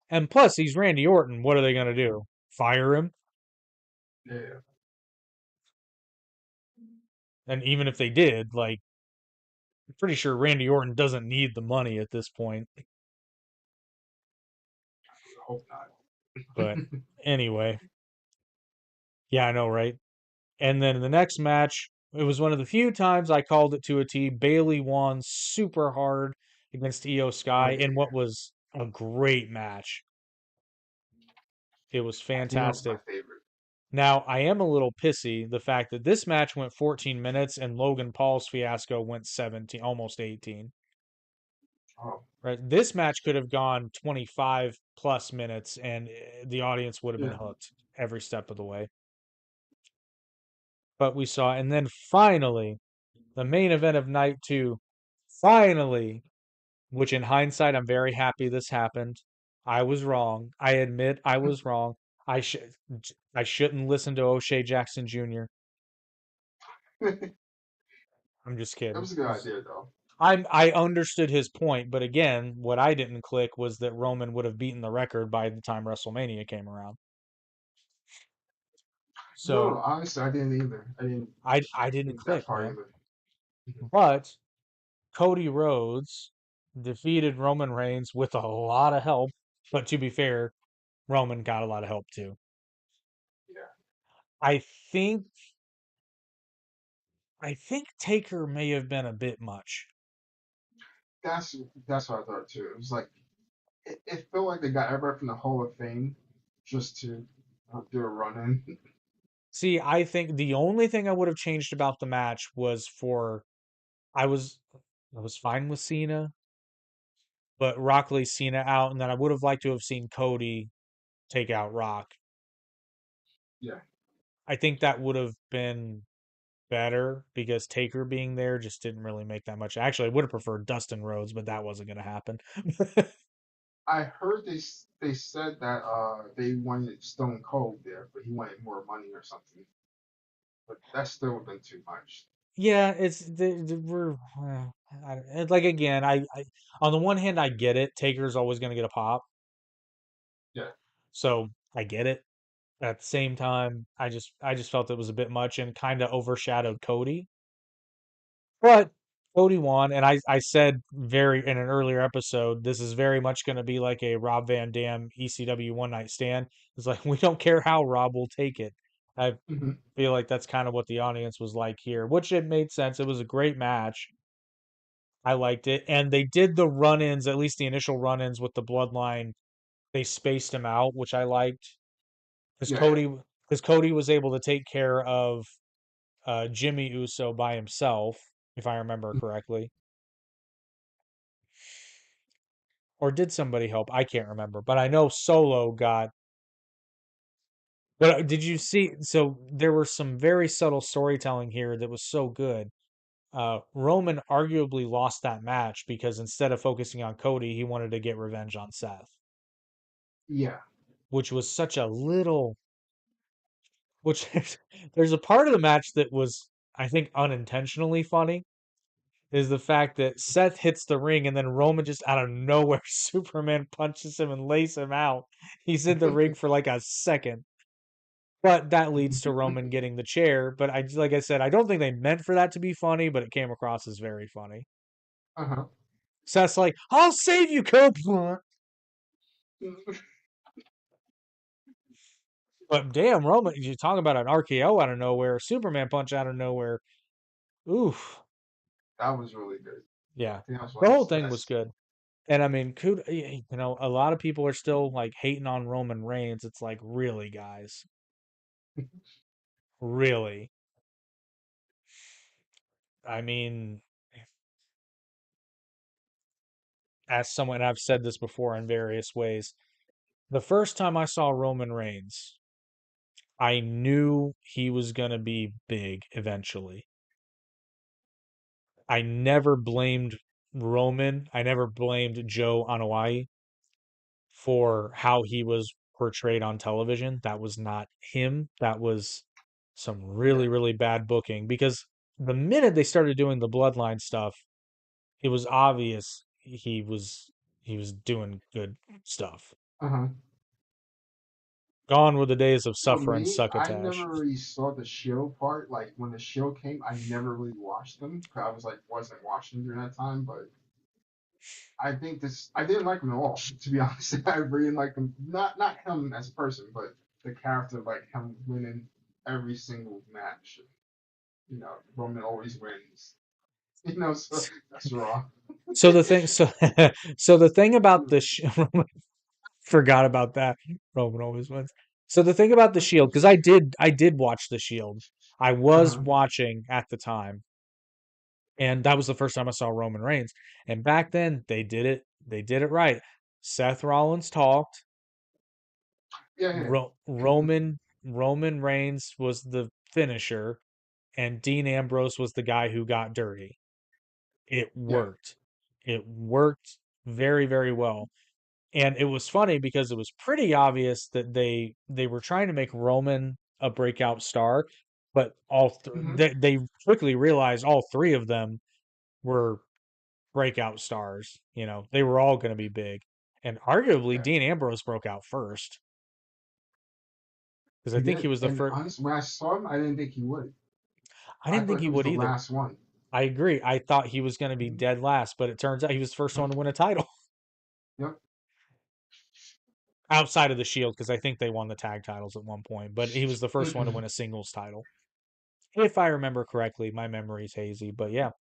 And plus, he's Randy Orton. What are they going to do? Fire him? Yeah, And even if they did, like, I'm pretty sure Randy Orton doesn't need the money at this point. hope not. But anyway, yeah, I know, right? And then in the next match, it was one of the few times I called it to a T. Bailey won super hard against Io Oh Sky yeah, in what yeah. was a great match. It was I think that was my fantastic. favorite. Now, I am a little pissy the fact that this match went 14 minutes and Logan Paul's fiasco went 17, almost 18. Oh Right? This match could have gone 25 plus minutes and the audience would have been yeah. hooked every step of the way. But we saw, and then finally, the main event of night two, finally, which in hindsight, I'm very happy this happened. I was wrong. I admit I was wrong. I should I shouldn't listen to O'Shea Jackson Jr. It I'm just kidding. was a good idea though. I understood his point, but again, what I didn't click was that Roman would have beaten the record by the time WrestleMania came around. No, So honestly, I didn't either. I didn't I didn't think that click, far man. either. Mhm. But Cody Rhodes defeated Roman Reigns with a lot of help. But to be fair, Roman got a lot of help too. Yeah, I think I think Taker may have been a bit much. that's that's what I thought too. It was like it felt like they got everybody from the Hall of Fame just to do a run in. See, I think the only thing I would have changed about the match was for I was I was fine with Cena, but Rock laid Cena out, and then I would have liked to have seen Cody take out Rock. Yeah, I think that would have been better because Taker being there just didn't really make that much. Actually, I would have preferred Dustin Rhodes, but that wasn't going to happen. I heard they said that they wanted Stone Cold there, but he wanted more money or something. But that still would have been too much. Yeah, it's we're like again. I on the one hand, I get it. Taker's always going to get a pop, Yeah. so I get it. At the same time, I just felt it was a bit much and kind of overshadowed Cody. But Cody won, and I said very in an earlier episode, this is very much going to be like a Rob Van Dam ECW one night stand. It's like we don't care how Rob will take it. I Hmm. feel like that's kind of what the audience was like here, which it made sense. It was a great match. I liked it, and they did the run-ins, at least the initial run-ins with the Bloodline. They spaced them out, which I liked because Yeah, yeah. Cody was able to take care of Jimmy Uso by himself, if I remember correctly. Or did somebody help? I can't remember, but I know Solo got. But did you see? So there was some very subtle storytelling here that was so good. Roman arguably lost that match because instead of focusing on Cody, he wanted to get revenge on Seth, Yeah. which was such a little. Which there's a part of the match that was, I think, unintentionally funny. Is the fact that Seth hits the ring and then Roman just out of nowhere Superman punches him and lays him out. He's in the ring for like a second. But that leads to Roman getting the chair. But I like I said, I don't think they meant for that to be funny, but it came across as very funny. Uh-huh. Seth's like, "I'll save you, Cope." But damn, Roman, you talk about an RKO out of nowhere, Superman punch out of nowhere. Oof, That was really good. yeah, I think that was one the of whole his thing was best. good. And I mean, a lot of people are still like hating on Roman Reigns. It's like, really, guys, really. I mean, as someone I've said this before in various ways, the first time I saw Roman Reigns, I knew he was going to be big eventually. I never blamed Roman. I never blamed Joe Anoa'i for how he was portrayed on television. That was not him. That was some really, Yeah. really bad booking because the minute they started doing the bloodline stuff, it was obvious he was doing good stuff. Uh-huh. Gone were the days of For suffer and me, I succotash. never really saw the Shield part. Like when the Shield came, I never really watched them because I was like wasn't watching during that time. But I think this. I didn't like him at all, to be honest. I really like him. Not him as a person, but the character, like him winning every single match. Roman always wins. So that's raw. So the thing, so so the thing about the forgot about that. Roman always wins. So the thing about the Shield, because I did watch the Shield. I was Uh-huh. watching at the time, and that was the first time I saw Roman Reigns. And back then, they did it right. Seth Rollins talked. Yeah, Roman Reigns was the finisher, and Dean Ambrose was the guy who got dirty. It yeah. worked. It worked very, very well. And it was funny because it was pretty obvious that they were trying to make Roman a breakout star, but Hmm. they quickly realized all three of them were breakout stars. They were all going to be big. And arguably Yeah, Dean Ambrose broke out first because I he think he did. was the And first. honestly, when I saw him, I didn't think he would. I I didn't think thought he he was would the either. last one. I agree. I thought he was going to be Hmm. dead last, but it turns out he was the first one to win a title Yep. outside of the Shield because I think they won the tag titles at one point, but he was the first one to win a singles title. If I remember correctly, my memory's hazy, but yeah.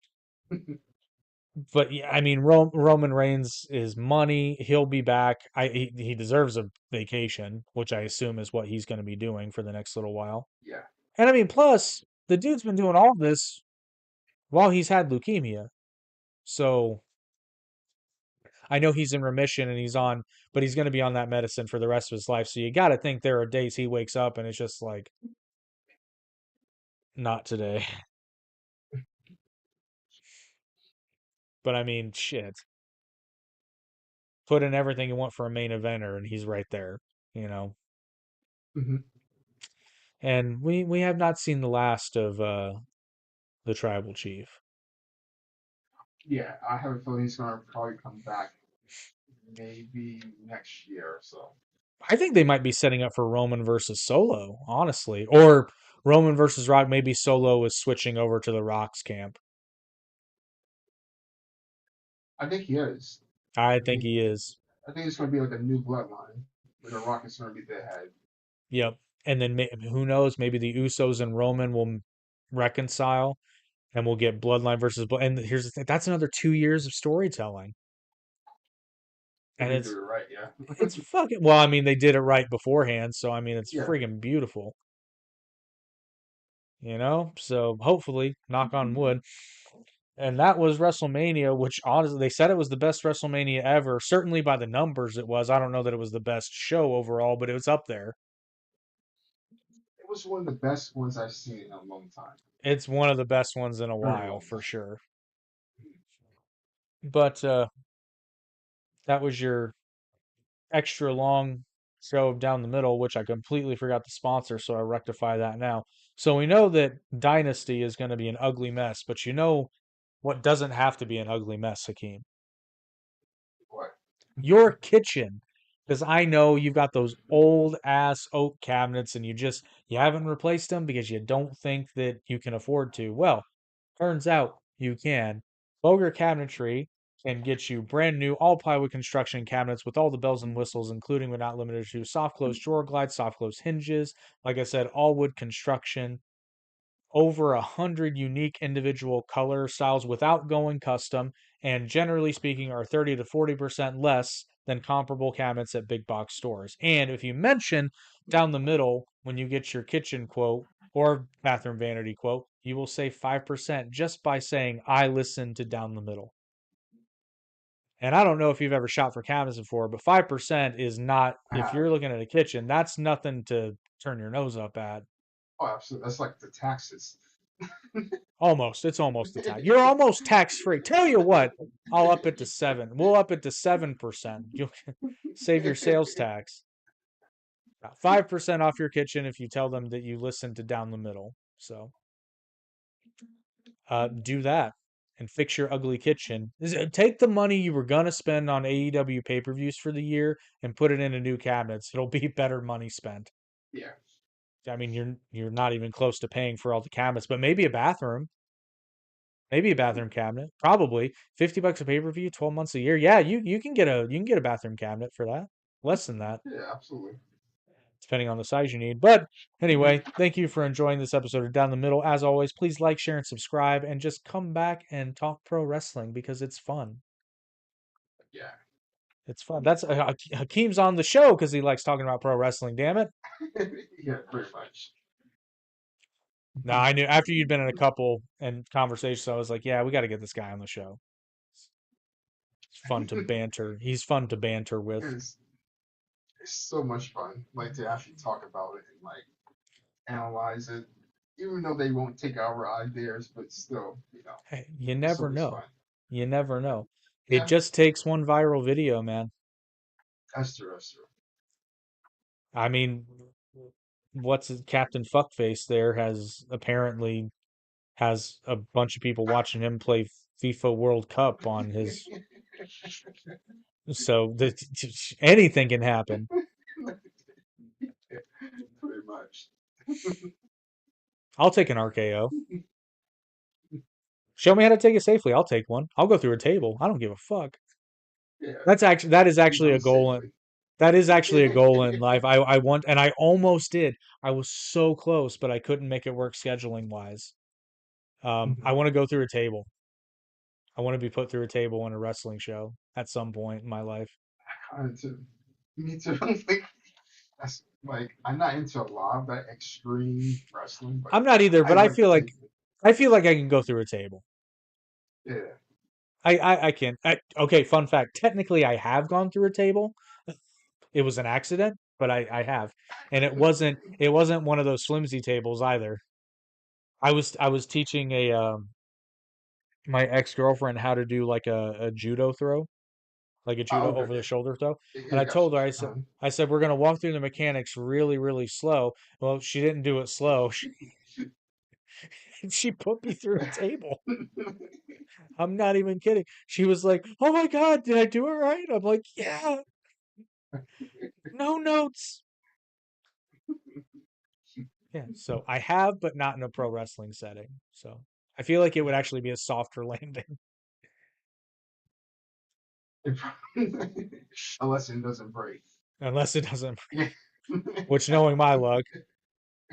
But yeah, I mean, Roman Reigns is money. He'll be back. He deserves a vacation, which I assume is what he's going to be doing for the next little while. Yeah. And I mean, plus the dude's been doing all this while he's had leukemia. So I know he's in remission and but he's going to be on that medicine for the rest of his life. So you got to think there are days he wakes up and it's just like, not today. But I mean, shit. Put in everything you want for a main eventer and he's right there, you know. Hmm. And we have not seen the last of the tribal chief. Yeah, I have a feeling he's gonna probably come back maybe next year or so. I think they might be setting up for Roman versus Solo, honestly, or Roman versus Rock. Maybe Solo is switching over to the Rock's camp. I think he is. I I think think he is. I think it's gonna be like a new bloodline where the Rock is gonna be the head. Yep. And then who knows? Maybe the Usos and Roman will reconcile, and we'll get Bloodline versus Blood. And here's the thing: that's another 2 years of storytelling, If and they do it right, yeah. it's fucking. Well, I mean, they did it right beforehand, so I mean, it's Yeah. freaking beautiful, So hopefully, knock on wood. And that was WrestleMania, which honestly, they said it was the best WrestleMania ever. Certainly by the numbers, it was. I don't know that it was the best show overall, but it was up there. It was one of the best ones I've seen in a long time. It's one of the best ones in a Very while, long for time. sure. But that was your extra long show of Down the Middle, which I completely forgot to sponsor, so I rectify that now. So we know that Dynasty is going to be an ugly mess, but you know what doesn't have to be an ugly mess, Hakeem? What? Your kitchen. Because I know you've got those old ass oak cabinets and you haven't replaced them because you don't think that you can afford to. Well, turns out you can. Boger Cabinetry can get you brand new all plywood construction cabinets with all the bells and whistles, including but not limited to soft close drawer glides, soft close hinges. Like I said, all wood construction, over 100 unique individual color styles without going custom, and generally speaking, are 30 to 40% less than comparable cabinets at big box stores. And if you mention Down the Middle when you get your kitchen quote or bathroom vanity quote, you will save 5% just by saying, I listen to Down the Middle. And I don't know if you've ever shopped for cabinets before, but 5% is not, I if have. you're looking at a kitchen, that's nothing to turn your nose up at. Oh, absolutely. That's like the taxes. Almost. It's almost the tax. You're almost tax free. Tell you what, I'll up it to 7. We'll up it to 7%. You'll save your sales tax. 5% off your kitchen if you tell them that you listen to Down the Middle. So do that and fix your ugly kitchen. Take the money you were gonna spend on AEW pay-per-views for the year and put it into new cabinets. It'll be better money spent. Yeah. I mean, you're not even close to paying for all the cabinets, but maybe a bathroom. Maybe a bathroom cabinet. Probably $50 a pay-per-view, 12 months a year. Yeah, you can get a bathroom cabinet for that. Less than that, Yeah, absolutely. depending on the size you need. But anyway, thank you for enjoying this episode of Down the Middle. As always, please like, share, and subscribe, and just come back and talk pro wrestling because it's fun. Yeah. It's fun. That's Hakeem's on the show because he likes talking about pro wrestling. Damn it! Yeah, pretty much. Now I knew after you'd been in a couple and conversations, I was like, yeah, we got to get this guy on the show. It's fun to banter. He's fun to banter with. it's it's so much fun, like to actually talk about it and like analyze it, even though they won't take our ideas, but still, Hey, you it's never always know. fun. You never know. It Yeah, just takes one viral video, man. that's true. That's true. I mean, Captain Fuckface there has a bunch of people watching him play FIFA World Cup on his so anything can happen. Pretty much. I'll take an RKO. Show me how to take it safely. I'll take one. I'll go through a table. I don't give a fuck. Yeah, That is be actually a done goal. safely. That is actually a goal in life. I want, and I almost did. I was so close, but I couldn't make it work scheduling wise. I want to go through a table. I want to be put through a table in a wrestling show at some point in my life. Kind of too. Me too. That's like I'm not into a lot of that extreme wrestling, but I'm not either, I but like to take it. I feel like I can go through a table. Yeah. I can. Okay, fun fact. Technically, I have gone through a table. It was an accident, but I have, and it wasn't one of those flimsy tables either. I was teaching a my ex girlfriend how to do like a judo throw, like a Oh, judo okay, over the okay. shoulder throw. And Yeah, I got told you. her, Uh-huh. I said, we're gonna walk through the mechanics really, really slow. Well, she didn't do it slow. She put me through a table. I'm not even kidding. She was like, "Oh my God, did I do it right?" I'm like, "Yeah, no notes." Yeah, so I have, but not in a pro wrestling setting. So I feel like it would actually be a softer landing, Unless it doesn't break. unless it doesn't. Yeah. Which, knowing my luck,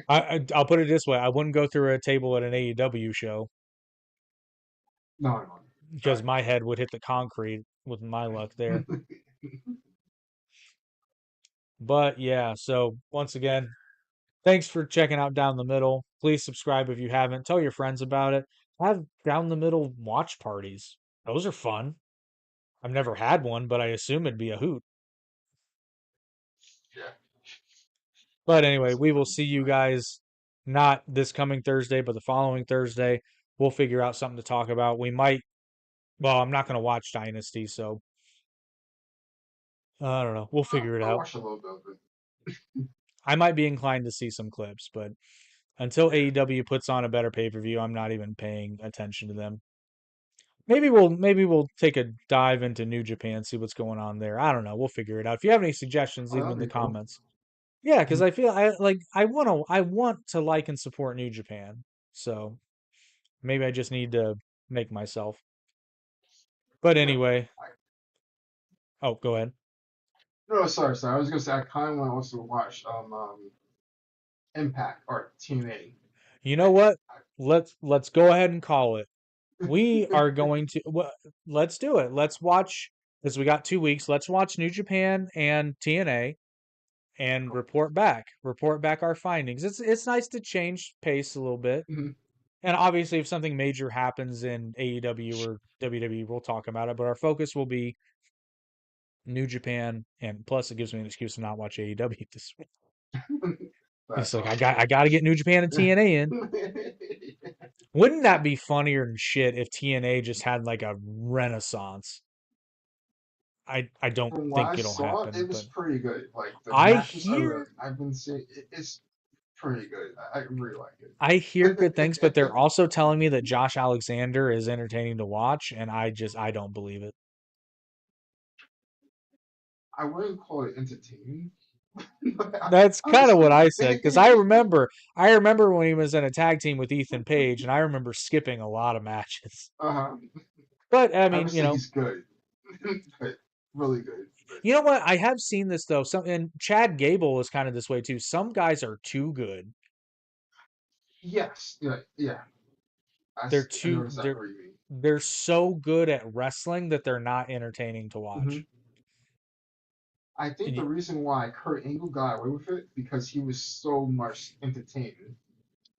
I'll put it this way: I wouldn't go through a table at an AEW show No, no. because Right. my head would hit the concrete with my luck there. But yeah, so once again, thanks for checking out Down the Middle. Please subscribe if you haven't. Tell your friends about it. Have Down the Middle watch parties. Those are fun. I've never had one, but I assume it'd be a hoot. Yeah. But anyway, It's a we will fun see you time. guys not this coming Thursday, but the following Thursday. We'll figure out something to talk about. We might, well, I'm not going to watch Dynasty, so I don't know. We'll figure it I'll out. watch a little bit of it. I might be inclined to see some clips, but until Yeah. AEW puts on a better pay-per-view, I'm not even paying attention to them. Maybe we'll take a dive into New Japan, see what's going on there. I don't know. We'll figure it out. If you have any suggestions, Oh, leave them that'd in the be cool. comments. Yeah, because I feel I want to like and support New Japan. So maybe I just need to make myself. But Yeah. anyway, I, oh, go ahead. no, sorry, sorry. I was gonna say I kind of want to also watch Impact or TNA. You I, know what? I, Let's go ahead and call it. We are going to let's do it. Let's watch because we got 2 weeks. Let's watch New Japan and TNA and cool. report back. Report back our findings. It's nice to change pace a little bit. Mhm. And obviously, if something major happens in AEW or WWE, we'll talk about it. But our focus will be New Japan, and plus, it gives me an excuse to not watch AEW this week. It's That's like awesome. I got to get New Japan and Yeah. TNA in. Wouldn't that be funnier than shit if TNA just had like a renaissance? I don't From what I think it'll saw, happen, it was but pretty good. Like the I matches hear I've been seeing, it's pretty good. I really like I hear good things, but they're it. also telling me that Josh Alexander is entertaining to watch, and I don't believe it. I wouldn't call it entertaining. That's I was kind of what like, I said because I remember when he was in a tag team with Ethan Page, and I remember skipping a lot of matches. uh-huh. But I I would mean, say he's good, but really good. But you know what? I have seen this though. Some and Chad Gable is kind of this way too. Some guys are too good. yes, yeah, yeah. They're I know too exactly what you they're so good at wrestling that they're not entertaining to mean. watch. I think the Y- reason why Kurt Angle got away with it because he was so much entertaining.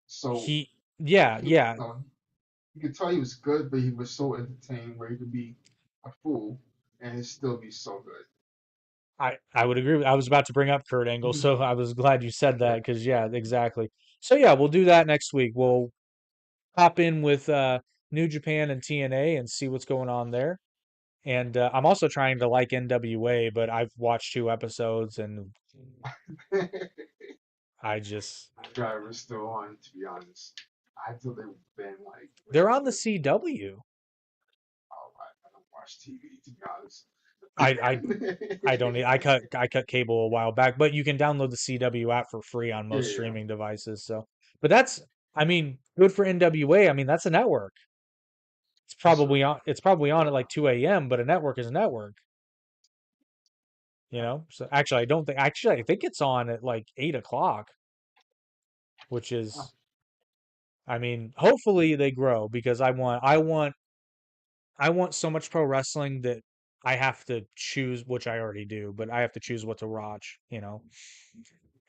So He yeah, he, yeah. you could tell he was good, but he was so entertaining where he could be a fool and he'd still be so I would agree. I was about to bring up Kurt Angle, good. so I was glad you said that because yeah, exactly. So yeah, we'll do that next week. We'll hop in with New Japan and TNA and see what's going on there. And I'm also trying to like NWA, but I've watched 2 episodes and I just I forgot it was still on, to be honest. I thought they've been like way they're on the over. CW. Oh, I don't watch TV, to be honest. I I I don't need. I cut cable a while back, but you can download the CW app for free on Yeah, most yeah, streaming devices. So, but that's I mean good for NWA. I mean that's a network. that's true. It's probably on at like 2 a.m. But a network is a network. You Yeah. know. So actually, I don't think. Actually, I think it's on at like 8 o'clock, which Oh, is. I mean, hopefully they grow because I want so much pro wrestling that I have to choose, which I already do, but I have to choose what to watch, you know.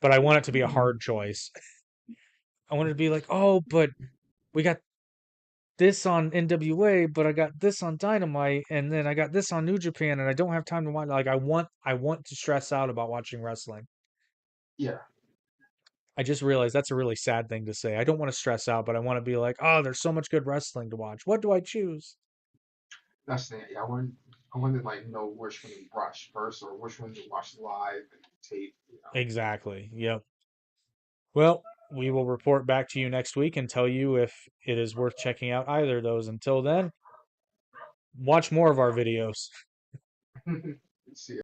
But I want it to be a mhm. hard choice. I want it to be like, oh, but we got this on NWA, but I got this on Dynamite, and then I got this on New Japan, and I don't have time to watch. Like, I want to stress out about watching wrestling. Yeah, I just realized that's a really sad thing to say. I don't want to stress out, but I want to be like, oh, there's so much good wrestling to watch. What do I choose? that's the yeah, I want to like know which one to watch first or which one to watch live and tape. Exactly. Yep. Well, we will report back to you next week and tell you if it is worth checking out either of those. Until then, watch more of our videos. See